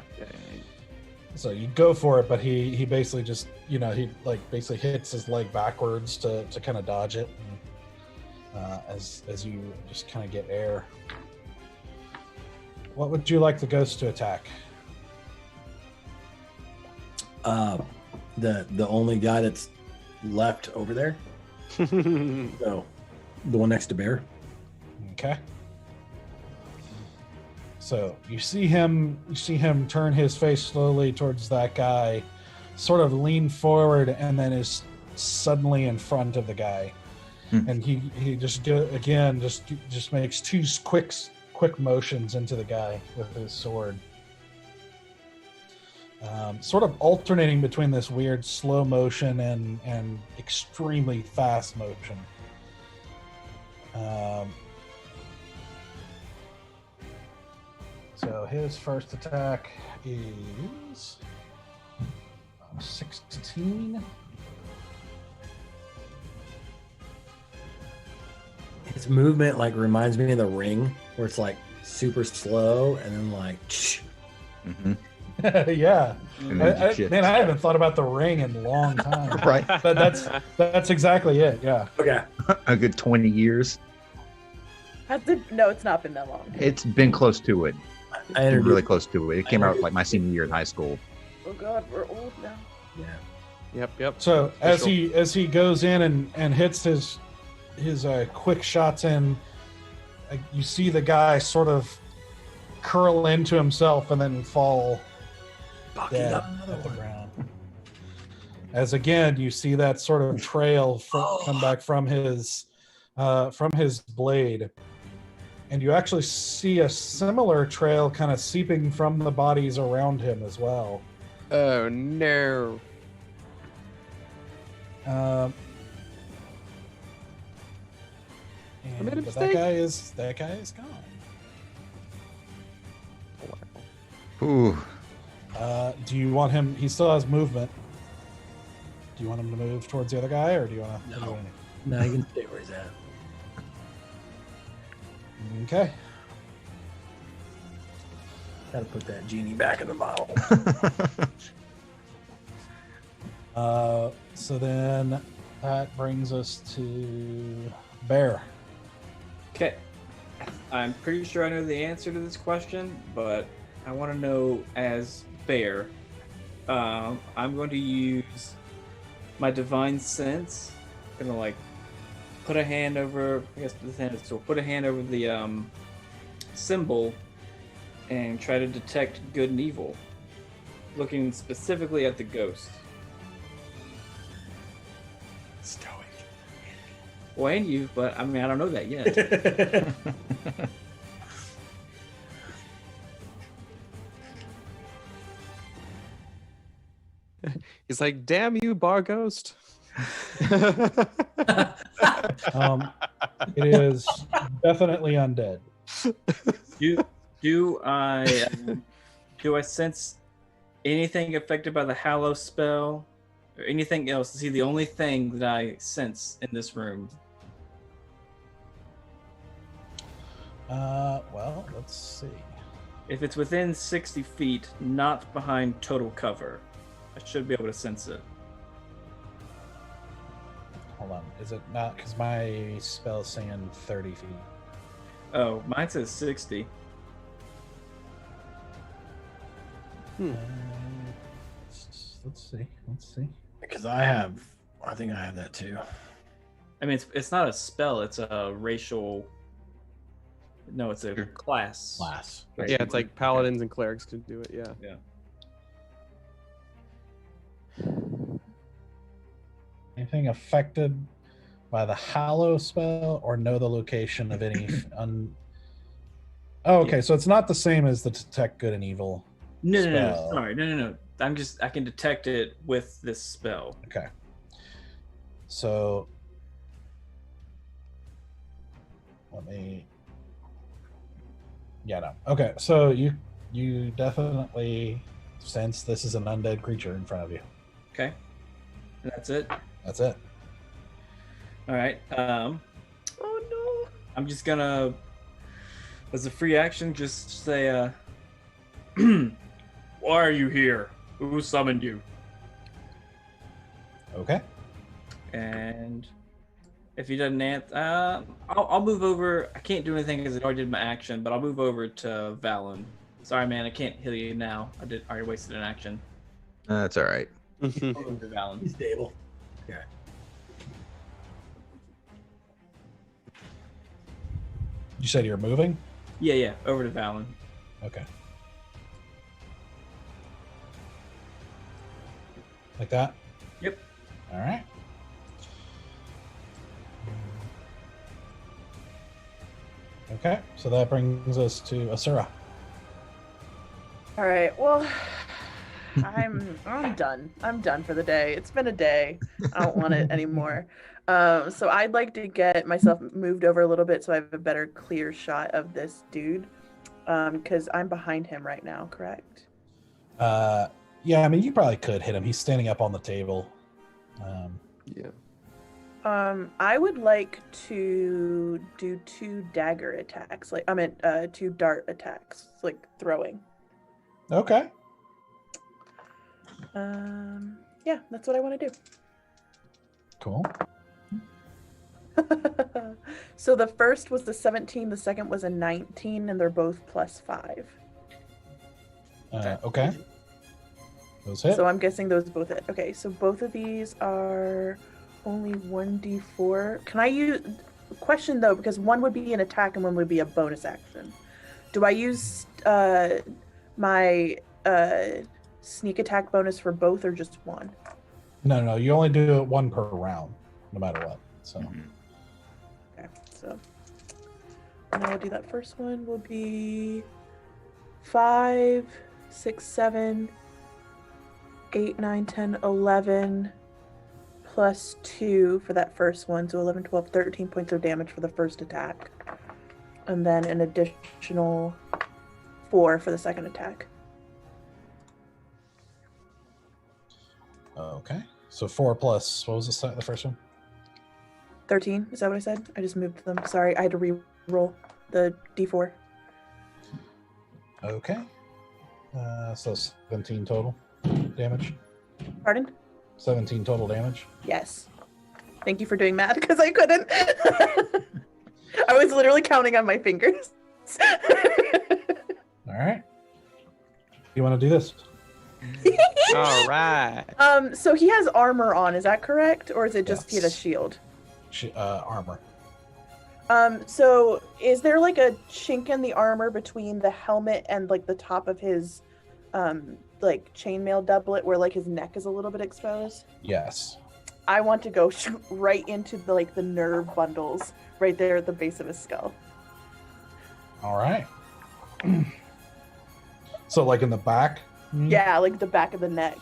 Speaker 1: So you go for it, but he basically just, he like basically hits his leg backwards to kind of dodge it, and, as you just kind of get air. What would you like the ghost to attack?
Speaker 6: The only guy that's left over there. So, the one next to Bear.
Speaker 1: Okay. So you see him turn his face slowly towards that guy, sort of lean forward, and then is suddenly in front of the guy. And he just makes two quick motions into the guy with his sword. Sort of alternating between this weird slow motion and extremely fast motion. So his first attack is 16.
Speaker 6: His movement like reminds me of the Ring, where it's like super slow and then like.
Speaker 5: Mm-hmm.
Speaker 1: Yeah,
Speaker 5: And
Speaker 1: I haven't thought about the Ring in a long time.
Speaker 5: Right.
Speaker 1: But that's exactly it. Yeah.
Speaker 6: Okay.
Speaker 5: A good 20 years.
Speaker 2: No, it's not been that long.
Speaker 5: It's been close to it.
Speaker 6: I
Speaker 5: Been really close to it. It came out like my senior year in high school.
Speaker 2: Oh God, we're old now.
Speaker 6: Yeah.
Speaker 8: Yep.
Speaker 1: So as he goes in and hits his quick shots in, you see the guy sort of curl into himself and then fall dead at the ground. As again, you see that sort of trail come back from his blade, and you actually see a similar trail kind of seeping from the bodies around him as well.
Speaker 8: Oh no.
Speaker 1: And,
Speaker 8: I made a
Speaker 1: but
Speaker 8: mistake.
Speaker 1: that guy is gone.
Speaker 5: Ooh.
Speaker 1: Do you want him? He still has movement. Do you want him to move towards the other guy, or do you want to?
Speaker 6: No. No, he can stay where he's at.
Speaker 1: Okay.
Speaker 6: Gotta put that genie back in the bottle.
Speaker 1: So then that brings us to Bear.
Speaker 7: Okay. I'm pretty sure I know the answer to this question, but I want to know as bear. I'm going to use my divine sense. I'm gonna like put a hand over. I guess this hand is still put a hand over the symbol and try to detect good and evil, looking specifically at the ghost.
Speaker 6: Stoic.
Speaker 7: Well, and you, but I mean I don't know that yet.
Speaker 8: He's like, "Damn you, bar ghost."
Speaker 1: It is definitely undead.
Speaker 7: Do I sense anything affected by the Hallow spell or anything else? Is he the only thing that I sense in this room?
Speaker 1: Well, let's see.
Speaker 7: If it's within 60 feet, not behind total cover, I should be able to sense it.
Speaker 1: Hold on. Is it not? Because my spell is saying 30 feet.
Speaker 7: Oh, mine says 60.
Speaker 1: Let's see. Let's see.
Speaker 6: Because I think I have that too.
Speaker 7: I mean, it's not a spell, it's a racial... No, it's a class.
Speaker 6: Class.
Speaker 8: Yeah, it's like paladins and clerics can do it. Yeah.
Speaker 7: Yeah.
Speaker 1: Anything affected by the Hallow spell or know the location of any Oh, okay.
Speaker 7: Yeah.
Speaker 1: So it's not the same as the detect good and evil.
Speaker 7: No,
Speaker 1: spell.
Speaker 7: sorry. No. I can detect it with this spell.
Speaker 1: Okay. So let me. Yeah, no. Okay, so you definitely sense this is an undead creature in front of you.
Speaker 7: Okay. And that's it.
Speaker 1: That's it.
Speaker 7: All right.
Speaker 2: Oh no.
Speaker 7: I'm just gonna, as a free action, just say, "Why are you here? Who summoned you?"
Speaker 1: Okay.
Speaker 7: And if he doesn't answer, I'll move over. I can't do anything because I already did my action, but I'll move over to Valen. Sorry, man, I can't heal you now. I already wasted an action.
Speaker 5: That's all right.
Speaker 7: I'll move to Valen.
Speaker 6: He's stable. Okay.
Speaker 1: You said you're moving?
Speaker 7: Yeah, over to Valen.
Speaker 1: Okay. Like that?
Speaker 7: Yep.
Speaker 1: All right. Okay, so that brings us to Asura.
Speaker 2: All right. Well, I'm done. I'm done for the day. It's been a day. I don't want it anymore. So I'd like to get myself moved over a little bit so I have a better clear shot of this dude. Because I'm behind him right now, correct?
Speaker 1: Yeah, I mean, you probably could hit him. He's standing up on the table.
Speaker 8: Yeah.
Speaker 2: I would like to do 2 dagger attacks. Like, 2 dart attacks, like throwing.
Speaker 1: Okay.
Speaker 2: Yeah, that's what I want to do.
Speaker 1: Cool.
Speaker 2: So the first was the 17, the second was a 19, and they're both +5.
Speaker 1: Okay. Those hit.
Speaker 2: So I'm guessing those both hit. Okay, so both of these are only 1d4. Can I use... Question, though, because one would be an attack and one would be a bonus action. Do I use my sneak attack bonus for both or just one?
Speaker 1: No. You only do it 1 per round, no matter what. So.
Speaker 2: Okay, so... And I'll do that first one will be 5, 6, 7, 8, 9, 10, 11... plus 2 for that first one, so 11, 12, 13 points of damage for the first attack. And then an additional 4 for the second attack.
Speaker 1: Okay. So 4 plus, what was the first one?
Speaker 2: 13, is that what I said? I just moved them. Sorry, I had to re-roll the d4.
Speaker 1: Okay. So 17 total damage.
Speaker 2: Pardon?
Speaker 1: 17 total damage.
Speaker 2: Yes. Thank you for doing math, because I couldn't. I was literally counting on my fingers.
Speaker 1: All right. you want to do this?
Speaker 8: All right.
Speaker 2: So he has armor on, is that correct? Or is it just he had a
Speaker 1: Yes.
Speaker 2: shield?
Speaker 1: Armor.
Speaker 2: So is there like a chink in the armor between the helmet and like the top of his like chainmail doublet where like his neck is a little bit exposed?
Speaker 1: Yes.
Speaker 2: I want to go shoot right into the like the nerve bundles right there at the base of his skull.
Speaker 1: All right. So like in the back?
Speaker 2: Yeah, like the back of the neck.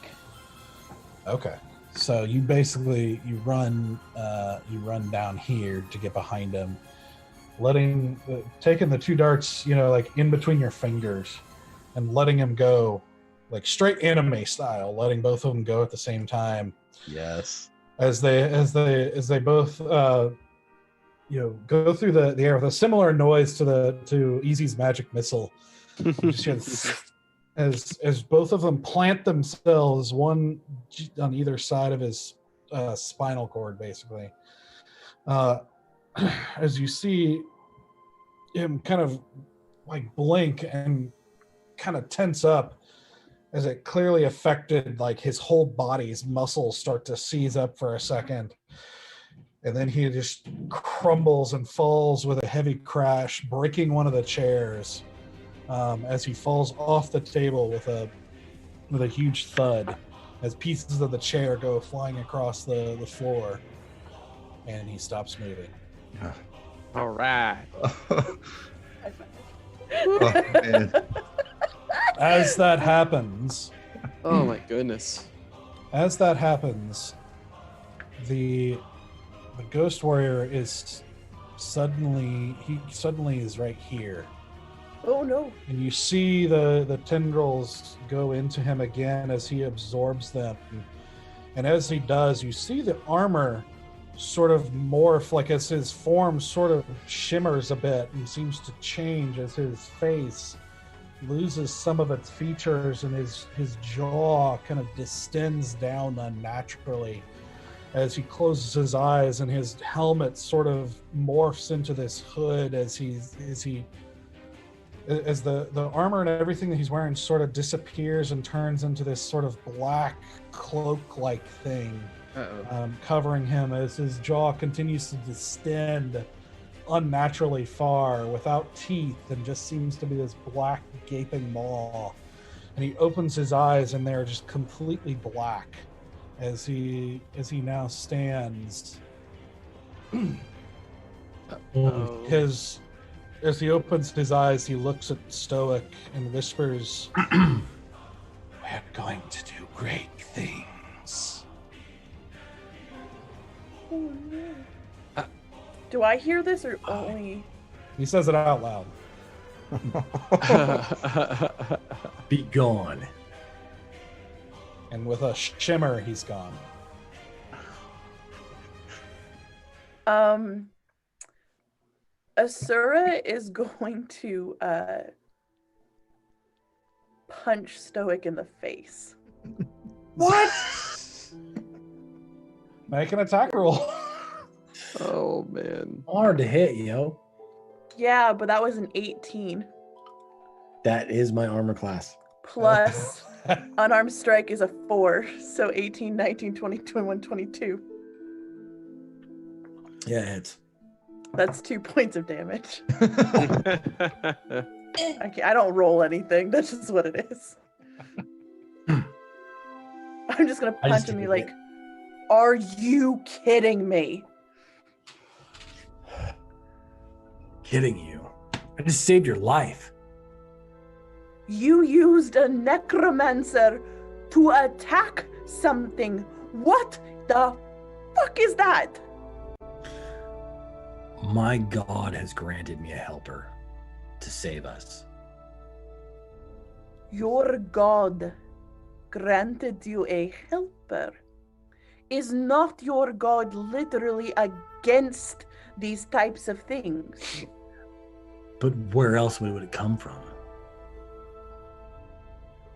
Speaker 1: Okay. So you basically you run down here to get behind him, taking the two darts, like in between your fingers, and letting him go, like straight anime style, letting both of them go at the same time.
Speaker 5: Yes.
Speaker 1: As they both go through the air with a similar noise to Easy's magic missile. You just hear as both of them plant themselves, one on either side of his spinal cord, basically. As you see him kind of like blink and kind of tense up, as it clearly affected like his whole body's muscles start to seize up for a second. And then he just crumbles and falls with a heavy crash, breaking one of the chairs as he falls off the table with a huge thud as pieces of the chair go flying across the floor, and he stops moving.
Speaker 8: All right.
Speaker 5: Oh, man.
Speaker 1: As that happens,
Speaker 8: Oh my goodness.
Speaker 1: the ghost warrior is suddenly is right here.
Speaker 2: Oh no.
Speaker 1: And you see the tendrils go into him again as he absorbs them. And as he does, you see the armor sort of morph, like as his form sort of shimmers a bit and seems to change as his face loses some of its features and his jaw kind of distends down unnaturally as he closes his eyes, and his helmet sort of morphs into this hood as the armor and everything that he's wearing sort of disappears and turns into this sort of black cloak-like thing covering him as his jaw continues to distend unnaturally far without teeth and just seems to be this black gaping maw. And he opens his eyes and they're just completely black as he now stands. As he opens his eyes, he looks at Stoic and whispers, "We're going to do great things."
Speaker 2: Oh, no. Do I hear this or only?
Speaker 1: He says it out loud.
Speaker 6: Be gone.
Speaker 1: And with a shimmer, he's gone.
Speaker 2: Asura is going to punch Stoic in the face.
Speaker 1: What? Make an attack roll.
Speaker 8: Oh man.
Speaker 6: Hard to hit, yo.
Speaker 2: Yeah, but that was an 18.
Speaker 6: That is my armor class.
Speaker 2: Plus, unarmed strike is a 4. So 18, 19, 20, 21, 22.
Speaker 6: Yeah, it hits.
Speaker 2: That's 2 points of damage. I don't roll anything. That's just what it is. I'm just going to punch him and be like, are you kidding me?
Speaker 6: Kidding you. I just saved your life.
Speaker 2: You used a necromancer to attack something. What the fuck is that?
Speaker 6: My God has granted me a helper to save us.
Speaker 2: Your God granted you a helper. Is not your God literally against these types of things?
Speaker 6: But where else would it come from?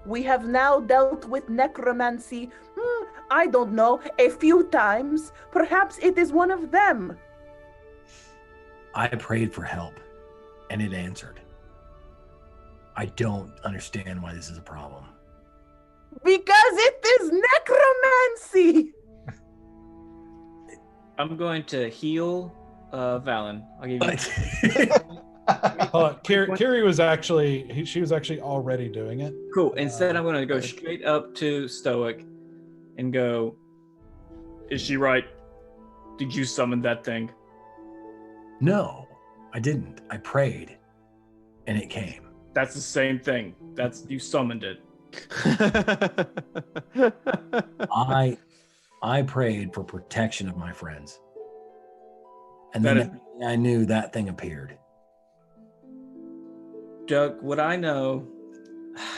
Speaker 2: We have now dealt with necromancy, I don't know, a few times. Perhaps it is one of them.
Speaker 6: I prayed for help, and it answered. I don't understand why this is a problem.
Speaker 2: Because it is necromancy.
Speaker 7: I'm going to heal Valen. I'll give you.
Speaker 1: Kiri was actually she was actually already doing it.
Speaker 7: Cool. Instead, I'm going to go straight up to Stoic and go, is she right? Did you summon that thing?
Speaker 6: No, I didn't. I prayed, and it came.
Speaker 7: That's the same thing. You summoned it.
Speaker 6: I prayed for protection of my friends. And
Speaker 7: That
Speaker 6: then I knew that thing appeared.
Speaker 7: Doug, what I know,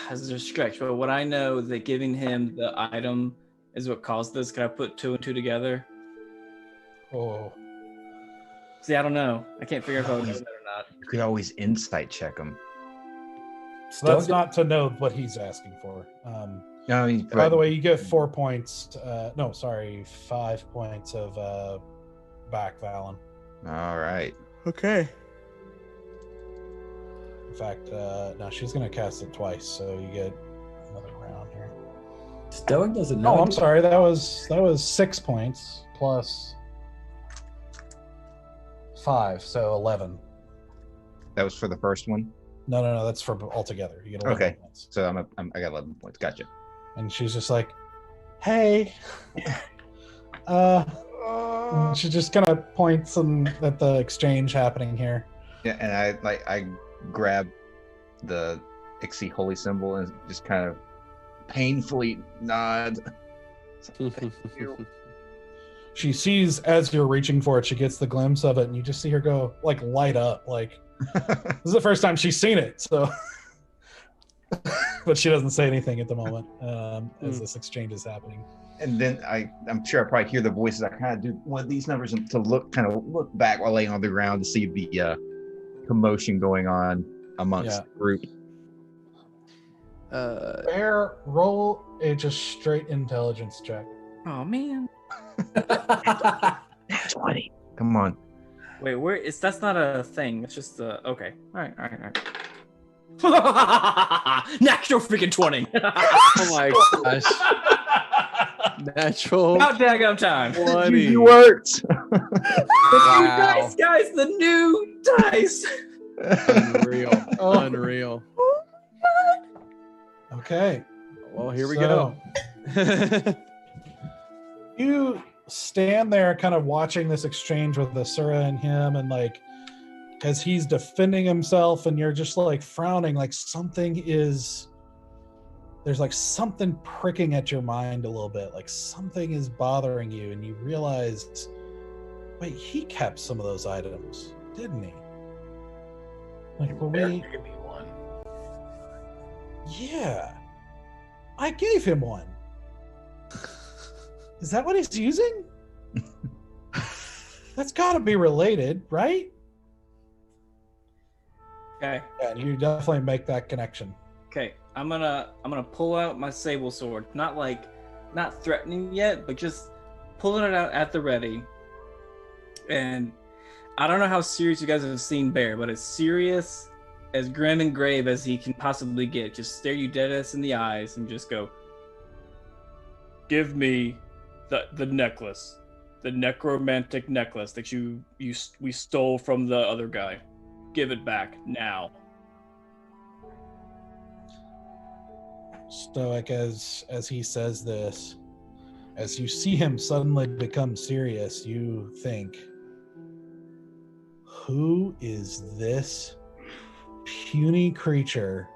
Speaker 7: as a stretch, but what I know is that giving him the item is what caused this. Can I put 2 and 2 together?
Speaker 1: Oh.
Speaker 7: See, I don't know. I can't figure out if I would know that or not.
Speaker 5: You could always insight check them.
Speaker 1: So that's not to know what he's asking for.
Speaker 5: No, I mean,
Speaker 1: By the way, you get 4 points. 5 points of back, Valen.
Speaker 5: all right.
Speaker 8: Okay.
Speaker 1: In fact, no, she's going to cast it twice, so you get another round here.
Speaker 6: Stoic doesn't know.
Speaker 1: Oh, I'm sorry. That was 6 points plus 5, so 11.
Speaker 5: That was for the first one.
Speaker 1: No, that's for altogether. You get 11 points.
Speaker 5: So I got 11 points. Gotcha.
Speaker 1: And she's just like, "Hey," she just kind of points at the exchange happening here.
Speaker 5: Yeah, and I grab the Ixie holy symbol and just kind of painfully nod. Thank you.
Speaker 1: She sees as you're reaching for it, she gets the glimpse of it, and you just see her go like light up. Like this is the first time she's seen it, so. But she doesn't say anything at the moment as this exchange is happening.
Speaker 5: And then I'm sure I probably hear the voices. I kind of do one of these numbers to look back while laying on the ground to see the commotion going on amongst the group.
Speaker 1: Bear, roll a just straight intelligence check.
Speaker 7: Oh man.
Speaker 5: 20. Come on.
Speaker 7: Wait, that's not a thing. It's just okay. All right. Natural freaking 20.
Speaker 8: Oh my gosh. Natural.
Speaker 7: About daggum time.
Speaker 8: 20.
Speaker 5: You worked.
Speaker 8: Wow.
Speaker 7: Dice, guys, the new dice.
Speaker 8: Unreal. Unreal.
Speaker 1: Okay.
Speaker 8: Well, here we go.
Speaker 1: You stand there kind of watching this exchange with Asura and him, and like as he's defending himself, and you're just like frowning, like there's like something pricking at your mind a little bit, like something is bothering you, and you realize, wait, he kept some of those items, didn't he? Like, were we...
Speaker 6: Give me one.
Speaker 1: Yeah, I gave him one. Is that what he's using? That's got to be related, right?
Speaker 7: Okay.
Speaker 1: Yeah, and you definitely make that connection.
Speaker 7: Okay. I'm gonna pull out my sable sword. Not threatening yet, but just pulling it out at the ready. And I don't know how serious you guys have seen Bear, but as serious, as grim and grave as he can possibly get. Just stare you dead ass in the eyes and just go, "Give me the necklace, the necromantic necklace that we stole from the other guy. Give it back now."
Speaker 1: Stoic, as he says this, as you see him suddenly become serious, you think, who is this puny creature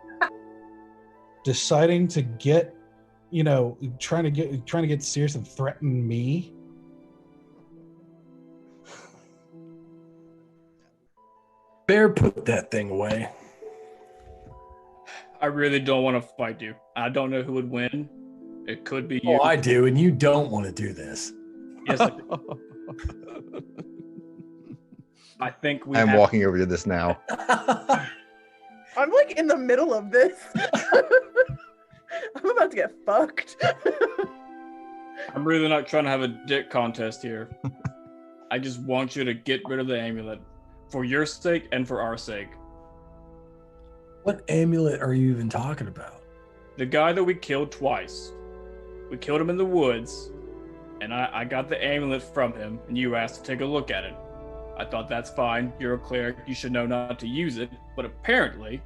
Speaker 1: deciding to get, trying to get serious and threaten me?
Speaker 6: Bear, put that thing away.
Speaker 7: I really don't want to fight you. I don't know who would win. It could be you.
Speaker 6: Oh, I do, and you don't want to do this.
Speaker 7: Yes, I do. I think we.
Speaker 5: I'm walking over to this now.
Speaker 2: I'm like in the middle of this. I'm about to get fucked.
Speaker 7: I'm really not trying to have a dick contest here. I just want you to get rid of the amulet. For your sake and for our sake.
Speaker 6: What amulet are you even talking about?
Speaker 7: The guy that we killed twice. We killed him in the woods, and I got the amulet from him, and you asked to take a look at it. I thought that's fine. You're a cleric. You should know not to use it. But apparently,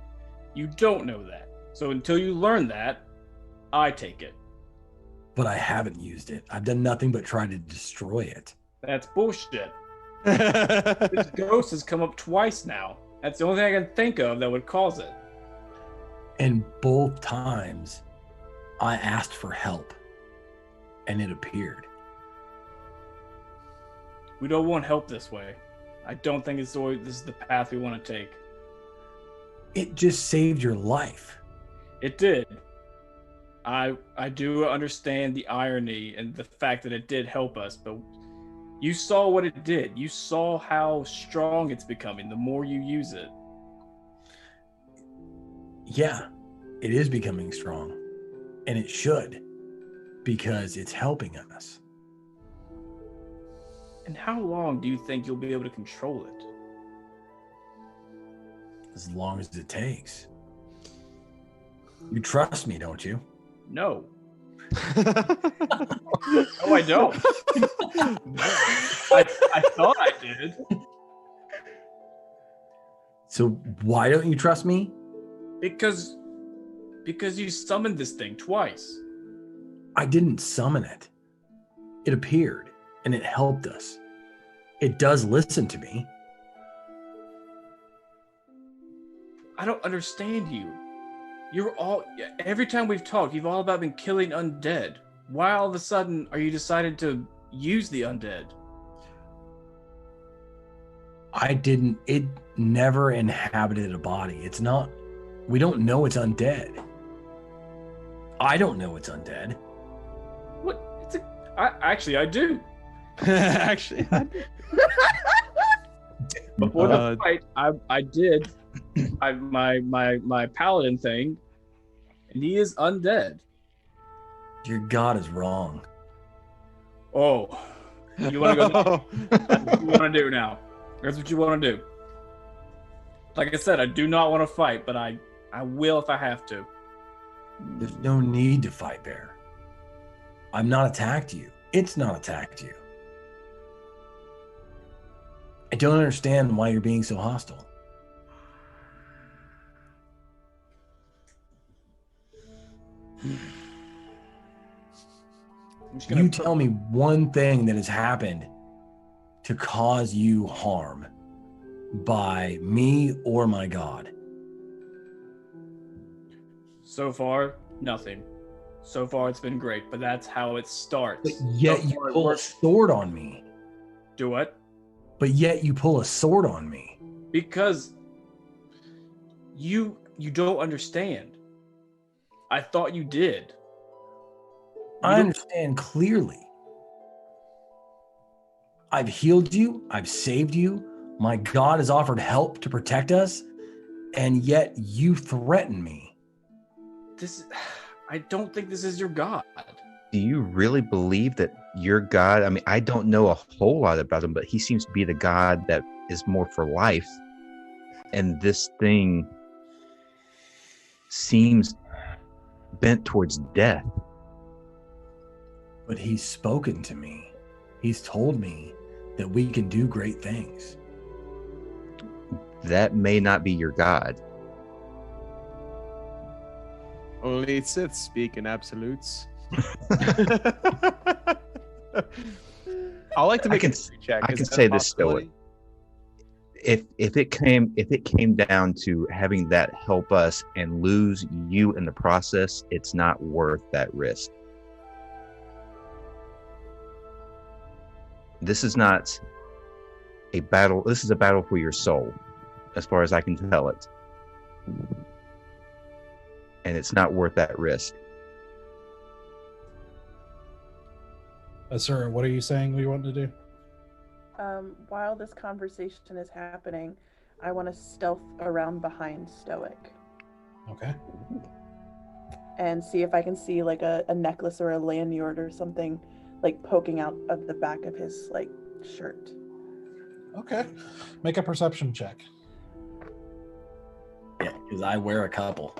Speaker 7: you don't know that. So until you learn that, I take it.
Speaker 6: But I haven't used it. I've done nothing but try to destroy it.
Speaker 7: That's bullshit. This ghost has come up twice now. That's the only thing I can think of that would cause it.
Speaker 6: And both times, I asked for help, and it appeared.
Speaker 7: We don't want help this way. I don't think this is the path we want to take.
Speaker 6: It just saved your life.
Speaker 7: It did. I do understand the irony and the fact that it did help us, but you saw what it did. You saw how strong it's becoming the more you use it.
Speaker 6: Yeah, it is becoming strong. And it should, because it's helping us.
Speaker 7: And how long do you think you'll be able to control it?
Speaker 6: As long as it takes. You trust me, don't you?
Speaker 7: No. No, I don't. I thought I did.
Speaker 6: So why don't you trust me?
Speaker 7: Because you summoned this thing twice.
Speaker 6: I didn't summon it. It appeared, and it helped us. It does listen to me.
Speaker 7: I don't understand you. Every time we've talked, you've all about been killing undead. Why all of a sudden are you decided to use the undead?
Speaker 6: It never inhabited a body. We don't know it's undead. I don't know it's undead.
Speaker 7: What? Actually, I do.
Speaker 8: Actually,
Speaker 7: Before the fight, I did my paladin thing, and he is undead.
Speaker 6: Your god is wrong.
Speaker 7: Oh, you want to go? That's what you want to do now. That's what you want to do. Like I said, I do not want to fight, but I will if I have to.
Speaker 6: There's no need to fight, Bear. I'm not attacked you. It's not attacked you. I don't understand why you're being so hostile. You tell me one thing that has happened to cause you harm by me or my god.
Speaker 7: So far, nothing. So far, it's been great, but that's how it starts.
Speaker 6: But yet you pull a sword on me.
Speaker 7: Do what?
Speaker 6: But yet you pull a sword on me.
Speaker 7: Because you don't understand. I thought you did.
Speaker 6: I understand clearly. I've healed you. I've saved you. My God has offered help to protect us. And yet you threaten me.
Speaker 7: I don't think this is your God.
Speaker 5: Do you really believe that your God? I mean, I don't know a whole lot about him, but he seems to be the God that is more for life. And this thing seems bent towards death.
Speaker 6: But he's spoken to me. He's told me that we can do great things.
Speaker 5: That may not be your God.
Speaker 8: only Siths speak in absolutes. I like to make a history check.
Speaker 5: I
Speaker 8: Is
Speaker 5: can
Speaker 8: that a
Speaker 5: say this,
Speaker 8: possibility?
Speaker 5: Stoic. If it came down to having that help us and lose you in the process, it's not worth that risk. This is not a battle. This is a battle for your soul, as far as I can tell it. And it's not worth that risk.
Speaker 1: Sir, what are you saying we want to do?
Speaker 2: While this conversation is happening, I want to stealth around behind Stoic
Speaker 1: Okay.
Speaker 2: and see if I can see like a necklace or a lanyard or something like poking out of the back of his like shirt.
Speaker 1: Okay. Make a perception check.
Speaker 6: Yeah, because I wear a couple.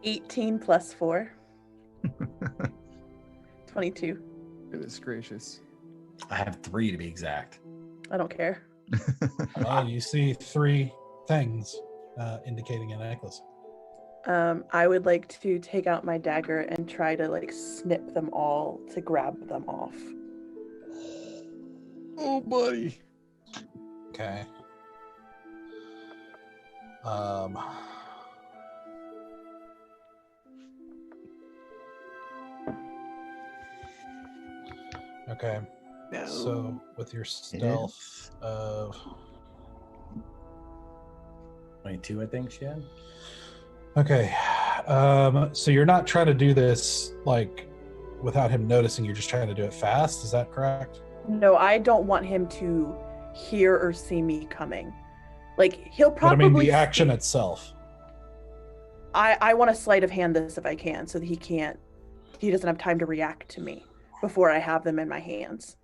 Speaker 2: 18 plus 4. 22.
Speaker 8: Goodness gracious.
Speaker 6: I have 3 to be exact.
Speaker 2: I don't care.
Speaker 1: Oh, you see 3 things indicating a necklace.
Speaker 2: I would like to take out my dagger and try to like snip them all to grab them off.
Speaker 8: Oh, buddy.
Speaker 1: Okay. Okay.
Speaker 8: No.
Speaker 1: So with your stealth of
Speaker 6: 22, I think she had.
Speaker 1: okay, so you're not trying to do this like without him noticing. You're just trying to do it fast. Is that correct?
Speaker 2: No, I don't want him to hear or see me coming. Like he'll
Speaker 1: But I
Speaker 2: probably.
Speaker 1: mean the action itself.
Speaker 2: I want to sleight of hand this if I can, so that he doesn't have time to react to me before I have them in my hands.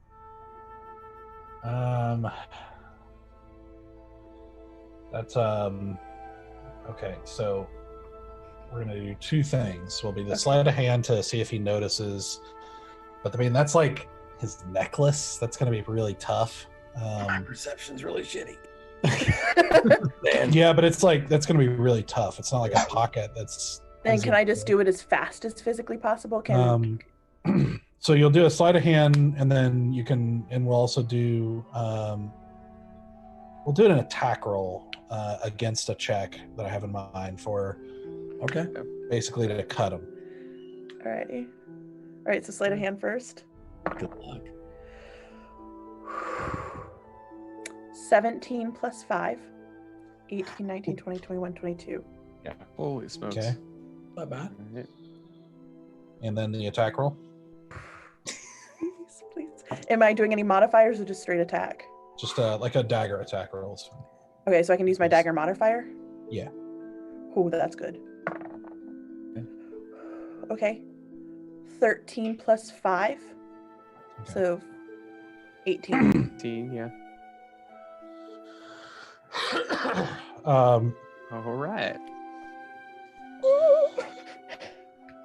Speaker 1: That's okay, so we're gonna do 2 things. Will be the sleight of hand to see if he notices, but I mean that's like his necklace. That's gonna be really tough.
Speaker 6: My perception's really shitty.
Speaker 1: Yeah, but it's like that's gonna be really tough. It's not like a pocket that's
Speaker 2: Then can I just do it as fast as physically possible?
Speaker 1: So you'll do a sleight of hand, and then you can, and we'll also do we'll do an attack roll against a check that I have in mind for basically to cut him.
Speaker 2: Alrighty. Alright, so sleight of hand first.
Speaker 6: Good luck.
Speaker 2: 17 plus 5. 18, 19, 20, 21, 22.
Speaker 5: Yeah.
Speaker 8: Holy smokes.
Speaker 1: Okay.
Speaker 6: Not bad.
Speaker 8: All right.
Speaker 1: And then the attack roll.
Speaker 2: Please. Am I doing any modifiers or just straight attack?
Speaker 1: Just like a dagger attack roll.
Speaker 2: Okay, so I can use my dagger modifier?
Speaker 1: Yeah.
Speaker 2: Oh, that's good. Okay. 13 plus 5.
Speaker 1: Okay.
Speaker 2: So 18.
Speaker 8: 18, yeah. All right.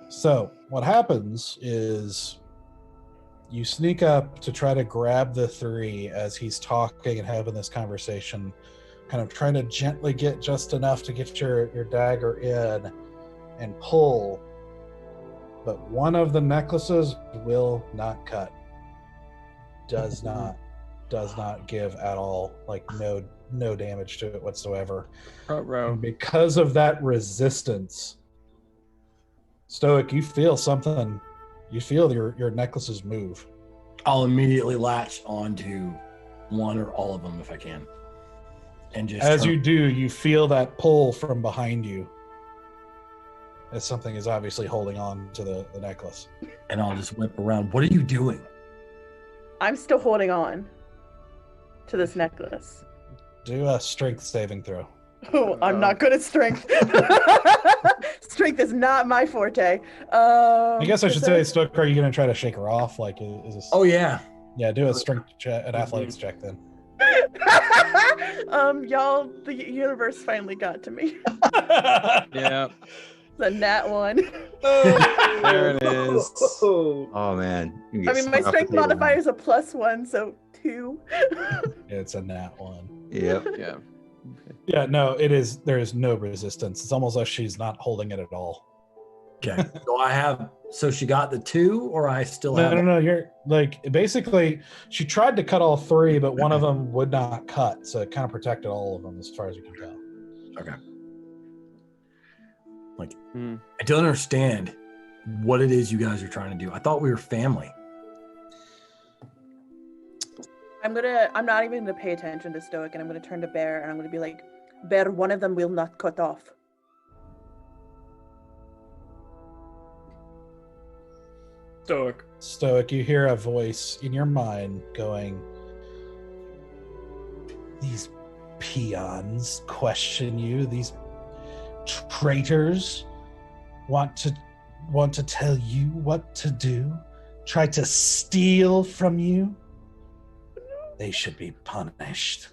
Speaker 1: So what happens is you sneak up to try to grab the 3 as he's talking and having this conversation, kind of trying to gently get just enough to get your dagger in and pull, but one of the necklaces will not cut. Does not give at all, like no damage to it whatsoever. And because of that resistance, Stoic, you feel something. You feel your necklaces move.
Speaker 6: I'll immediately latch onto one or all of them if I can. And just
Speaker 1: As you do, you feel that pull from behind you as something is obviously holding on to the necklace.
Speaker 6: And I'll just whip around. What are you doing?
Speaker 2: I'm still holding on to this necklace.
Speaker 1: Do a strength saving throw.
Speaker 2: Oh, I'm not good at strength. Strength is not my forte.
Speaker 1: I guess I should say, Stoic, are you going to try to shake her off? Like, is this?
Speaker 6: Oh yeah.
Speaker 1: Yeah, do a strength check, an athletics check then.
Speaker 2: Y'all, the universe finally got to me.
Speaker 8: Yeah.
Speaker 2: It's a nat 1.
Speaker 8: There it is.
Speaker 5: Oh man. You can
Speaker 2: I
Speaker 5: get
Speaker 2: mean, my
Speaker 5: smacked off
Speaker 2: strength
Speaker 5: the table now.
Speaker 2: modifier is a +1, so 2.
Speaker 1: It's a nat 1.
Speaker 5: Yep.
Speaker 8: Yeah.
Speaker 1: Yeah, no, it is. There is no resistance. It's almost like she's not holding it at all.
Speaker 6: Okay. So she got the 2, or I still have.
Speaker 1: No. You're like basically she tried to cut all 3, but one of them would not cut, so it kind of protected all of them as far as you can tell.
Speaker 6: Okay. Like, I don't understand what it is you guys are trying to do. I thought we were family.
Speaker 2: I'm not even gonna pay attention to Stoic, and I'm gonna turn to Bear, and I'm gonna be like, Bear, one of them will not cut off.
Speaker 4: Stoic.
Speaker 1: You hear a voice in your mind going, "These peons question you. These traitors want to tell you what to do. Try to steal from you. They should be punished."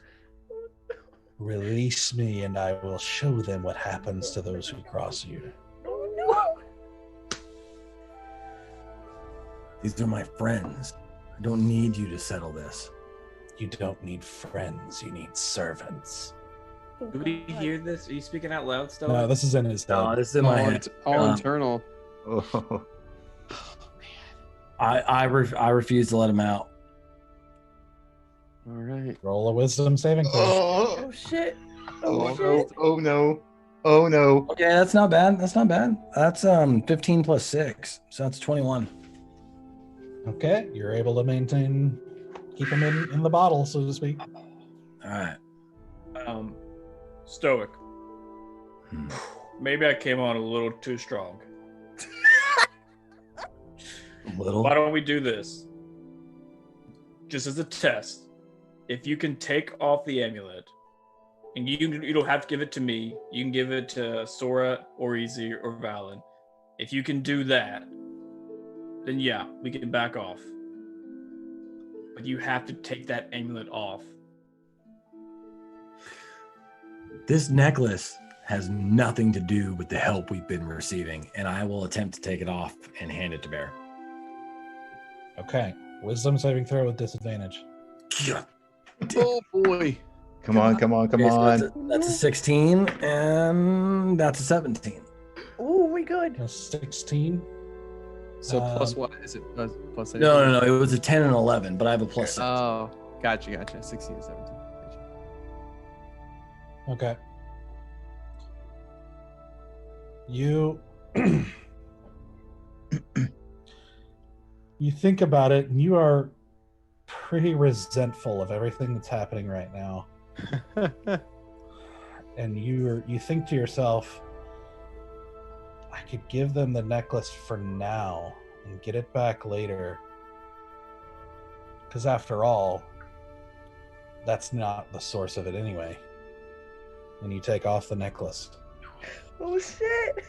Speaker 1: Release me, and I will show them what happens to those who cross you.
Speaker 2: Oh no!
Speaker 6: These are my friends. I don't need you to settle this.
Speaker 1: You don't need friends, you need servants.
Speaker 2: Oh,
Speaker 7: Do we
Speaker 2: God.
Speaker 7: hear this? Are you speaking out loud still?
Speaker 1: No, this is in his head.
Speaker 6: No, this is in my head.
Speaker 8: All internal.
Speaker 5: Oh,
Speaker 6: I refuse to let him out.
Speaker 8: All right.
Speaker 1: Roll a wisdom saving throw.
Speaker 2: Oh shit! Oh
Speaker 5: oh,
Speaker 2: shit!
Speaker 5: no. Oh no. Oh no.
Speaker 6: Okay, that's not bad. That's not bad. That's 15 plus 6, so that's 21.
Speaker 1: Okay, you're able to keep him in the bottle, so to speak.
Speaker 6: All right.
Speaker 4: Stoic.
Speaker 6: Hmm.
Speaker 4: Maybe I came on a little too strong.
Speaker 6: A little.
Speaker 4: Why don't we do this? Just as a test. If you can take off the amulet, and you don't have to give it to me, you can give it to Sora or Easy or Valen. If you can do that, then yeah, we can back off. But you have to take that amulet off.
Speaker 6: This necklace has nothing to do with the help we've been receiving, and I will attempt to take it off and hand it to Bear.
Speaker 1: Okay, wisdom saving throw with disadvantage.
Speaker 8: Oh boy.
Speaker 5: Come on, come on, come
Speaker 6: Okay, so
Speaker 5: on.
Speaker 6: that's a 16, and that's a 17.
Speaker 2: Oh, we good.
Speaker 1: A 16.
Speaker 8: So plus what is it? Plus
Speaker 6: No. It was a 10 and 11, but I have a plus 6.
Speaker 8: Oh, gotcha. 16 and 17. Gotcha.
Speaker 1: Okay. You you think about it, and you are pretty resentful of everything that's happening right now. And you think to yourself, I could give them the necklace for now and get it back later. Because after all, that's not the source of it anyway. And you take off the necklace.
Speaker 2: Oh shit!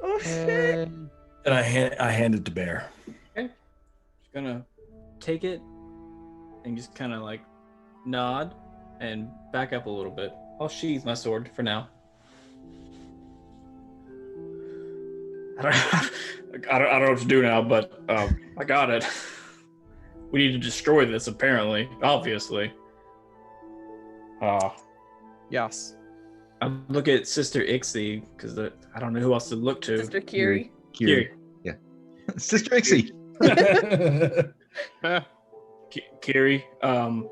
Speaker 2: Oh shit!
Speaker 8: And
Speaker 6: And I hand it to Bear.
Speaker 7: Just gonna take it and just kind of like nod and back up a little bit. I'll sheathe my sword for now.
Speaker 4: I don't know what to do now, but I got it. We need to destroy this, apparently. Obviously.
Speaker 8: yes.
Speaker 7: I look at Sister Ixie because I don't know who else to look to.
Speaker 2: Sister Kiri.
Speaker 5: Kiri. Yeah. Sister Ixie.
Speaker 4: Kiri, do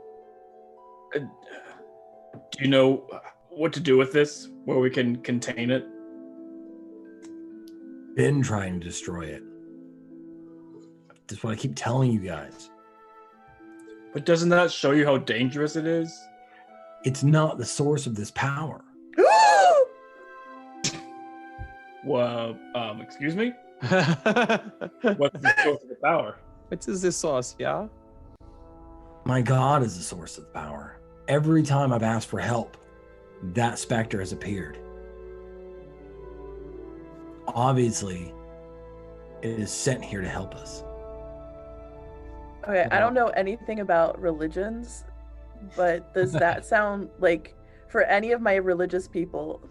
Speaker 4: you know what to do with this? Where we can contain it?
Speaker 6: Been trying to destroy it. That's what I keep telling you guys.
Speaker 4: But doesn't that show you how dangerous it is?
Speaker 6: It's not the source of this power.
Speaker 4: Well, excuse me? What's the source of the power?
Speaker 8: What is this sauce, yeah?
Speaker 6: My God is the source of the power. Every time I've asked for help, that specter has appeared. Obviously, it is sent here to help us.
Speaker 2: Okay, I don't know anything about religions, but does that sound like for any of my religious people?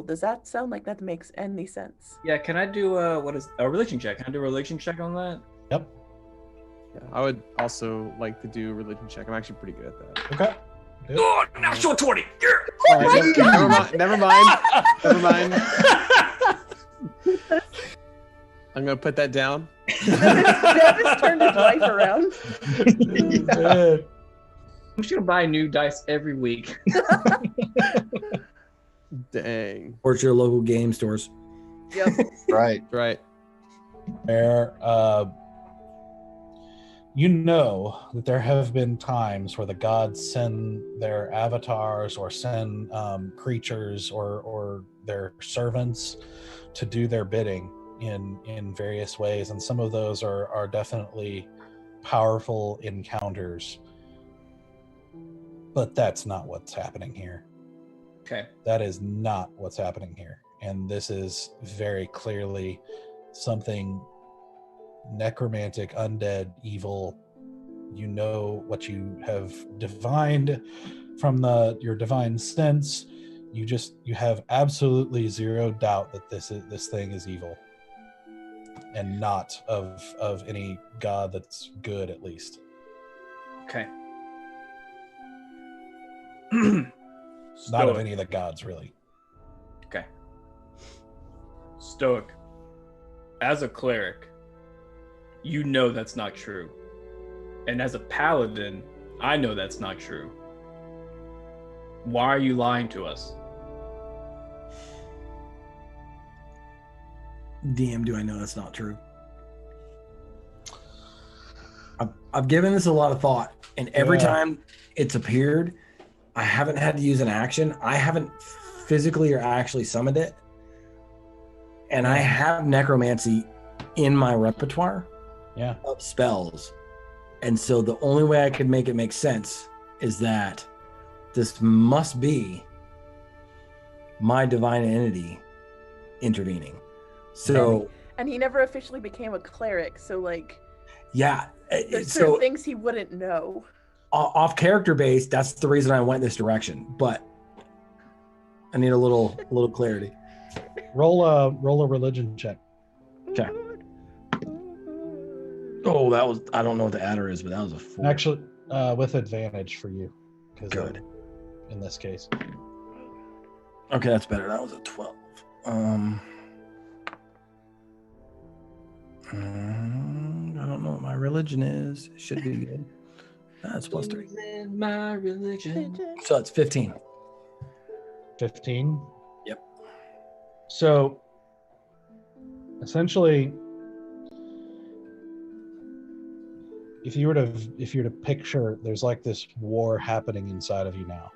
Speaker 2: Does that sound like that makes any sense?
Speaker 7: Yeah, can I do a religion check? Can I do a religion check on that?
Speaker 1: Yep.
Speaker 8: Yeah, I would also like to do a religion check. I'm actually pretty good at that.
Speaker 1: Okay. Do it.
Speaker 4: Oh, natural 20! Yeah!
Speaker 8: All right, never mind. I'm gonna put that down.
Speaker 2: Davis turned his life around.
Speaker 1: Good.
Speaker 7: I'm just gonna buy new dice every week.
Speaker 8: Dang.
Speaker 6: Or at your local game stores.
Speaker 2: Yep.
Speaker 5: Right.
Speaker 8: Right.
Speaker 1: There, you know that there have been times where the gods send their avatars or send creatures or their servants to do their bidding in various ways, and some of those are definitely powerful encounters. But that's not what's happening here.
Speaker 7: Okay.
Speaker 1: That is not what's happening here. And this is very clearly something necromantic, undead, evil You know what you have divined from your divine sense. You have absolutely zero doubt that this thing is evil, and not of any god that's good, at least.
Speaker 4: Okay.
Speaker 1: Not of any of the gods, really.
Speaker 4: Okay. Stoic, as a cleric, you know that's not true. And as a paladin, I know that's not true. Why are you lying to us?
Speaker 6: DM, do I know that's not true? I've given this a lot of thought, and every time it's appeared, I haven't had to use an action. I haven't physically or actually summoned it. And I have necromancy in my repertoire of spells. And so the only way I could make it make sense is that this must be my divine entity intervening. So,
Speaker 2: and he never officially became a cleric, so like,
Speaker 6: yeah.
Speaker 2: There's certain things he wouldn't know.
Speaker 6: Off character base, that's the reason I went this direction. But I need a little clarity.
Speaker 1: Roll a religion check.
Speaker 6: Okay. Oh, that was, I don't know what the adder is, but that was a 4.
Speaker 1: Actually, with advantage for you.
Speaker 6: Good.
Speaker 1: In this case.
Speaker 6: Okay, that's better. That was a 12. I don't know what my religion is. It should be good. That's plus 3.
Speaker 7: My religion.
Speaker 6: So it's 15.
Speaker 1: 15?
Speaker 6: Yep.
Speaker 1: So, essentially, if you were to picture, there's like this war happening inside of you now,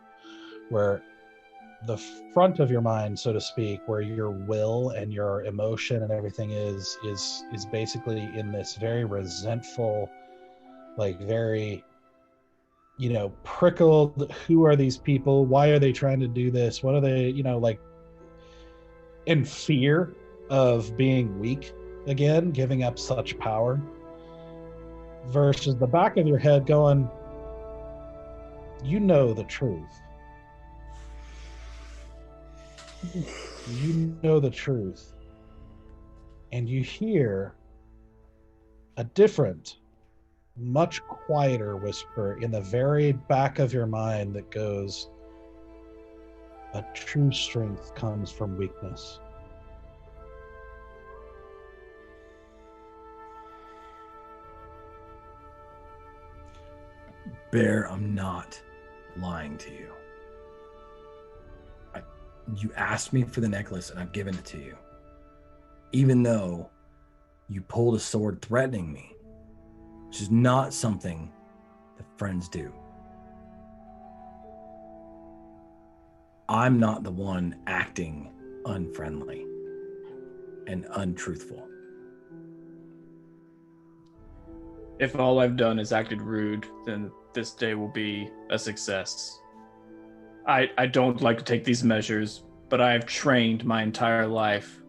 Speaker 1: where the front of your mind, so to speak, where your will and your emotion and everything is basically in this very resentful, like very, prickled, who are these people? Why are they trying to do this? What are they, like in fear of being weak again, giving up such power, versus the back of your head going, you know the truth. You know the truth. And you hear a different, much quieter whisper in the very back of your mind that goes, a true strength comes from weakness.
Speaker 6: Bear, I'm not lying to you. You asked me for the necklace and I've given it to you. Even though you pulled a sword threatening me, which is not something that friends do. I'm not the one acting unfriendly and untruthful.
Speaker 4: If all I've done is acted rude, then this day will be a success. I don't like to take these measures, but I have trained my entire life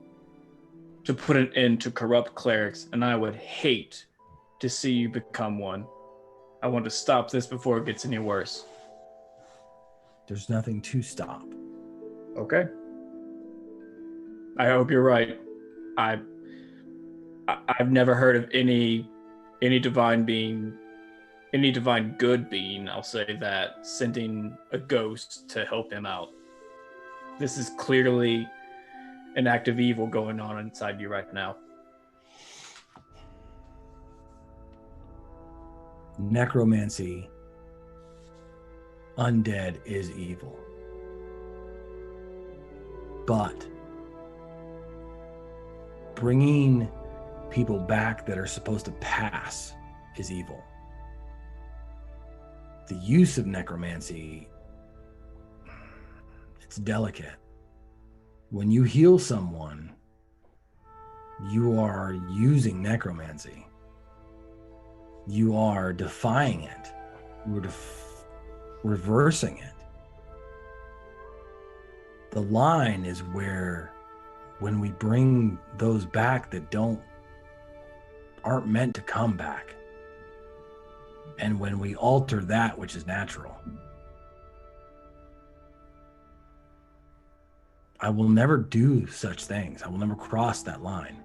Speaker 4: to put an end to corrupt clerics, and I would hate to see you become one. I want to stop this before it gets any worse.
Speaker 6: There's nothing to stop.
Speaker 4: Okay. I hope you're right. I've never heard of any divine being, any divine good being, I'll say that, sending a ghost to help him out. This is clearly an act of evil going on inside you right now.
Speaker 6: Necromancy, undead is evil. But bringing people back that are supposed to pass is evil. The use of necromancy, it's delicate. When you heal someone, you are using necromancy. You are defying it. You're reversing it. The line is where, when we bring those back that aren't meant to come back, And when we alter that which is natural, I will never do such things. I will never cross that line.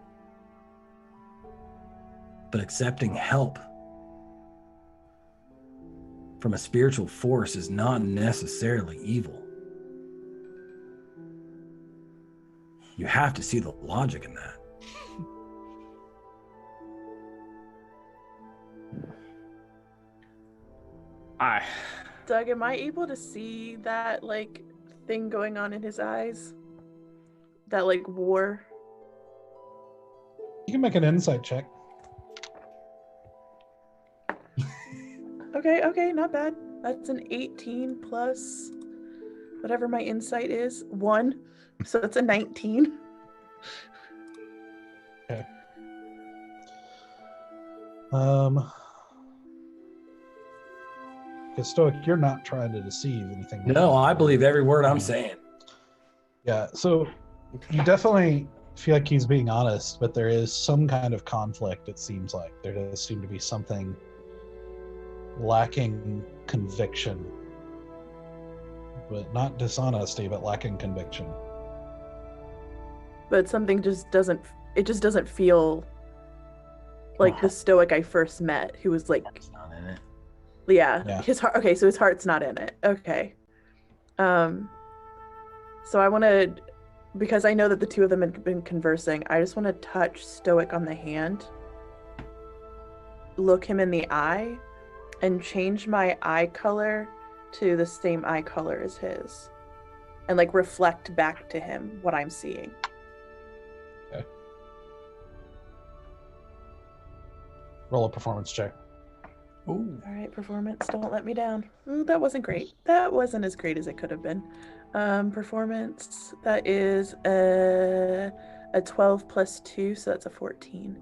Speaker 6: But accepting help from a spiritual force is not necessarily evil. You have to see the logic in that.
Speaker 2: Doug, am I able to see that like thing going on in his eyes? That like war?
Speaker 1: You can make an insight check.
Speaker 2: Okay, not bad. That's an 18 plus whatever my insight is, 1. So that's a 19.
Speaker 1: Okay. Because Stoic, you're not trying to deceive anything.
Speaker 6: No, I believe every word I'm saying.
Speaker 1: Yeah, so you definitely feel like he's being honest, but there is some kind of conflict, it seems like. There does seem to be something lacking conviction. But not dishonesty, but lacking conviction.
Speaker 2: But something just doesn't feel like the Stoic I first met, who was like,
Speaker 6: It's not in it.
Speaker 2: yeah. His heart. Okay, so his heart's not in it. Okay. So I want to, because I know that the two of them have been conversing, I just want to touch Stoic on the hand, look him in the eye, and change my eye color to the same eye color as his, and like reflect back to him what I'm seeing.
Speaker 1: Okay. Roll a performance check.
Speaker 6: Ooh.
Speaker 2: All right, performance, don't let me down. Ooh, that wasn't great. That wasn't as great as it could have been. Performance, that is a 12 plus 2, so that's a 14.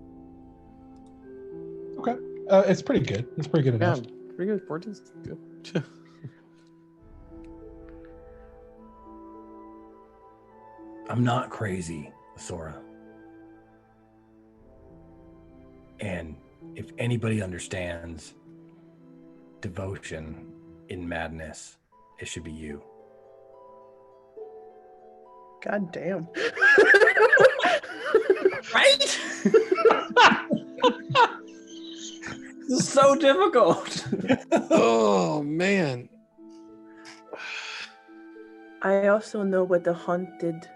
Speaker 1: Okay. It's pretty good. It's pretty good
Speaker 8: Yeah,
Speaker 1: enough.
Speaker 8: pretty good. 14's good.
Speaker 6: I'm not crazy, Sora. And if anybody understands devotion in madness, it should be you.
Speaker 2: God damn.
Speaker 7: Right? This is so difficult.
Speaker 8: Oh man.
Speaker 2: I also know what the haunted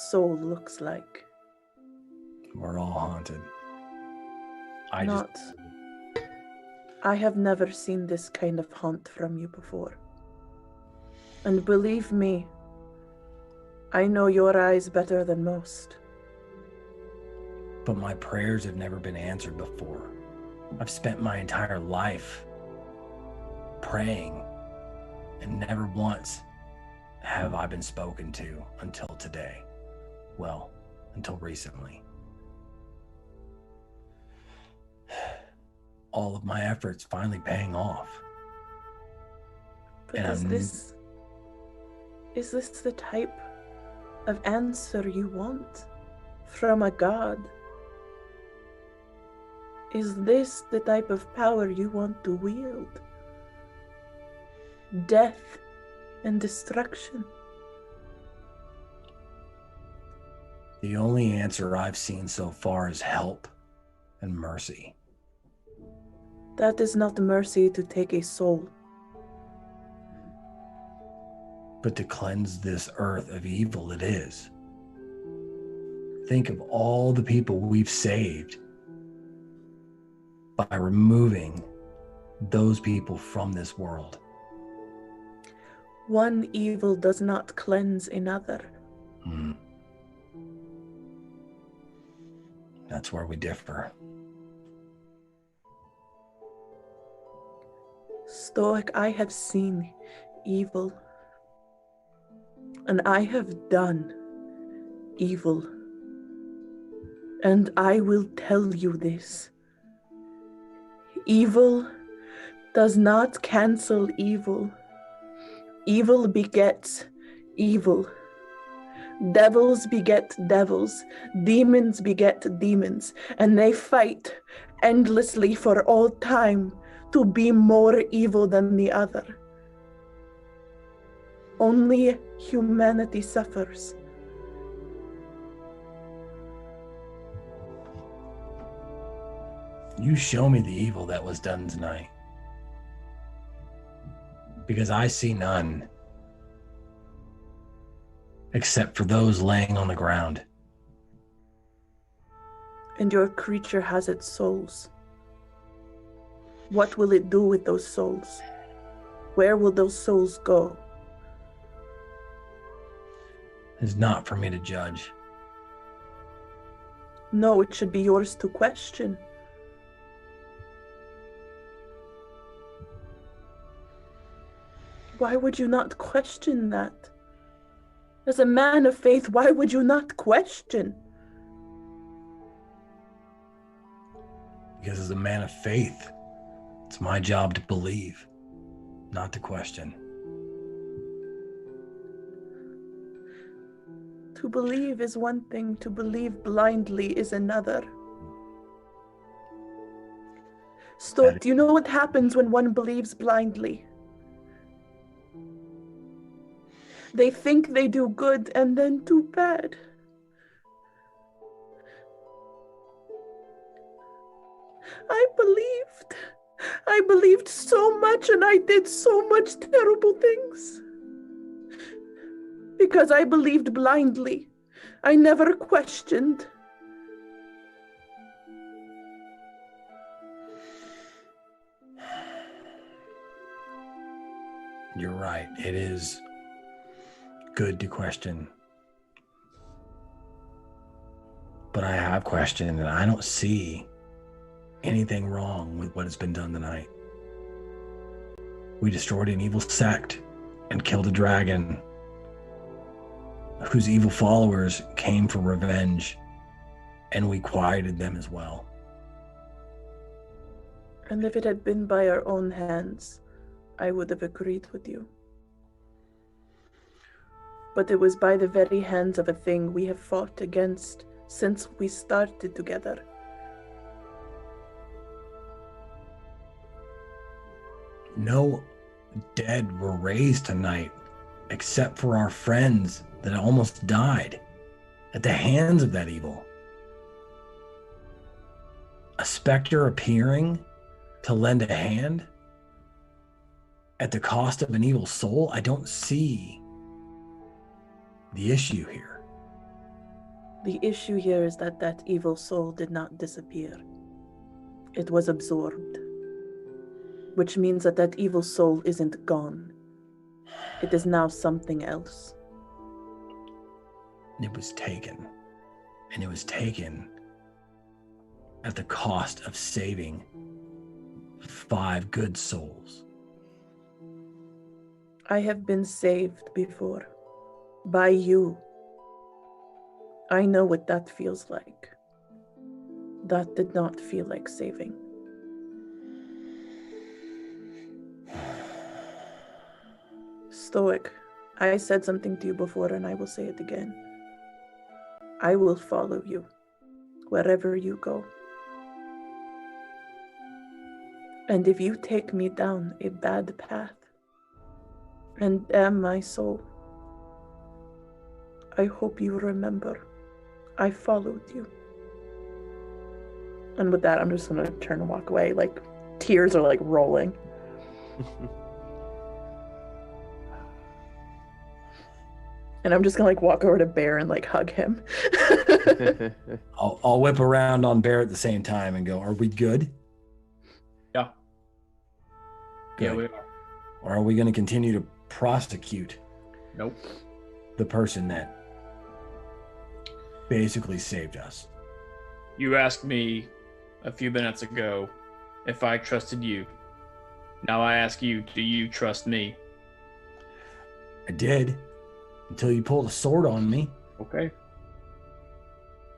Speaker 2: soul looks like.
Speaker 6: We're all haunted.
Speaker 2: I have never seen this kind of haunt from you before. And believe me, I know your eyes better than most.
Speaker 6: But my prayers have never been answered before. I've spent my entire life praying, and never once have I been spoken to until today. Well, until recently. All of my efforts finally paying off.
Speaker 2: But
Speaker 6: And
Speaker 2: is this the type of answer you want from a god? Is this the type of power you want to wield? Death and destruction?
Speaker 6: The only answer I've seen so far is help and mercy.
Speaker 2: That is not mercy to take a soul.
Speaker 6: But to cleanse this earth of evil, it is. Think of all the people we've saved by removing those people from this world.
Speaker 2: One evil does not cleanse another.
Speaker 6: That's where we differ.
Speaker 2: Stoic, I have seen evil. And I have done evil. And I will tell you this. Evil does not cancel evil. Evil begets evil. Devils beget devils. Demons beget demons. And they fight endlessly for all time to be more evil than the other. Only humanity suffers.
Speaker 6: You show me the evil that was done tonight. Because I see none. Except for those laying on the ground.
Speaker 2: And your creature has its souls. What will it do with those souls? Where will those souls go?
Speaker 6: It's not for me to judge.
Speaker 2: No, it should be yours to question. Why would you not question that? As a man of faith, why would you not question?
Speaker 6: Because as a man of faith, it's my job to believe, not to question.
Speaker 2: To believe is one thing, to believe blindly is another. Stoic, do you know what happens when one believes blindly? They think they do good and then do bad. I believed so much and I did so much terrible things. Because I believed blindly. I never questioned.
Speaker 6: You're right. It is good to question. But I have questioned and I don't see anything wrong with what has been done tonight. We destroyed an evil sect and killed a dragon whose evil followers came for revenge, and we quieted them as well.
Speaker 2: And if it had been by our own hands, I would have agreed with you. But it was by the very hands of a thing we have fought against since we started together.
Speaker 6: No dead were raised tonight, except for our friends that almost died at the hands of that evil. A specter appearing to lend a hand at the cost of an evil soul? I don't see the issue here.
Speaker 2: The issue here is that that evil soul did not disappear. It was absorbed. Which means that that evil soul isn't gone. It is now something else.
Speaker 6: It was taken. And it was taken at the cost of saving 5 good souls.
Speaker 2: I have been saved before. By you. I know what that feels like. That did not feel like saving. Stoic, I said something to you before and I will say it again. I will follow you wherever you go. And if you take me down a bad path and damn my soul, I hope you remember I followed you. And with that, I'm just going to turn and walk away. Like, tears are like rolling. And I'm just gonna like walk over to Bear and like hug him.
Speaker 6: I'll whip around on Bear at the same time and go, are we good?
Speaker 4: Yeah.
Speaker 6: Good.
Speaker 4: Yeah, we are.
Speaker 6: Or are we going to continue to prosecute
Speaker 4: Nope.
Speaker 6: the person that basically saved us?
Speaker 4: You asked me a few minutes ago if I trusted you. Now I ask you, do you trust me?
Speaker 6: I did, until you pulled a sword on me.
Speaker 4: Okay.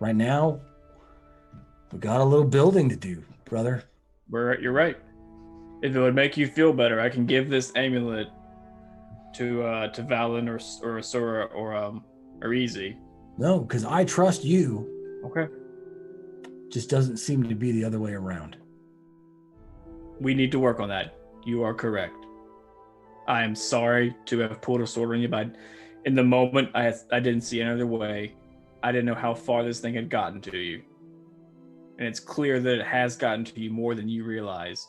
Speaker 6: Right now, we got a little building to do, brother.
Speaker 4: You're right. If it would make you feel better, I can give this amulet to Valen or Sora or Easy.
Speaker 6: No, because I trust you.
Speaker 4: Okay.
Speaker 6: Just doesn't seem to be the other way around.
Speaker 4: We need to work on that. You are correct. I am sorry to have pulled a sword on you, but in the moment, I didn't see any other way. I didn't know how far this thing had gotten to you. And it's clear that it has gotten to you more than you realize.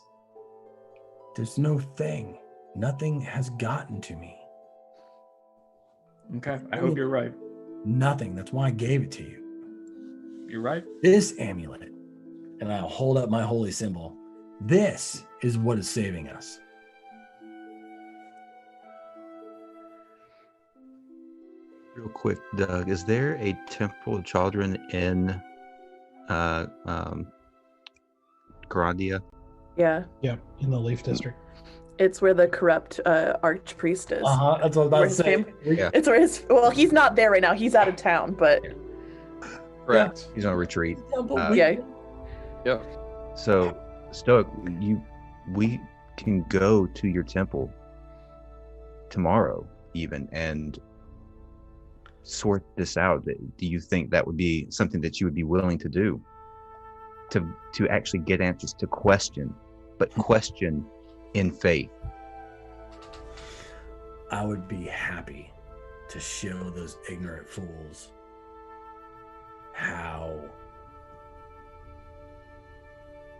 Speaker 6: There's no thing. Nothing has gotten to me.
Speaker 4: Okay, I hope you're right.
Speaker 6: Nothing. That's why I gave it to you.
Speaker 4: You're right.
Speaker 6: This amulet, and I'll hold up my holy symbol. This is what is saving us.
Speaker 5: Real quick, Doug, is there a temple of children in Grandia?
Speaker 2: Yeah,
Speaker 1: Yeah, in the Leaf District.
Speaker 2: it's where the corrupt archpriest is.
Speaker 6: That's what I was about
Speaker 2: Where
Speaker 6: to
Speaker 2: his
Speaker 6: say.
Speaker 2: fam-
Speaker 5: Yeah.
Speaker 2: It's where his. Well, he's not there right now. He's out of town, but
Speaker 8: Correct.
Speaker 5: He's on retreat.
Speaker 2: yeah.
Speaker 8: Yep.
Speaker 5: So, Stoic, we can go to your temple tomorrow, even, and sort this out. Do you think that would be something that you would be willing to do? To actually get answers to question, but question in faith.
Speaker 6: I would be happy to show those ignorant fools how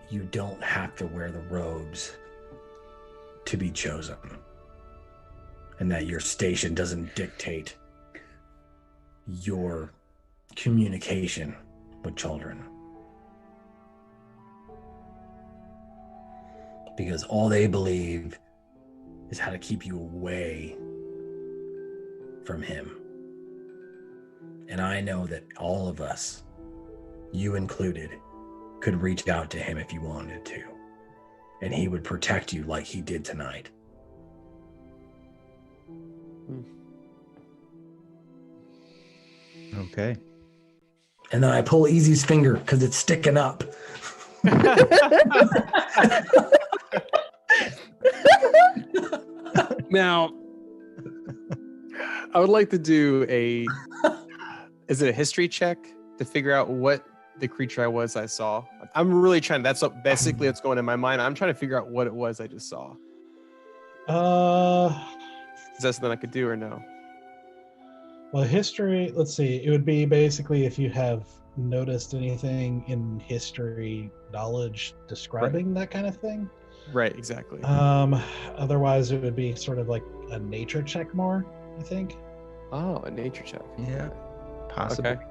Speaker 6: you don't have to wear the robes to be chosen, and that your station doesn't dictate your communication with children. Because all they believe is how to keep you away from him. And I know that all of us, you included, could reach out to him if you wanted to. And he would protect you like he did tonight.
Speaker 5: Okay.
Speaker 6: And then I pull Easy's finger because it's sticking up.
Speaker 8: Now, I would like to do is it a history check to figure out what the creature I saw? I'm really trying, that's basically what's going in my mind. I'm trying to figure out what it was I just saw. Is that something I could do or no?
Speaker 1: Well, history, let's see. It would be basically if you have noticed anything in history knowledge describing that kind of thing.
Speaker 8: Right, exactly.
Speaker 1: Otherwise, it would be sort of like a nature check more, I think.
Speaker 8: Oh, a nature check.
Speaker 5: Yeah. Possibly.
Speaker 8: Okay.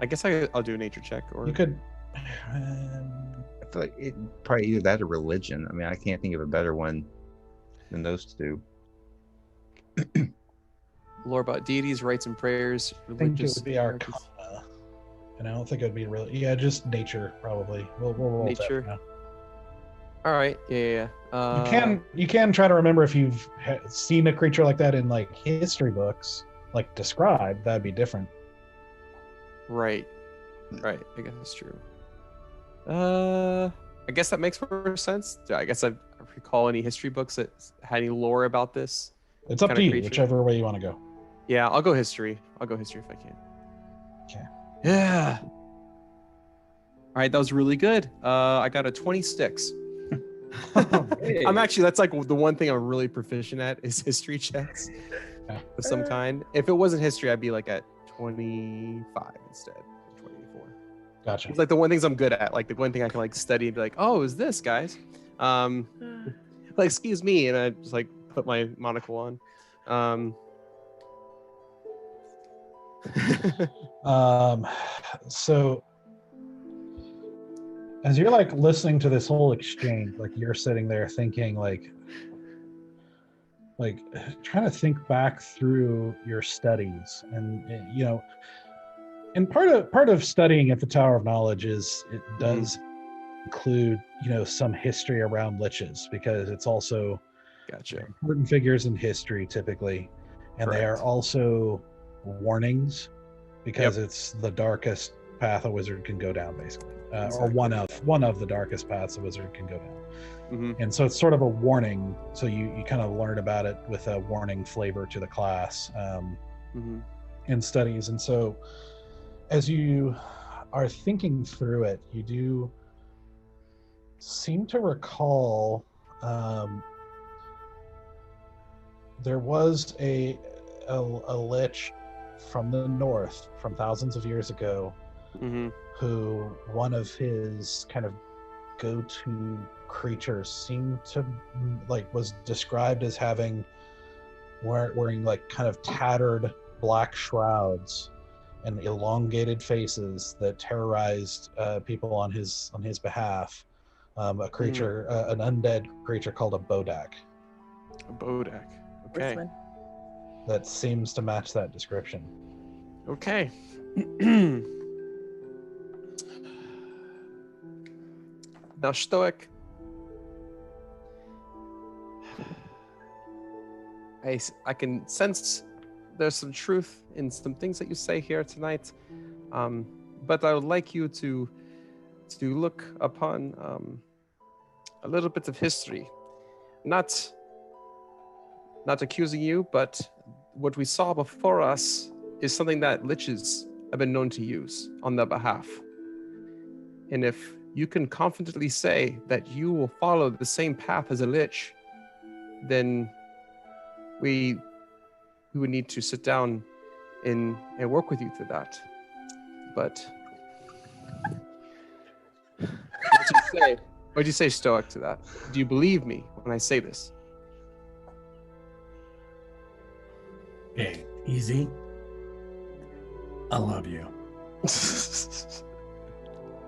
Speaker 8: I guess I'll do a nature check. Or
Speaker 1: You could.
Speaker 5: I feel like it probably either that or religion. I mean, I can't think of a better one than those two.
Speaker 8: lore about deities, rites and prayers,
Speaker 1: I think it
Speaker 8: religious
Speaker 1: would be Arcana. And I don't think it would be really. Yeah, just nature, probably. We'll roll
Speaker 8: Nature.
Speaker 1: that now.
Speaker 8: All right. Yeah.
Speaker 1: You can try to remember if you've seen a creature like that in like history books, like described. That'd be different.
Speaker 8: Right. I guess that's true. I guess that makes more sense. I guess I recall any history books that had any lore about this.
Speaker 1: It's up
Speaker 8: Kinda
Speaker 1: to you,
Speaker 8: creature.
Speaker 1: whichever way you want to go.
Speaker 8: Yeah, I'll go history. If I can.
Speaker 1: Okay.
Speaker 8: Yeah. All right, that was really good. I got a 20 sticks. I'm actually, that's like the one thing I'm really proficient at is history checks of some kind. If it wasn't history, I'd be like at 25 instead of 24.
Speaker 1: Gotcha.
Speaker 8: It's like the one things I'm good at, like the one thing I can like study and be like, oh, is this, guys? Like, excuse me, and I just like put my monocle on.
Speaker 1: So as you're like listening to this whole exchange, like you're sitting there thinking like trying to think back through your studies, and you know, and part of studying at the Tower of Knowledge is it does include, you know, some history around liches, because it's also
Speaker 8: Gotcha.
Speaker 1: important figures in history typically, and they are
Speaker 8: Correct.
Speaker 1: also warnings, because it's the darkest path a wizard can go down, basically, or
Speaker 8: Exactly.
Speaker 1: one of the darkest paths a wizard can go down.
Speaker 8: Mm-hmm.
Speaker 1: And so it's sort of a warning, so you kind of learn about it with a warning flavor to the class in studies. And so as you are thinking through it, you do seem to recall there was a lich from the north from thousands of years ago
Speaker 8: Mm-hmm.
Speaker 1: who one of his kind of go-to creatures seemed to was described as having wearing like kind of tattered black shrouds and elongated faces that terrorized people on his behalf. A creature, an undead creature called a bodak.
Speaker 8: A bodak. Okay.
Speaker 2: Horseman.
Speaker 1: That seems to match that description.
Speaker 8: Okay. Now, Stoic, I can sense there's some truth in some things that you say here tonight, but I would like you to look upon a little bit of history, not accusing you, but what we saw before us is something that liches have been known to use on their behalf. And if you can confidently say that you will follow the same path as a lich, then we would need to sit down and work with you through that. But what do you say, Stoic, to that? Do you believe me when I say this?
Speaker 6: Okay, easy. I love you.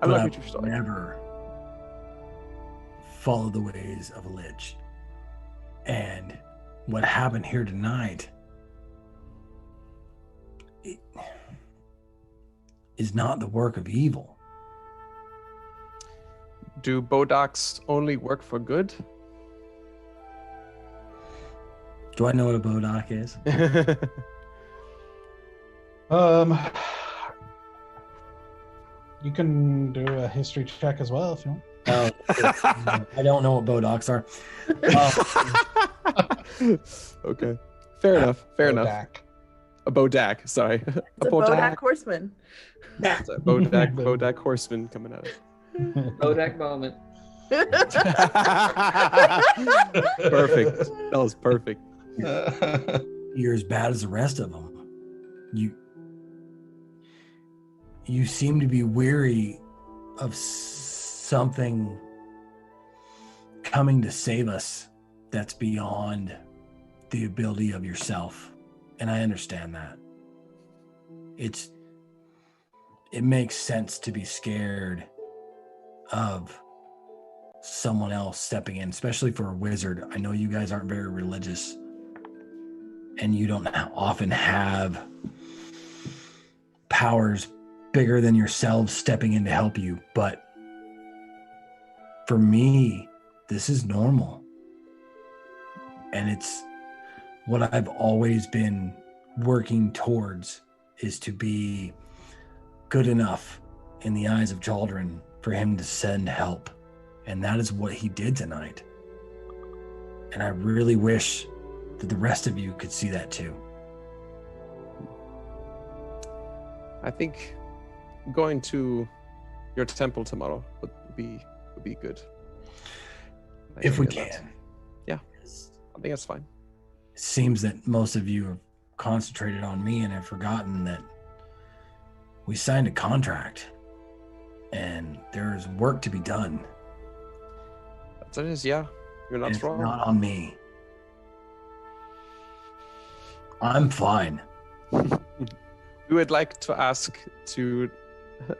Speaker 8: I love you too, Stoic.
Speaker 6: Never follow the ways of a lich. And what happened here tonight is not the work of evil.
Speaker 8: Do bodaks only work for good?
Speaker 6: Do I know what a bodak is?
Speaker 1: You can do a history check as well if you want.
Speaker 6: I don't know what bodaks are.
Speaker 8: Okay. Fair enough.
Speaker 1: Bodak.
Speaker 8: A bodak, sorry.
Speaker 2: It's a bodak horseman.
Speaker 8: It's a bodak horseman coming out.
Speaker 7: Bodak moment.
Speaker 8: Perfect. That was perfect.
Speaker 6: You're as bad as the rest of them. You seem to be weary of something coming to save us that's beyond the ability of yourself. And I understand that. It makes sense to be scared of someone else stepping in, especially for a wizard. I know you guys aren't very religious and you don't often have powers bigger than yourselves stepping in to help you. But for me, this is normal. And it's what I've always been working towards, is to be good enough in the eyes of Chaldron for him to send help. And that is what he did tonight. And I really wish that the rest of you could see that too.
Speaker 8: I think going to your temple tomorrow would be good.
Speaker 6: If we can.
Speaker 8: Yeah, I think that's fine.
Speaker 6: It seems that most of you have concentrated on me and have forgotten that we signed a contract and there's work to be done.
Speaker 8: That's it is, yeah. You're not wrong.
Speaker 6: It's not on me. I'm fine.
Speaker 8: We would like to ask to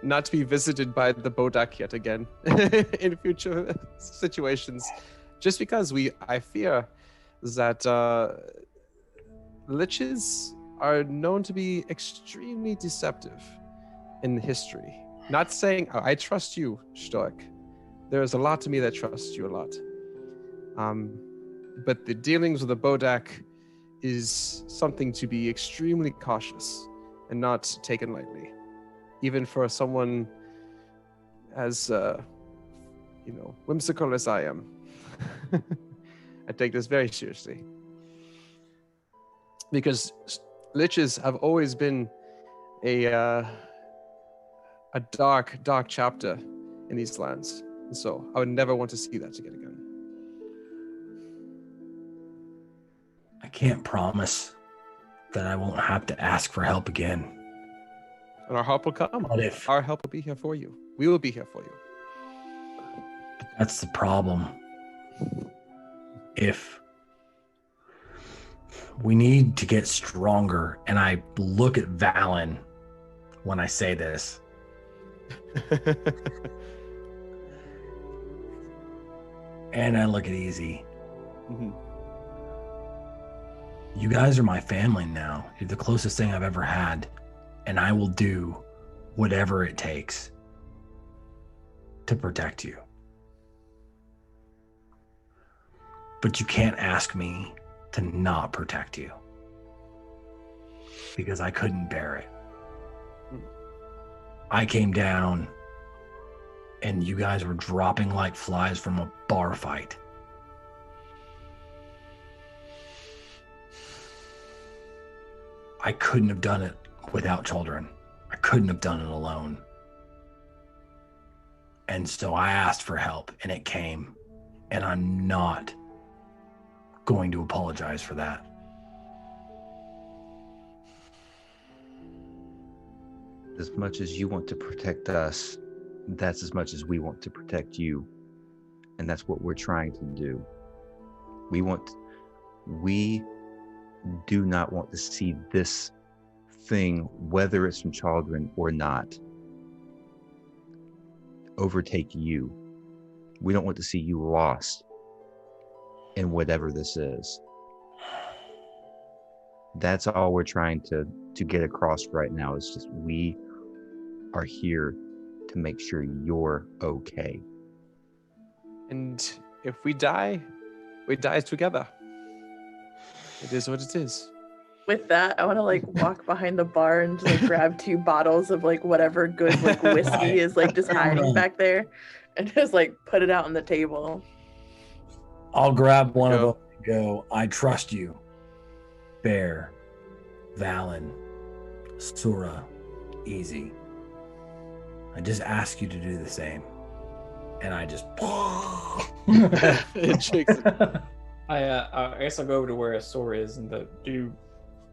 Speaker 8: not to be visited by the bodak yet again in future situations, just because I fear that liches are known to be extremely deceptive in history. Not saying I trust you, Stoic. There's a lot to me that trusts you a lot. But the dealings with the bodak is something to be extremely cautious and not taken lightly, even for someone as whimsical as I am. I take this very seriously, because liches have always been a dark chapter in these lands. So I would never want to see that again.
Speaker 6: I can't promise that I won't have to ask for help again.
Speaker 8: And our help will come.
Speaker 6: But if
Speaker 8: Our help will be here for you. We will be here for you.
Speaker 6: that's the problem, if we need to get stronger, and I look at Valen when I say this, and I look at Easy.
Speaker 8: Mhm.
Speaker 6: You guys are my family now. You're the closest thing I've ever had, and I will do whatever it takes to protect you. But you can't ask me to not protect you, because I couldn't bear it. I came down and you guys were dropping like flies from a bar fight. I couldn't have done it without children. I couldn't have done it alone. And so I asked for help, and it came, and I'm not going to apologize for that.
Speaker 5: As much as you want to protect us, that's as much as we want to protect you. And that's what we're trying to do. We do not want to see this thing, whether it's from children or not, overtake you. We don't want to see you lost in whatever this is. That's all we're trying to get across right now, is just we are here to make sure you're okay.
Speaker 8: And if we die together. It is what it is.
Speaker 2: With that, I want to like walk behind the bar and just, like, grab 2 bottles of like whatever good like whiskey is like just hiding back there, and just like put it out on the table.
Speaker 6: I'll grab one of them and go, I trust you. Bear, Valen, Sura, Easy. I just ask you to do the same. And I just
Speaker 8: It shakes it.
Speaker 4: I guess I'll go over to where Sora is, and do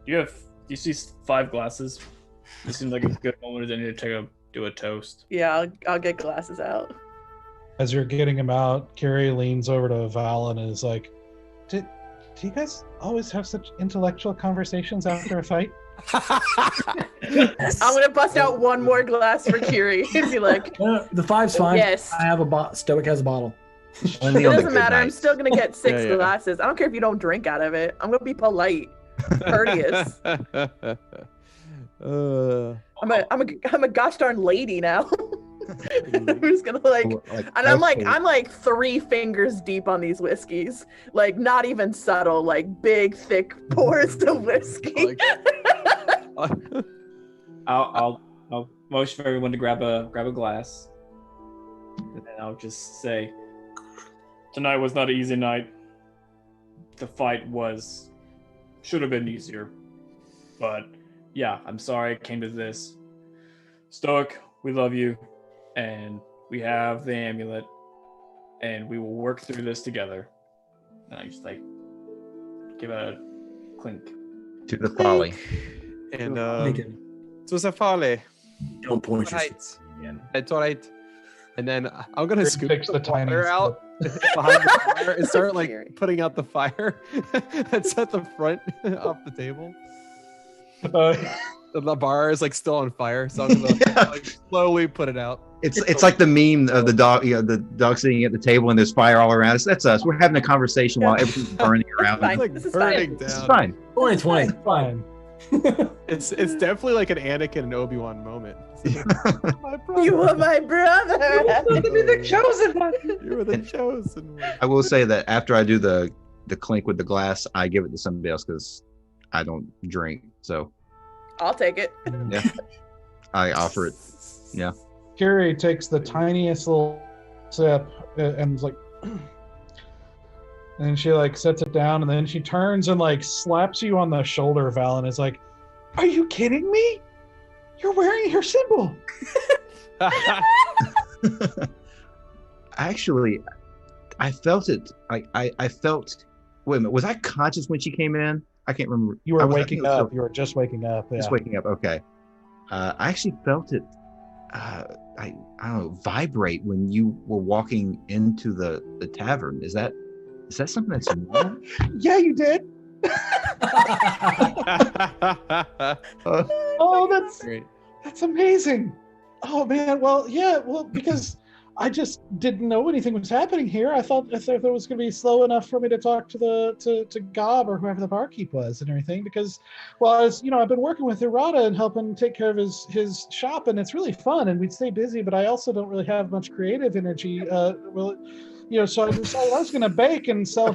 Speaker 4: you see 5 glasses? It seems like a good moment to need to do a toast.
Speaker 2: Yeah, I'll get glasses out.
Speaker 1: As you're getting him out, Carrie leans over to Valen and is like, do you guys always have such intellectual conversations after a fight?
Speaker 2: I'm gonna bust out one more glass for Kiri and be like,
Speaker 6: No, the 5's fine.
Speaker 2: Yes.
Speaker 6: I have a Stoic has a bottle.
Speaker 2: it
Speaker 5: Only on the
Speaker 2: doesn't
Speaker 5: good
Speaker 2: matter. I'm
Speaker 5: nights.
Speaker 2: still gonna get 6
Speaker 8: Yeah.
Speaker 2: glasses. I don't care if you don't drink out of it. I'm gonna be polite, courteous. I'm a gosh darn lady now. I'm just gonna like, and I'm like 3 fingers deep on these whiskeys, like not even subtle, like big thick pours of whiskey.
Speaker 4: I'll motion for everyone to grab a glass, and then I'll just say, tonight was not an easy night. The fight should have been easier, but yeah, I'm sorry it came to this. Stoic, we love you, and we have the amulet, and we will work through this together. And I just like give it a clink.
Speaker 5: To the Folly.
Speaker 8: And
Speaker 6: Lincoln,
Speaker 8: so it's a Folly.
Speaker 6: don't point your
Speaker 8: Right.
Speaker 6: again.
Speaker 8: It's all right. And then I'm gonna scoop
Speaker 1: Fix the
Speaker 8: the water
Speaker 1: tiniest
Speaker 8: out behind the fire and start like
Speaker 2: Scary.
Speaker 8: putting out the fire. It's at the front off the table. The bar is like still on fire, so I'm gonna
Speaker 5: Yeah.
Speaker 8: like slowly put it out.
Speaker 5: It's like the meme of the dog, the dog sitting at the table and there's fire all around us. That's us. We're having a conversation while everything's burning around.
Speaker 2: Fine.
Speaker 8: It's like
Speaker 2: This is
Speaker 8: burning
Speaker 2: fine.
Speaker 5: This is
Speaker 8: down.
Speaker 5: fine.
Speaker 6: 2020.
Speaker 1: Fine.
Speaker 8: It's definitely like an Anakin and Obi-Wan moment. My brother.
Speaker 2: You were my brother.
Speaker 8: the chosen one. You were the chosen one.
Speaker 5: I will say that after I do the clink with the glass, I give it to somebody else because I don't drink. So
Speaker 2: I'll take it.
Speaker 5: I offer it. Yeah.
Speaker 1: Carrie takes the tiniest little sip and is like, and she like sets it down, and then she turns and like slaps you on the shoulder, Val, and is like, "Are you kidding me? You're wearing your symbol."
Speaker 5: Actually, I felt it. I felt. Wait a minute. Was I conscious when she came in? I can't remember.
Speaker 1: You were
Speaker 5: I think
Speaker 1: waking
Speaker 5: it was
Speaker 1: up.
Speaker 5: still-
Speaker 1: You were just waking up. Yeah.
Speaker 5: Just waking up. Okay. I actually felt it. I don't know, vibrate when you were walking into the tavern. Is that something that's normal?
Speaker 1: Yeah, you did. Oh,
Speaker 8: Great.
Speaker 1: that's amazing. Oh man, well, yeah, well, because I just didn't know anything was happening here. I thought it was going to be slow enough for me to talk to to Gob or whoever the barkeep was and everything. Because, well, I've been working with Hirata and helping take care of his shop, and it's really fun, and we'd stay busy. But I also don't really have much creative energy. So I decided I was going to bake and sell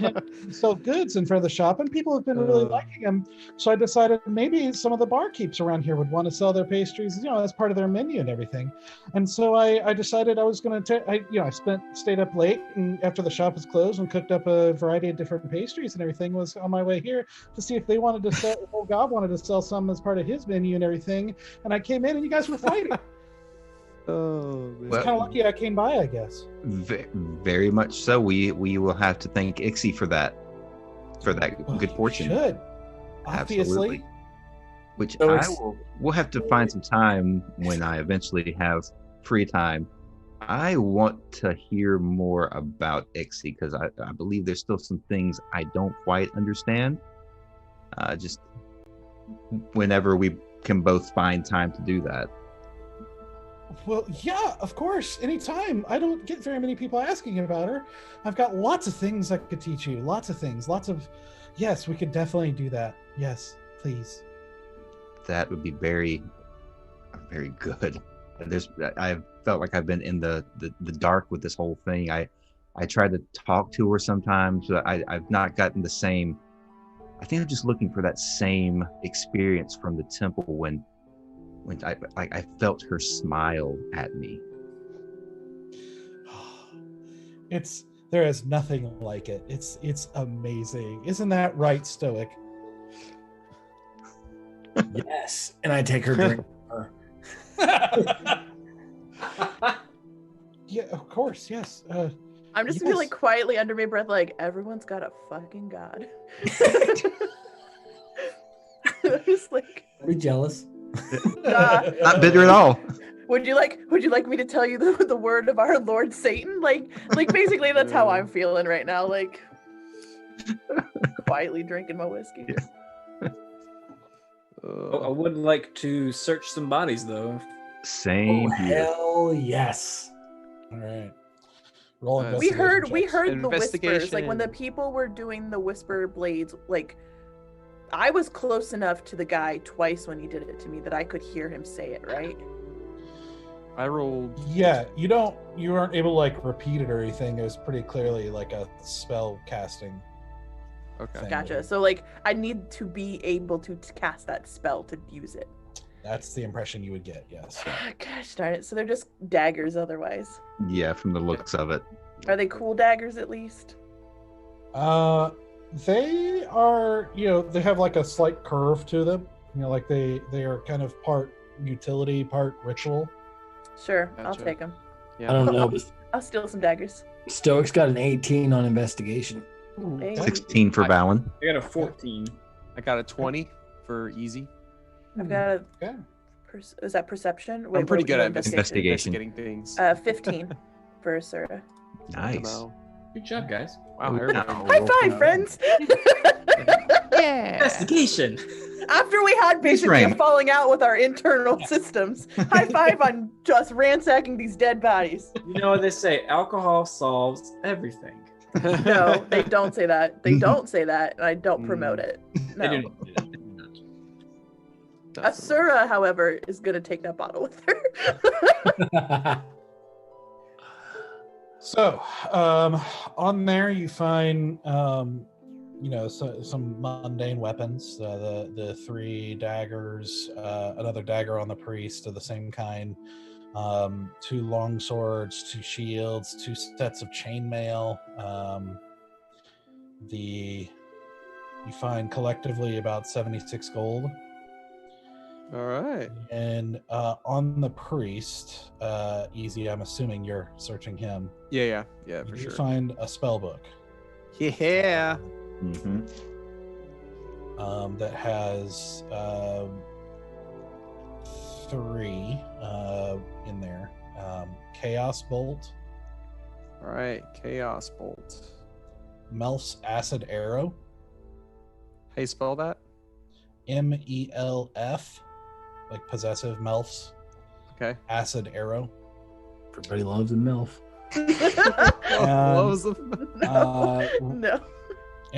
Speaker 1: goods in front of the shop, and people have been really liking them. So I decided maybe some of the barkeeps around here would want to sell their pastries, as part of their menu and everything. And so I decided I was going to stayed up late and after the shop was closed and cooked up a variety of different pastries and everything. Was on my way here to see if they wanted to sell. If Gob wanted to sell some as part of his menu and everything. And I came in and you guys were fighting.
Speaker 8: Oh, man.
Speaker 1: It's kind of lucky I came by, I guess.
Speaker 5: Very much so. We will have to thank Ixie for that good fortune.
Speaker 1: Should. Obviously.
Speaker 5: Absolutely. Which
Speaker 6: So
Speaker 5: we'll have to find some time when I eventually have free time. I want to hear more about Ixie because I believe there's still some things I don't quite understand. Just whenever we can both find time to do that.
Speaker 1: Well, yeah, of course. Anytime. I don't get very many people asking about her. I've got lots of things I could teach you. Lots of things. Yes, we could definitely do that. Yes, please.
Speaker 5: That would be very, very good. I've felt like I've been in the dark with this whole thing. I tried to talk to her sometimes, but I've not gotten the same. I think I'm just looking for that same experience from the temple when I felt her smile at me.
Speaker 1: There is nothing like it. It's amazing. Isn't that right, Stoic?
Speaker 6: Yes. And I take her drink from her.
Speaker 1: Yeah, of course, yes.
Speaker 2: I'm just
Speaker 1: Yes.
Speaker 2: feeling quietly under my breath, like everyone's got a fucking god. I'm just like,
Speaker 6: Are we jealous?
Speaker 5: Not bitter at all.
Speaker 2: would you like me to tell you the word of our Lord Satan? Like basically that's how I'm feeling right now. Like quietly drinking my whiskey.
Speaker 4: I would like to search some bodies though.
Speaker 5: Same
Speaker 6: Oh,
Speaker 5: here.
Speaker 6: hell yes.
Speaker 1: All right. Roll
Speaker 2: We heard
Speaker 1: investigation
Speaker 2: the whispers. Like when the
Speaker 8: Investigation.
Speaker 2: people were doing the whisper blades, like I was close enough to the guy twice when he did it to me that I could hear him say it, right?
Speaker 8: I rolled.
Speaker 1: checks. Yeah, you aren't able to like repeat it or anything. It was pretty clearly like a spell casting.
Speaker 8: Okay.
Speaker 1: thing.
Speaker 2: Gotcha. So like I need to be able to cast that spell to use it.
Speaker 1: That's the impression you would get, yes.
Speaker 2: Gosh darn it. So they're just daggers otherwise.
Speaker 5: Yeah, from the looks of it.
Speaker 2: Are they cool daggers at least?
Speaker 1: They are, they have like a slight curve to them. Like they are kind of part utility, part ritual.
Speaker 2: Sure, I'll
Speaker 8: Gotcha.
Speaker 2: take them.
Speaker 6: I don't know, but
Speaker 2: I'll steal some daggers.
Speaker 6: Stoic's got an 18 on investigation.
Speaker 2: Hey.
Speaker 5: 16 for Valen.
Speaker 4: I got a 14.
Speaker 8: I got a 20 for easy.
Speaker 2: I've got a
Speaker 1: Okay.
Speaker 2: is that perception?
Speaker 8: I'm pretty
Speaker 2: what
Speaker 8: good
Speaker 2: was
Speaker 8: at
Speaker 2: your
Speaker 5: investigation.
Speaker 8: investigating things.
Speaker 2: 15 for Asura.
Speaker 5: Nice.
Speaker 8: Wow,
Speaker 4: Good job, guys.
Speaker 8: I heard that.
Speaker 2: High five, friends!
Speaker 4: Investigation.
Speaker 2: After we had basically a
Speaker 5: Raymond.
Speaker 2: falling out with our internal systems, high five on just ransacking these dead bodies.
Speaker 4: You know what they say? Alcohol solves everything.
Speaker 2: No, they don't say that. They don't say that, and I don't promote it.
Speaker 4: They
Speaker 2: No.
Speaker 4: do.
Speaker 2: Asura, however, is gonna take that bottle with her.
Speaker 1: So, on there you find, some mundane weapons. The 3 daggers, another dagger on the priest of the same kind, 2 long swords, 2 shields, 2 sets of chainmail. You find collectively about 76 gold.
Speaker 8: All right.
Speaker 1: And on the priest, Easy, I'm assuming you're searching him.
Speaker 8: Yeah, for
Speaker 1: You
Speaker 8: sure.
Speaker 1: find a spell book.
Speaker 8: Yeah.
Speaker 5: Mm-hmm.
Speaker 1: That has 3 in there. Chaos Bolt,
Speaker 8: All right. Chaos Bolt.
Speaker 1: Melf's Acid Arrow,
Speaker 8: How you spell that?
Speaker 1: MELF, like possessive Melf's
Speaker 8: Okay.
Speaker 1: Acid Arrow.
Speaker 6: Everybody loves a MILF.
Speaker 8: Loves them.
Speaker 2: No.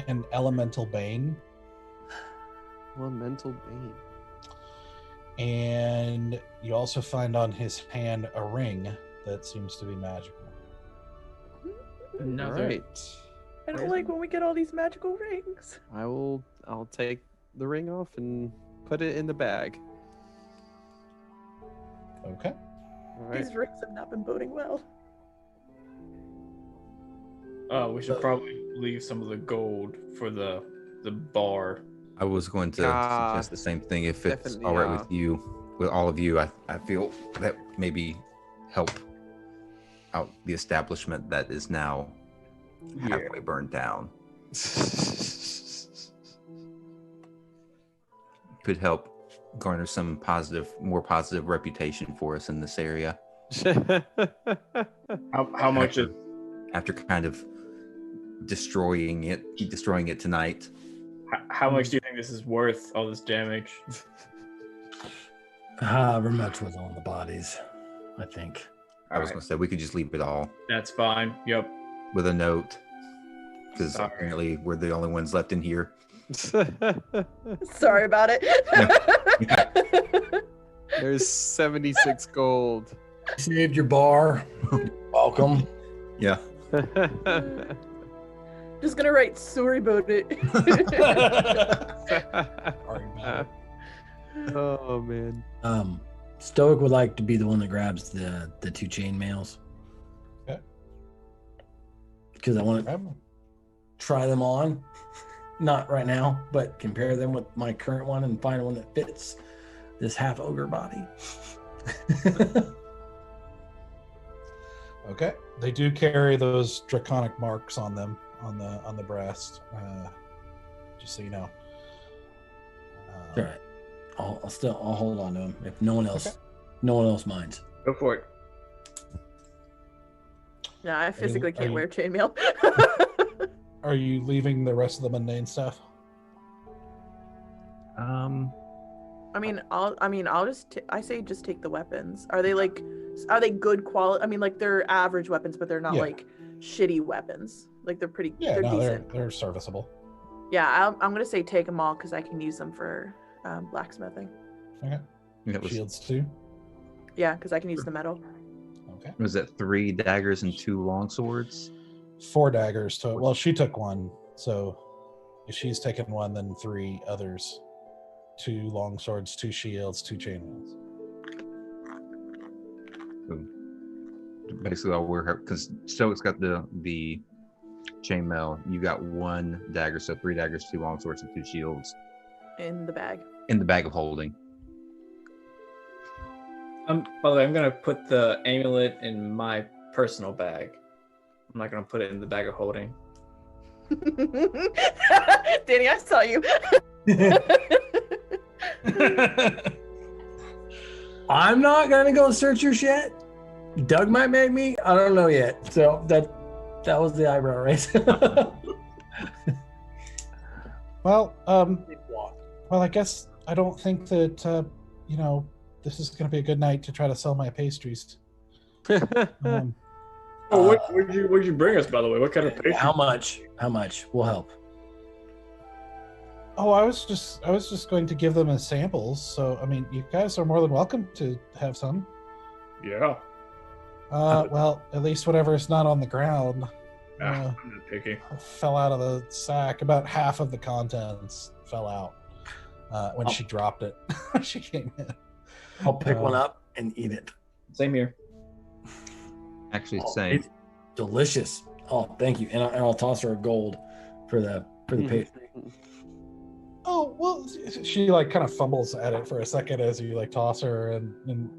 Speaker 1: And Elemental Bane.
Speaker 8: Elemental Bane.
Speaker 1: And you also find on his hand a ring that seems to be magical.
Speaker 8: All
Speaker 7: Another.
Speaker 8: right.
Speaker 2: I don't like when we get all these magical rings.
Speaker 8: I'll take the ring off and put it in the bag.
Speaker 1: Okay.
Speaker 8: All right.
Speaker 2: These rings have not been boding well.
Speaker 4: We should probably leave some of the gold for the bar.
Speaker 5: I was going to suggest the same thing. If it's
Speaker 8: definitely,
Speaker 5: all right with you, with all of you, I feel that maybe help out the establishment that is now halfway burned down. Could help garner some more positive reputation for us in this area.
Speaker 4: How much is
Speaker 5: After kind of destroying it tonight.
Speaker 4: how much do you think this is worth? All this damage.
Speaker 6: However much was on the bodies, I think.
Speaker 5: I was going to say we could just leave it all
Speaker 4: That's fine. Yep.
Speaker 5: with a note, because
Speaker 4: Sorry.
Speaker 5: apparently we're the only ones left in here.
Speaker 2: Sorry about it.
Speaker 8: There's 76 gold.
Speaker 6: Saved your bar. Welcome.
Speaker 5: Yeah.
Speaker 2: Just gonna write sorry about it.
Speaker 1: Sorry about it.
Speaker 8: Oh man.
Speaker 6: Stoic would like to be the one that grabs the 2 chainmails.
Speaker 1: Okay.
Speaker 6: Because I want to
Speaker 1: Grab 'em.
Speaker 6: try them on. Not right now, but compare them with my current one and find one that fits this half ogre body.
Speaker 1: Okay. They do carry those draconic marks on them on the breast. Just so you know.
Speaker 6: All right. I'll hold on to them if no one else minds.
Speaker 4: Go for it.
Speaker 2: No, I physically
Speaker 1: Are
Speaker 2: can't
Speaker 1: you-
Speaker 2: wear chainmail.
Speaker 1: Are you leaving the rest of the mundane stuff?
Speaker 2: I say just take the weapons. Are they good quality? I mean, like they're average weapons, but they're not
Speaker 1: Yeah.
Speaker 2: like shitty weapons. Like they're pretty.
Speaker 1: Yeah,
Speaker 2: they're
Speaker 1: no,
Speaker 2: decent.
Speaker 1: they're serviceable.
Speaker 2: Yeah, I'm gonna say take them all because I can use them for blacksmithing.
Speaker 1: Okay.
Speaker 5: It was,
Speaker 1: Shields too.
Speaker 2: Yeah, because I can use the metal.
Speaker 1: Okay.
Speaker 5: was that 3 daggers and 2 long swords?
Speaker 1: 4 daggers. Well, she took 1, so if she's taken 1, then 3 others. 2 long swords, 2 shields, 2 chainmails.
Speaker 5: Basically, all we're because Stoic's got the chainmail. You got 1 dagger, so 3 daggers, 2 long swords, and 2 shields
Speaker 2: In the bag.
Speaker 5: in the bag of holding.
Speaker 4: By the way, I'm gonna put the amulet in my personal bag. I'm not gonna put it in the bag of holding.
Speaker 2: Danny, I saw you.
Speaker 6: I'm not gonna go search your shit. Doug might make me. I don't know yet. So that was the eyebrow raise.
Speaker 1: Well, I guess I don't think that this is going to be a good night to try to sell my pastries.
Speaker 4: Where'd you bring us, by the way? What kind of pastry?
Speaker 6: How much? Will help.
Speaker 1: Oh, I was just going to give them as samples. So, I mean, you guys are more than welcome to have some.
Speaker 4: Yeah.
Speaker 1: Well, at least whatever is not on the ground
Speaker 4: I'm not picky.
Speaker 1: fell out of the sack. About half of the contents fell out when she dropped it. She came in.
Speaker 6: I'll pick one up and eat it.
Speaker 4: Same here.
Speaker 5: Actually,
Speaker 6: Oh,
Speaker 5: same.
Speaker 6: it's delicious. Oh, thank you. And I'll toss her a gold for the pastry.
Speaker 1: Oh, well, she like kind of fumbles at it for a second as you like toss her and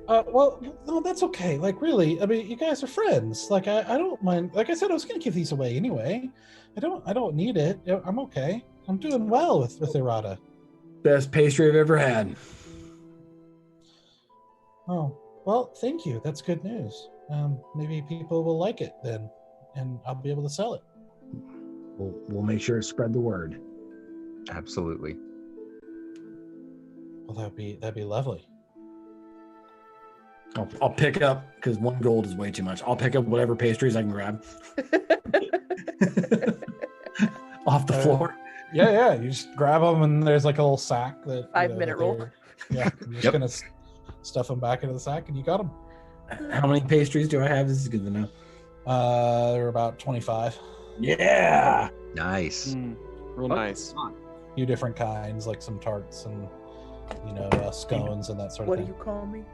Speaker 1: well, no, that's okay. Like, really, I mean, you guys are friends. Like, I don't mind. Like I said, I was going to give these away anyway. I don't need it. I'm okay. I'm doing well with errata.
Speaker 6: Best pastry I've ever had.
Speaker 1: Oh, well, thank you. That's good news. Maybe people will like it then, and I'll be able to sell it.
Speaker 6: We'll make sure to spread the word.
Speaker 5: Absolutely.
Speaker 1: Well, that'd be lovely.
Speaker 6: I'll pick up, because 1 gold is way too much. I'll pick up whatever pastries I can grab off the floor.
Speaker 1: Yeah. You just grab them, and there's like a little sack that
Speaker 2: 5-minute roll.
Speaker 1: Yeah, you're just gonna stuff them back into the sack, and you got them.
Speaker 6: How many pastries do I have? This is good to know.
Speaker 1: They're about 25.
Speaker 6: Yeah.
Speaker 5: Nice.
Speaker 8: Real nice.
Speaker 1: A few different kinds, like some tarts and scones and that sort of
Speaker 2: What
Speaker 1: thing.
Speaker 2: do you call me?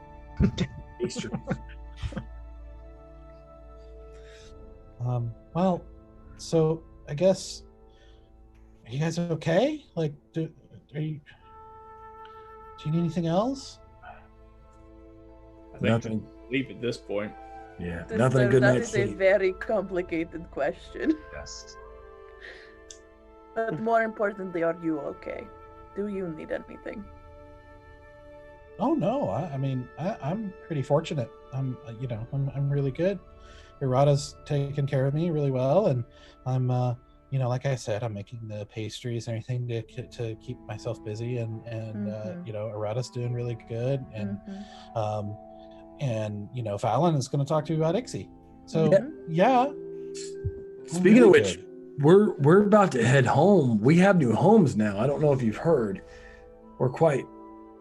Speaker 1: Well, so I guess, are you guys okay? Like, do you need anything else?
Speaker 4: I think
Speaker 6: Nothing.
Speaker 4: leave at this point.
Speaker 6: Yeah. Nothing. A good
Speaker 2: That
Speaker 6: night's
Speaker 2: is a
Speaker 6: sleep.
Speaker 2: very complicated question.
Speaker 5: Yes.
Speaker 2: But more importantly, are you okay? Do you need anything?
Speaker 1: Oh no, I'm pretty fortunate. I'm really good. Errata's taken care of me really well, and I'm like I said, I'm making the pastries and everything to keep myself busy, and Errata's doing really good, and Fallon is going to talk to you about Ixie. So yeah.
Speaker 6: Speaking of which, we're about to head home. We have new homes now. I don't know if you've heard. We're quite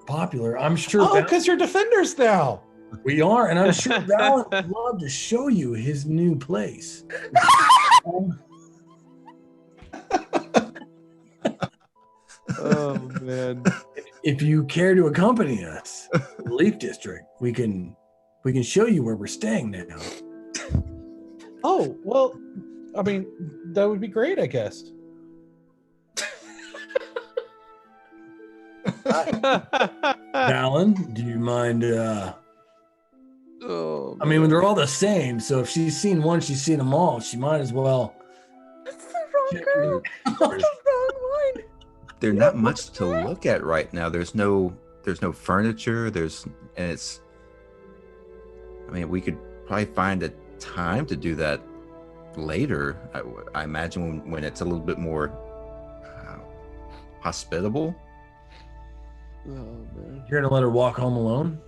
Speaker 6: popular. I'm sure.
Speaker 1: Oh, because you're defenders now.
Speaker 6: We are, and I'm sure Val would love to show you his new place.
Speaker 8: Oh man.
Speaker 6: If you care to accompany us, the Leaf District, we can show you where we're staying now.
Speaker 1: Oh, well, I mean, that would be great, I guess.
Speaker 6: Alan, do you mind?
Speaker 8: Oh,
Speaker 6: I mean, they're all the same. So if she's seen one, she's seen them all. She might as well.
Speaker 2: That's the wrong girl. That's the wrong one.
Speaker 5: There's not much to look at right now. There's no furniture. We could probably find a time to do that later. I imagine when it's a little bit more hospitable.
Speaker 8: Oh man.
Speaker 6: You're gonna let her walk home alone?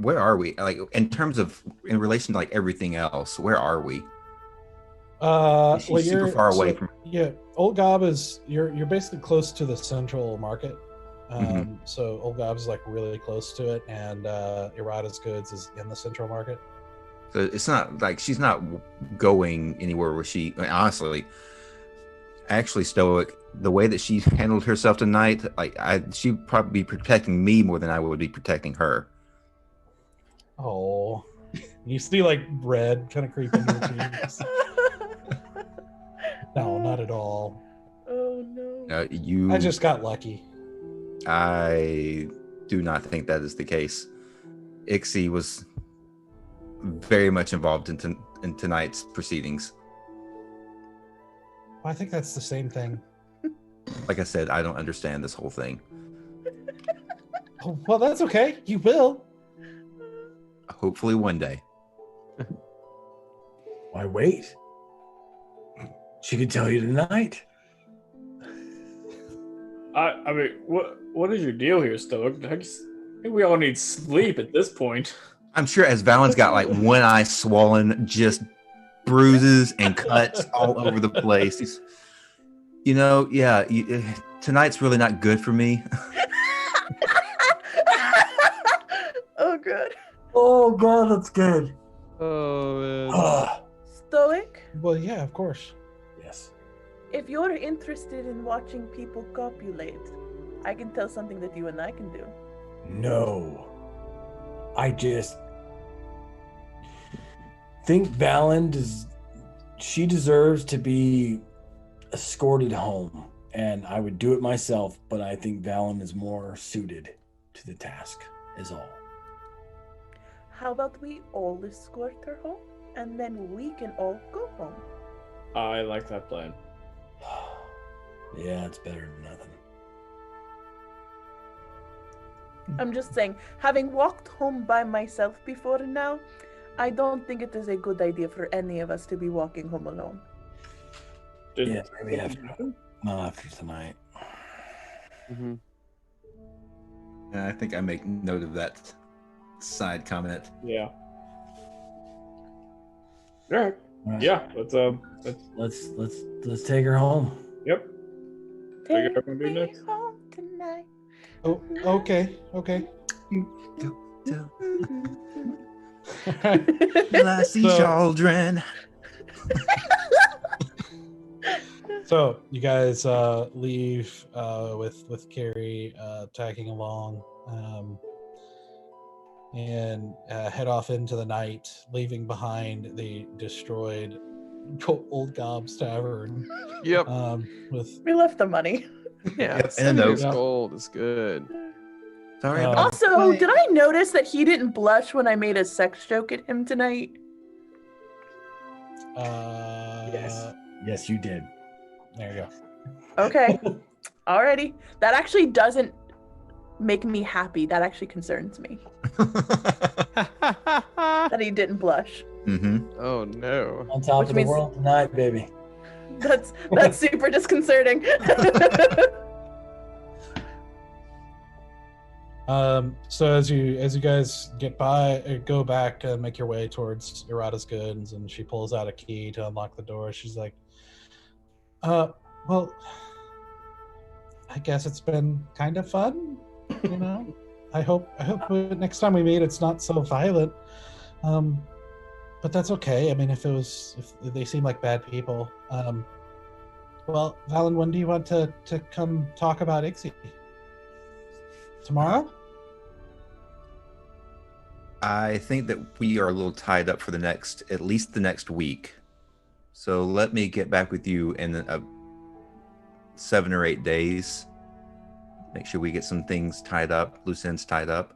Speaker 5: Where are we? Like in relation to like everything else, where are we? She's super far away from.
Speaker 1: Yeah, Old Gob is you're basically close to the central market. So Old Gob is like really close to it, and Errata's Goods is in the central market.
Speaker 5: So it's not like she's not going anywhere where she. Honestly, actually, Stoic, the way that she handled herself tonight, she'd probably be protecting me more than I would be protecting her.
Speaker 1: Oh, you see like red kind of creep into your cheeks. No, not at all.
Speaker 2: Oh no.
Speaker 1: I just got lucky.
Speaker 5: I do not think that is the case. Ixie was very much involved in tonight's proceedings.
Speaker 1: I think that's the same thing.
Speaker 5: Like I said, I don't understand this whole thing.
Speaker 1: Oh, well, that's okay. You will.
Speaker 5: Hopefully one day.
Speaker 6: Why wait? She could tell you tonight.
Speaker 4: I mean, what is your deal here, Stoic? I think we all need sleep at this point.
Speaker 5: I'm sure as Valen's got like one eye swollen, just bruises and cuts all over the place. Tonight's really not good for me.
Speaker 2: Oh, good.
Speaker 6: Oh God, that's good.
Speaker 8: Oh man.
Speaker 2: Stoic,
Speaker 1: Well, yeah, of course.
Speaker 6: Yes.
Speaker 2: if you're interested in watching people copulate, I can tell something that you and I can do.
Speaker 6: No. I just think Valen She deserves to be escorted home, and I would do it myself, but I think Valen is more suited to the task, is all.
Speaker 2: How about we all escort her home, and then we can all go home?
Speaker 4: I like that plan.
Speaker 6: Yeah, it's better than nothing.
Speaker 2: I'm just saying, having walked home by myself before now, I don't think it is a good idea for any of us to be walking home alone.
Speaker 6: Yeah, maybe not after tonight.
Speaker 8: Mm-hmm.
Speaker 5: And I think I make note of that side comment.
Speaker 4: Yeah. All right.
Speaker 6: All right.
Speaker 4: Yeah.
Speaker 6: Let's take her home.
Speaker 4: Yep.
Speaker 2: Take
Speaker 4: up and do
Speaker 2: me
Speaker 4: next.
Speaker 2: home tonight.
Speaker 1: Oh, okay.
Speaker 5: Glassy
Speaker 1: So-
Speaker 5: children.
Speaker 1: So you guys leave with Carrie tagging along, and head off into the night, leaving behind the destroyed Old Gob's Tavern.
Speaker 8: Yep.
Speaker 1: With
Speaker 2: We left the money.
Speaker 8: Yeah.
Speaker 5: Yep, and a
Speaker 8: 7 years
Speaker 1: note.
Speaker 8: gold is good.
Speaker 5: Sorry
Speaker 1: Um,
Speaker 5: about
Speaker 2: Also,
Speaker 5: the
Speaker 2: did I notice that he didn't blush when I made a sex joke at him tonight?
Speaker 6: Yes, you did.
Speaker 1: there you go.
Speaker 2: Okay. Alrighty. That actually doesn't make me happy. That actually concerns me. That he didn't blush.
Speaker 5: Mm-hmm.
Speaker 8: Oh no.
Speaker 6: On top
Speaker 2: Which
Speaker 6: of
Speaker 2: means-
Speaker 6: the world tonight, baby.
Speaker 2: That's super disconcerting.
Speaker 1: So as you guys go back and make your way towards Irada's goods, and she pulls out a key to unlock the door. She's like, well, I guess it's been kind of fun, you know. I hope next time we meet it's not so violent. But that's okay. I mean, if they seem like bad people. Well, Valen, when do you want to come talk about Ixie? Tomorrow?
Speaker 5: I think that we are a little tied up for at least the next week. So let me get back with you in 7 or 8 days. Make sure we get some things tied up, loose ends tied up.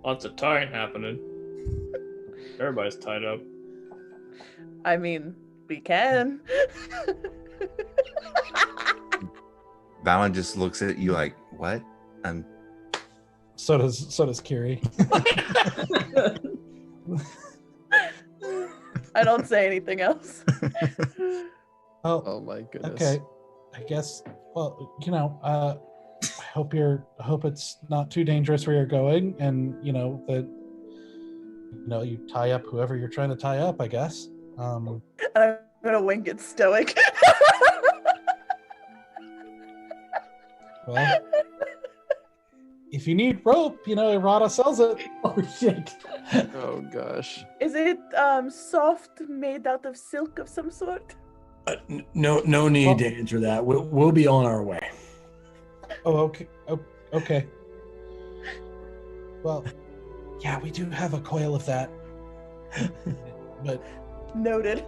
Speaker 4: Lots of tying happening. Everybody's tied up.
Speaker 2: I mean, we can.
Speaker 5: Valen just looks at you like, what?
Speaker 1: So does Kiri.
Speaker 2: I don't say anything else.
Speaker 1: Well,
Speaker 8: Oh my goodness.
Speaker 1: okay. I guess. Well, I hope it's not too dangerous where you're going, and that you tie up whoever you're trying to tie up. I guess.
Speaker 2: And I'm gonna wink at Stoic.
Speaker 1: Well, if you need rope, Irada sells it.
Speaker 6: Oh shit.
Speaker 8: Oh gosh.
Speaker 2: Is it soft, made out of silk of some sort?
Speaker 6: No need to answer that. We'll be on our way.
Speaker 1: Oh, okay. Oh, okay. Well, yeah, we do have a coil of that, but
Speaker 2: Noted.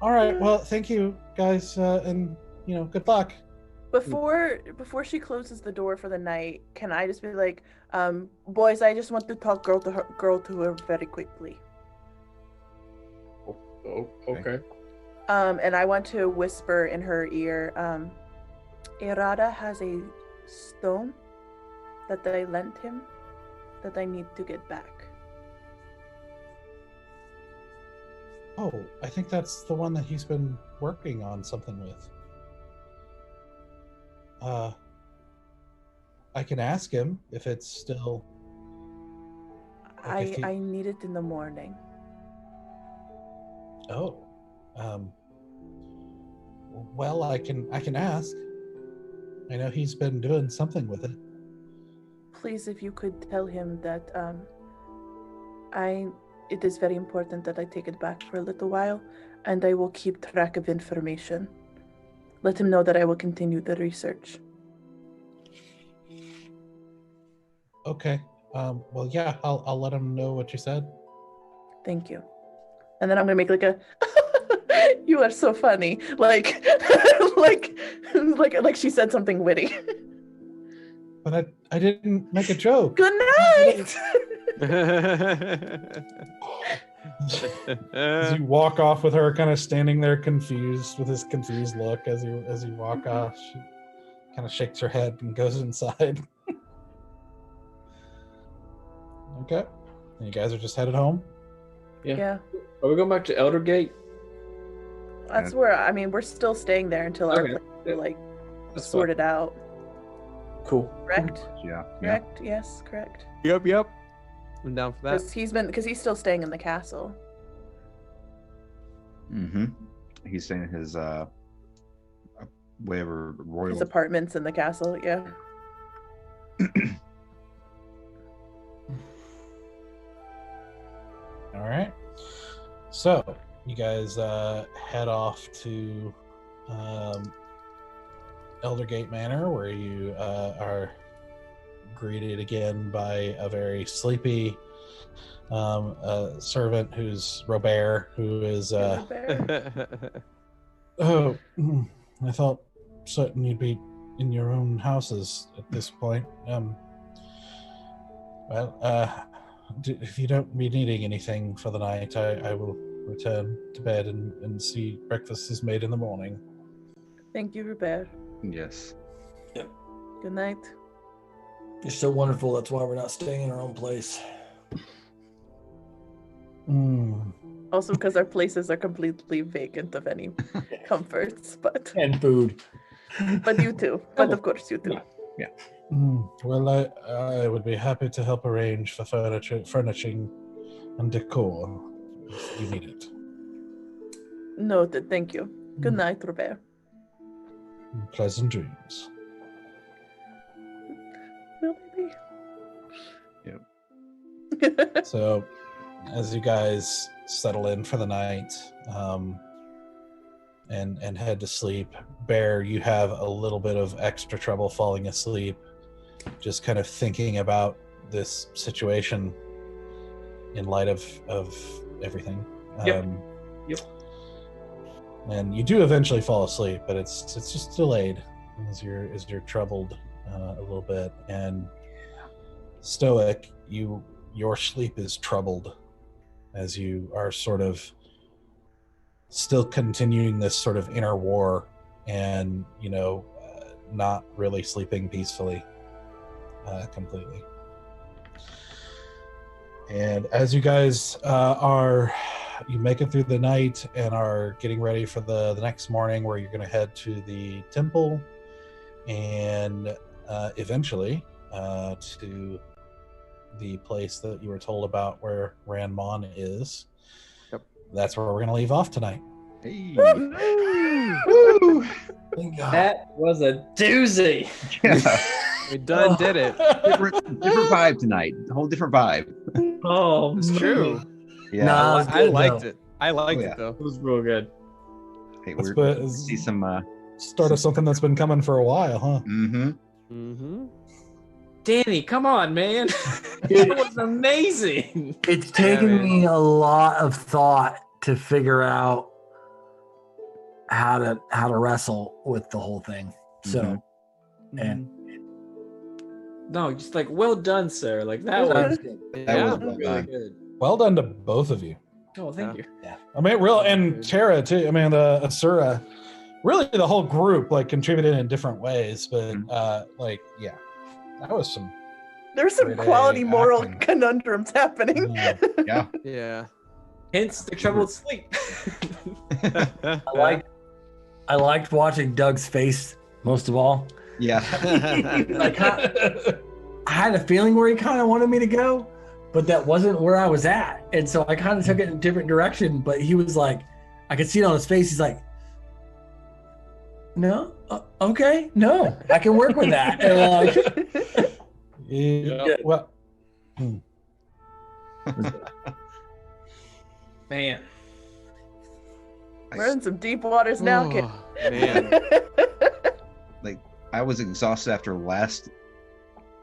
Speaker 1: all right. Well, thank you guys, and good luck.
Speaker 2: Before she closes the door for the night, can I just be like, boys, I just want to talk girl to her very quickly.
Speaker 4: Oh, okay.
Speaker 2: And I want to whisper in her ear, Irada has a stone that I lent him that I need to get back.
Speaker 1: Oh, I think that's the one that he's been working on something with. I can ask him if it's still. Like if
Speaker 2: I need it in the morning.
Speaker 1: Oh, well, I can ask. I know he's been doing something with it.
Speaker 2: Please, if you could tell him that it is very important that I take it back for a little while, and I will keep track of information. Let him know that I will continue the research.
Speaker 1: Okay. Well, yeah, I'll let him know what you said.
Speaker 2: Thank you. And then I'm gonna make like a you are so funny. Like like she said something witty.
Speaker 1: But I didn't make a joke.
Speaker 2: Good night.
Speaker 1: As you walk off with her kind of standing there confused with his confused look as you walk off, she kind of shakes her head and goes inside. Okay. And you guys are just headed home?
Speaker 2: Yeah.
Speaker 4: Are we going back to Eldergate?
Speaker 2: That's where we're still staying there until our
Speaker 4: Okay.
Speaker 2: plans are like
Speaker 4: That's
Speaker 2: sorted out.
Speaker 4: Cool.
Speaker 2: Correct?
Speaker 5: Yeah.
Speaker 2: Correct? Yes, correct.
Speaker 8: Yep. I'm down for that.
Speaker 2: Because he's still staying in the castle.
Speaker 5: Mm-hmm. He's saying his whatever royal.
Speaker 2: His apartments in the castle, yeah.
Speaker 1: All right. So you guys head off to Eldergate Manor, where you are greeted again by a very sleepy servant who's Robert, who is I thought certain you'd be in your own houses at this point. If you don't be needing anything for the night, I will return to bed and see breakfast is made in the morning.
Speaker 2: Thank you, Robert.
Speaker 5: Yes.
Speaker 2: Good night.
Speaker 6: You're so wonderful. That's why we're not staying in our own place.
Speaker 2: Also because our places are completely vacant of any comforts, but
Speaker 6: And food.
Speaker 2: but you too. But of course you too.
Speaker 5: Yeah.
Speaker 1: Well, I would be happy to help arrange for furnishing and decor if you need it.
Speaker 2: Noted, thank you. Good night, Robert.
Speaker 1: Pleasant dreams.
Speaker 2: Well, maybe.
Speaker 1: So, as you guys settle in for the night and head to sleep, Bear, you have a little bit of extra trouble falling asleep, just kind of thinking about this situation in light of everything.
Speaker 4: Yep.
Speaker 1: And you do eventually fall asleep, but it's just delayed as you're troubled a little bit. And Stoic, your sleep is troubled as you are sort of still continuing this sort of inner war and, not really sleeping peacefully completely. And as you guys you make it through the night and are getting ready for the next morning, where you're going to head to the temple and eventually to the place that you were told about where Ranmon is.
Speaker 8: Yep.
Speaker 1: That's where we're going to leave off tonight.
Speaker 5: Hey.
Speaker 6: Woo! Thank God.
Speaker 7: That was a doozy.
Speaker 5: Yeah.
Speaker 8: We done did it.
Speaker 5: different vibe tonight. A whole different vibe.
Speaker 7: Oh,
Speaker 8: It's true.
Speaker 5: Yeah.
Speaker 6: Nah, it was
Speaker 8: I
Speaker 6: good,
Speaker 8: liked
Speaker 6: though.
Speaker 8: it. I liked
Speaker 5: Oh, yeah.
Speaker 8: it though.
Speaker 7: it was real good.
Speaker 5: Hey,
Speaker 1: Let's
Speaker 5: we're see some.
Speaker 1: Start of something that's been coming for a while, huh?
Speaker 5: Mm-hmm.
Speaker 8: Mm-hmm.
Speaker 7: Danny, come on, man. It was amazing.
Speaker 6: It's taken
Speaker 8: man.
Speaker 6: me a lot of thought to figure out how to wrestle with the whole thing. So, and
Speaker 7: No, just like well done, sir. Like that
Speaker 6: that
Speaker 7: was
Speaker 6: was good.
Speaker 8: Yeah.
Speaker 5: was well
Speaker 7: really
Speaker 5: done.
Speaker 7: good.
Speaker 1: Well done to both of you.
Speaker 7: Oh, thank you.
Speaker 1: I mean, and Tara too. I mean, the Asura, really the whole group contributed in different ways, but that was some.
Speaker 2: There's some
Speaker 1: Great
Speaker 2: quality moral
Speaker 1: acting.
Speaker 2: conundrums happening.
Speaker 5: Yeah.
Speaker 8: Yeah.
Speaker 7: Hence the troubled sleep.
Speaker 6: I liked watching Doug's face most of all.
Speaker 5: Yeah.
Speaker 6: I had a feeling where he kind of wanted me to go, but that wasn't where I was at. And so I kind of took it in a different direction, but he was like, I could see it on his face. He's like, no, okay, no, I can work with that. And
Speaker 1: Yeah. Well,
Speaker 7: Man.
Speaker 2: We're in some deep waters now, kid.
Speaker 8: Oh, man.
Speaker 5: I was exhausted after last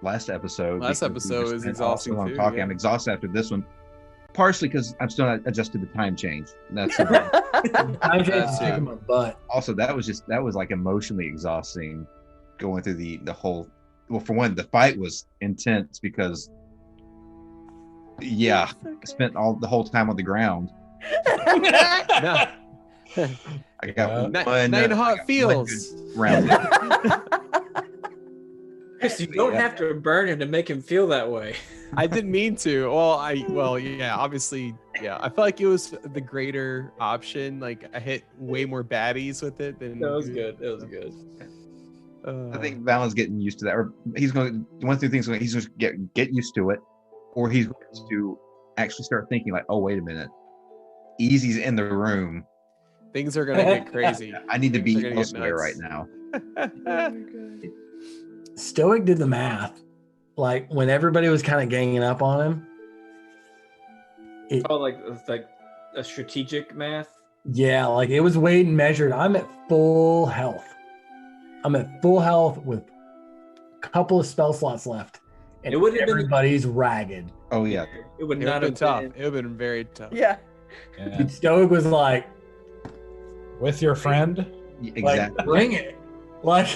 Speaker 5: episode.
Speaker 8: Last
Speaker 5: because we
Speaker 8: episode
Speaker 5: just
Speaker 8: was
Speaker 5: spent
Speaker 8: exhausting
Speaker 5: so long
Speaker 8: too,
Speaker 5: talking.
Speaker 8: yeah.
Speaker 5: I'm exhausted after this one. Partially because I'm still not adjusted to time change. That's the
Speaker 6: I'm
Speaker 8: That's
Speaker 6: just kicking my butt.
Speaker 5: also that was like emotionally exhausting going through the whole. Well, for one, the fight was intense because I spent the whole time on the ground.
Speaker 8: No.
Speaker 5: I got
Speaker 8: Nine hot feels.
Speaker 5: Round.
Speaker 7: Chris, you don't have to burn him to make him feel that way.
Speaker 8: I didn't mean to. Obviously, yeah. I felt like it was the greater option. Like I hit way more baddies with it than.
Speaker 7: That was good. That was good.
Speaker 5: I think Valen's getting used to that, or he's going to one of the things. He's going to get used to it, or he's going to actually start thinking like, oh, wait a minute, Easy's in the room.
Speaker 8: Things are gonna get crazy.
Speaker 5: I need to
Speaker 8: Things are
Speaker 5: be
Speaker 8: gonna get
Speaker 5: elsewhere
Speaker 8: nuts.
Speaker 5: right now.
Speaker 6: Stoic did the math. Like when everybody was kind of ganging up on him.
Speaker 7: Oh, like a strategic math.
Speaker 6: Yeah, like it was weighed and measured. I'm at full health. I'm at full health with a couple of spell slots left. And
Speaker 7: It would have been-
Speaker 6: everybody's ragged.
Speaker 5: Oh yeah,
Speaker 7: It would
Speaker 8: It would
Speaker 7: not
Speaker 8: have been tough.
Speaker 7: been.
Speaker 8: It would have been very tough.
Speaker 2: Yeah.
Speaker 1: Yeah.
Speaker 6: Dude, Stoic was like,
Speaker 1: With your friend.
Speaker 5: exactly.
Speaker 6: like bring it. Like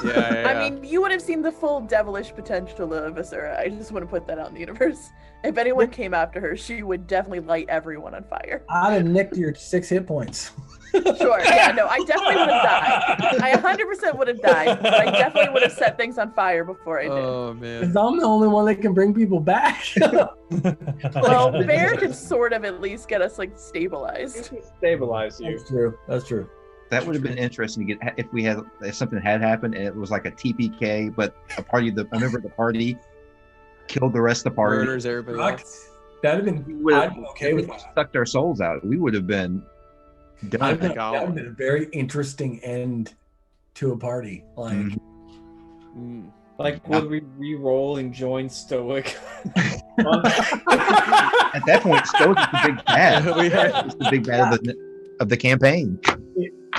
Speaker 8: Yeah.
Speaker 2: I mean, you would have seen the full devilish potential of Asura. I just want to put that out in the universe. If anyone came after her, she would definitely light everyone on fire.
Speaker 6: I'd have nicked your 6 hit points.
Speaker 2: Sure. Yeah, no, I definitely would have died. I 100% would have died, but I definitely would have set things on fire before I did.
Speaker 8: Oh man.
Speaker 6: Because I'm the only one that can bring people back.
Speaker 2: Well, Bear could sort of at least get us like stabilized.
Speaker 7: Stabilize you.
Speaker 6: That's true. That's true.
Speaker 5: That would have been interesting to get if something had happened and it was like a TPK, but a member of the party killed the rest of the party.
Speaker 8: Murders everybody
Speaker 6: Fuck.
Speaker 8: else.
Speaker 6: That'd have been. I'd be okay with that.
Speaker 5: Sucked our souls out. We would have been done.
Speaker 6: That would have been a very interesting end to a party. Like,
Speaker 5: Mhm.
Speaker 8: Mm.
Speaker 7: Like, would we re-roll and join Stoic?
Speaker 5: At that point, Stoic is the big bad.
Speaker 8: We had-
Speaker 5: It's the big bad of the campaign.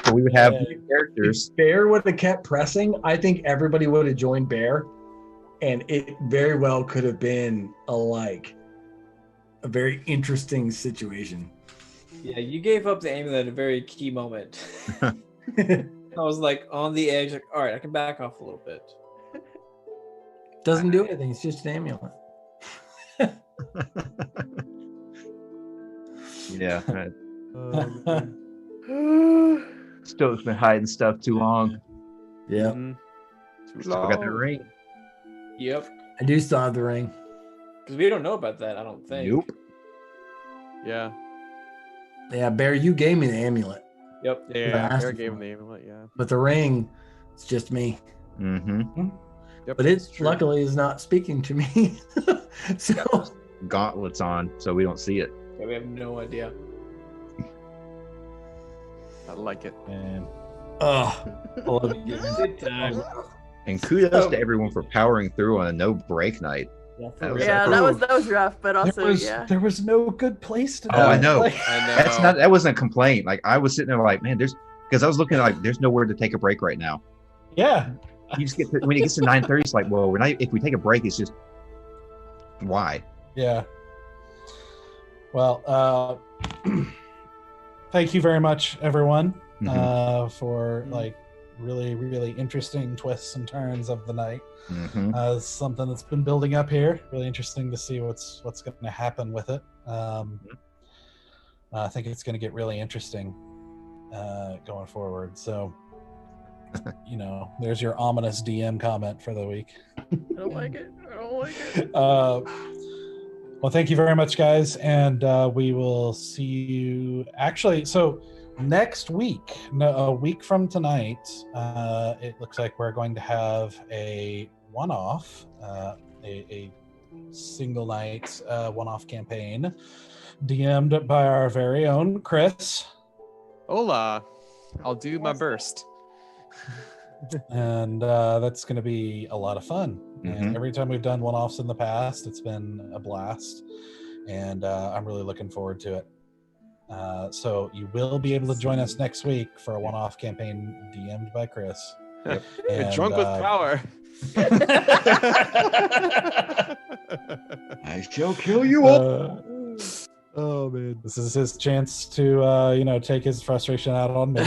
Speaker 5: So we would have characters.
Speaker 6: if Bear would have kept pressing, I think everybody would have joined Bear, and it very well could have been a very interesting situation.
Speaker 7: Yeah, you gave up the amulet at a very key moment. I was like on the edge, like, all right, I can back off a little bit.
Speaker 6: Doesn't do anything. It's just an amulet.
Speaker 5: Yeah.
Speaker 8: Oh,
Speaker 5: Stoic's been hiding stuff too long.
Speaker 6: Yeah,
Speaker 8: man. Too
Speaker 5: Still got that
Speaker 8: long.
Speaker 5: ring.
Speaker 7: Yep.
Speaker 6: I do still have the ring.
Speaker 7: Because we don't know about that, I don't think.
Speaker 5: Nope.
Speaker 8: Yeah.
Speaker 6: Yeah, Bear, you gave me the amulet,
Speaker 7: Yep.
Speaker 8: Yeah.
Speaker 6: asked
Speaker 8: Eric
Speaker 6: for
Speaker 8: gave him
Speaker 6: it.
Speaker 8: the amulet. Yeah.
Speaker 6: but the ring, it's just me.
Speaker 5: Mm-hmm.
Speaker 8: Yep,
Speaker 6: But it
Speaker 8: that's true.
Speaker 6: luckily is not speaking to me. So
Speaker 5: Gauntlets on, so we don't see it.
Speaker 7: Yeah, we have no idea.
Speaker 8: I like it.
Speaker 1: And
Speaker 6: oh, I love it.
Speaker 7: Good time.
Speaker 5: And kudos to everyone for powering through on a no break night.
Speaker 6: Yeah,
Speaker 5: That was
Speaker 2: Yeah, that was rough, but also
Speaker 1: there was no good place to.
Speaker 5: Oh, I
Speaker 1: die.
Speaker 5: know.
Speaker 1: Like,
Speaker 8: I know.
Speaker 5: That wasn't a complaint. Like I was sitting there like, man, because I was looking like there's nowhere to take a break right now.
Speaker 1: yeah.
Speaker 5: You just get when it gets to 9:30, it's like, well, if we take a break, it's just why?
Speaker 1: Yeah. Well, thank you very much, everyone, for like really, really interesting twists and turns of the night.
Speaker 5: Mm-hmm.
Speaker 1: It's something that's been building up here. Really interesting to see what's going to happen with it. I think it's going to get really interesting going forward. So, there's your ominous DM comment for the week.
Speaker 2: I don't like it. I don't like it.
Speaker 1: Well, thank you very much, guys, and we will see you. Actually, so next week, a week from tonight, it looks like we're going to have a one-off, a single night one-off campaign, DM'd by our very own Chris.
Speaker 8: Hola. I'll do my burst.
Speaker 1: And that's going to be a lot of fun.
Speaker 5: Mhm.
Speaker 1: And every time we've done one-offs in the past, it's been a blast, and I'm really looking forward to it. So you will be able to join us next week for a one-off campaign DM'd by Chris.
Speaker 8: You're
Speaker 1: And,
Speaker 8: drunk with power.
Speaker 5: I shall kill you all.
Speaker 8: Oh man.
Speaker 1: This is his chance to, take his frustration out on me.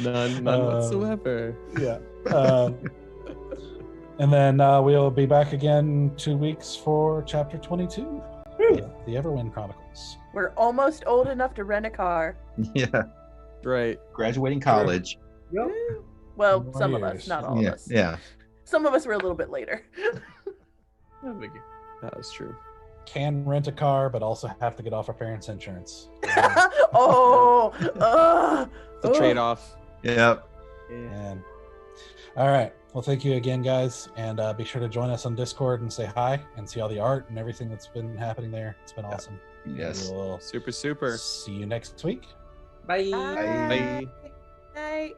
Speaker 8: None whatsoever.
Speaker 1: Yeah. And then we'll be back again 2 weeks for chapter 22, the Everwind Chronicles.
Speaker 2: We're almost old enough to rent a car.
Speaker 5: Yeah.
Speaker 8: Right.
Speaker 5: Graduating college.
Speaker 7: Yep.
Speaker 2: Well,
Speaker 1: More
Speaker 2: some of
Speaker 1: years.
Speaker 2: us, not all of
Speaker 5: Yeah.
Speaker 2: us.
Speaker 5: Yeah.
Speaker 2: Some of us were a little bit later.
Speaker 7: No biggie.
Speaker 8: That was true.
Speaker 1: Can rent a car, but also have to get off our parents' insurance.
Speaker 2: Oh,
Speaker 8: The trade-off.
Speaker 5: Yep.
Speaker 1: And all right. Well, thank you again, guys, and be sure to join us on Discord and say hi and see all the art and everything that's been happening there. It's been awesome.
Speaker 5: Yes.
Speaker 1: We'll
Speaker 8: Super.
Speaker 1: see you next week.
Speaker 7: Bye.
Speaker 2: Bye.
Speaker 8: Bye.
Speaker 2: Night.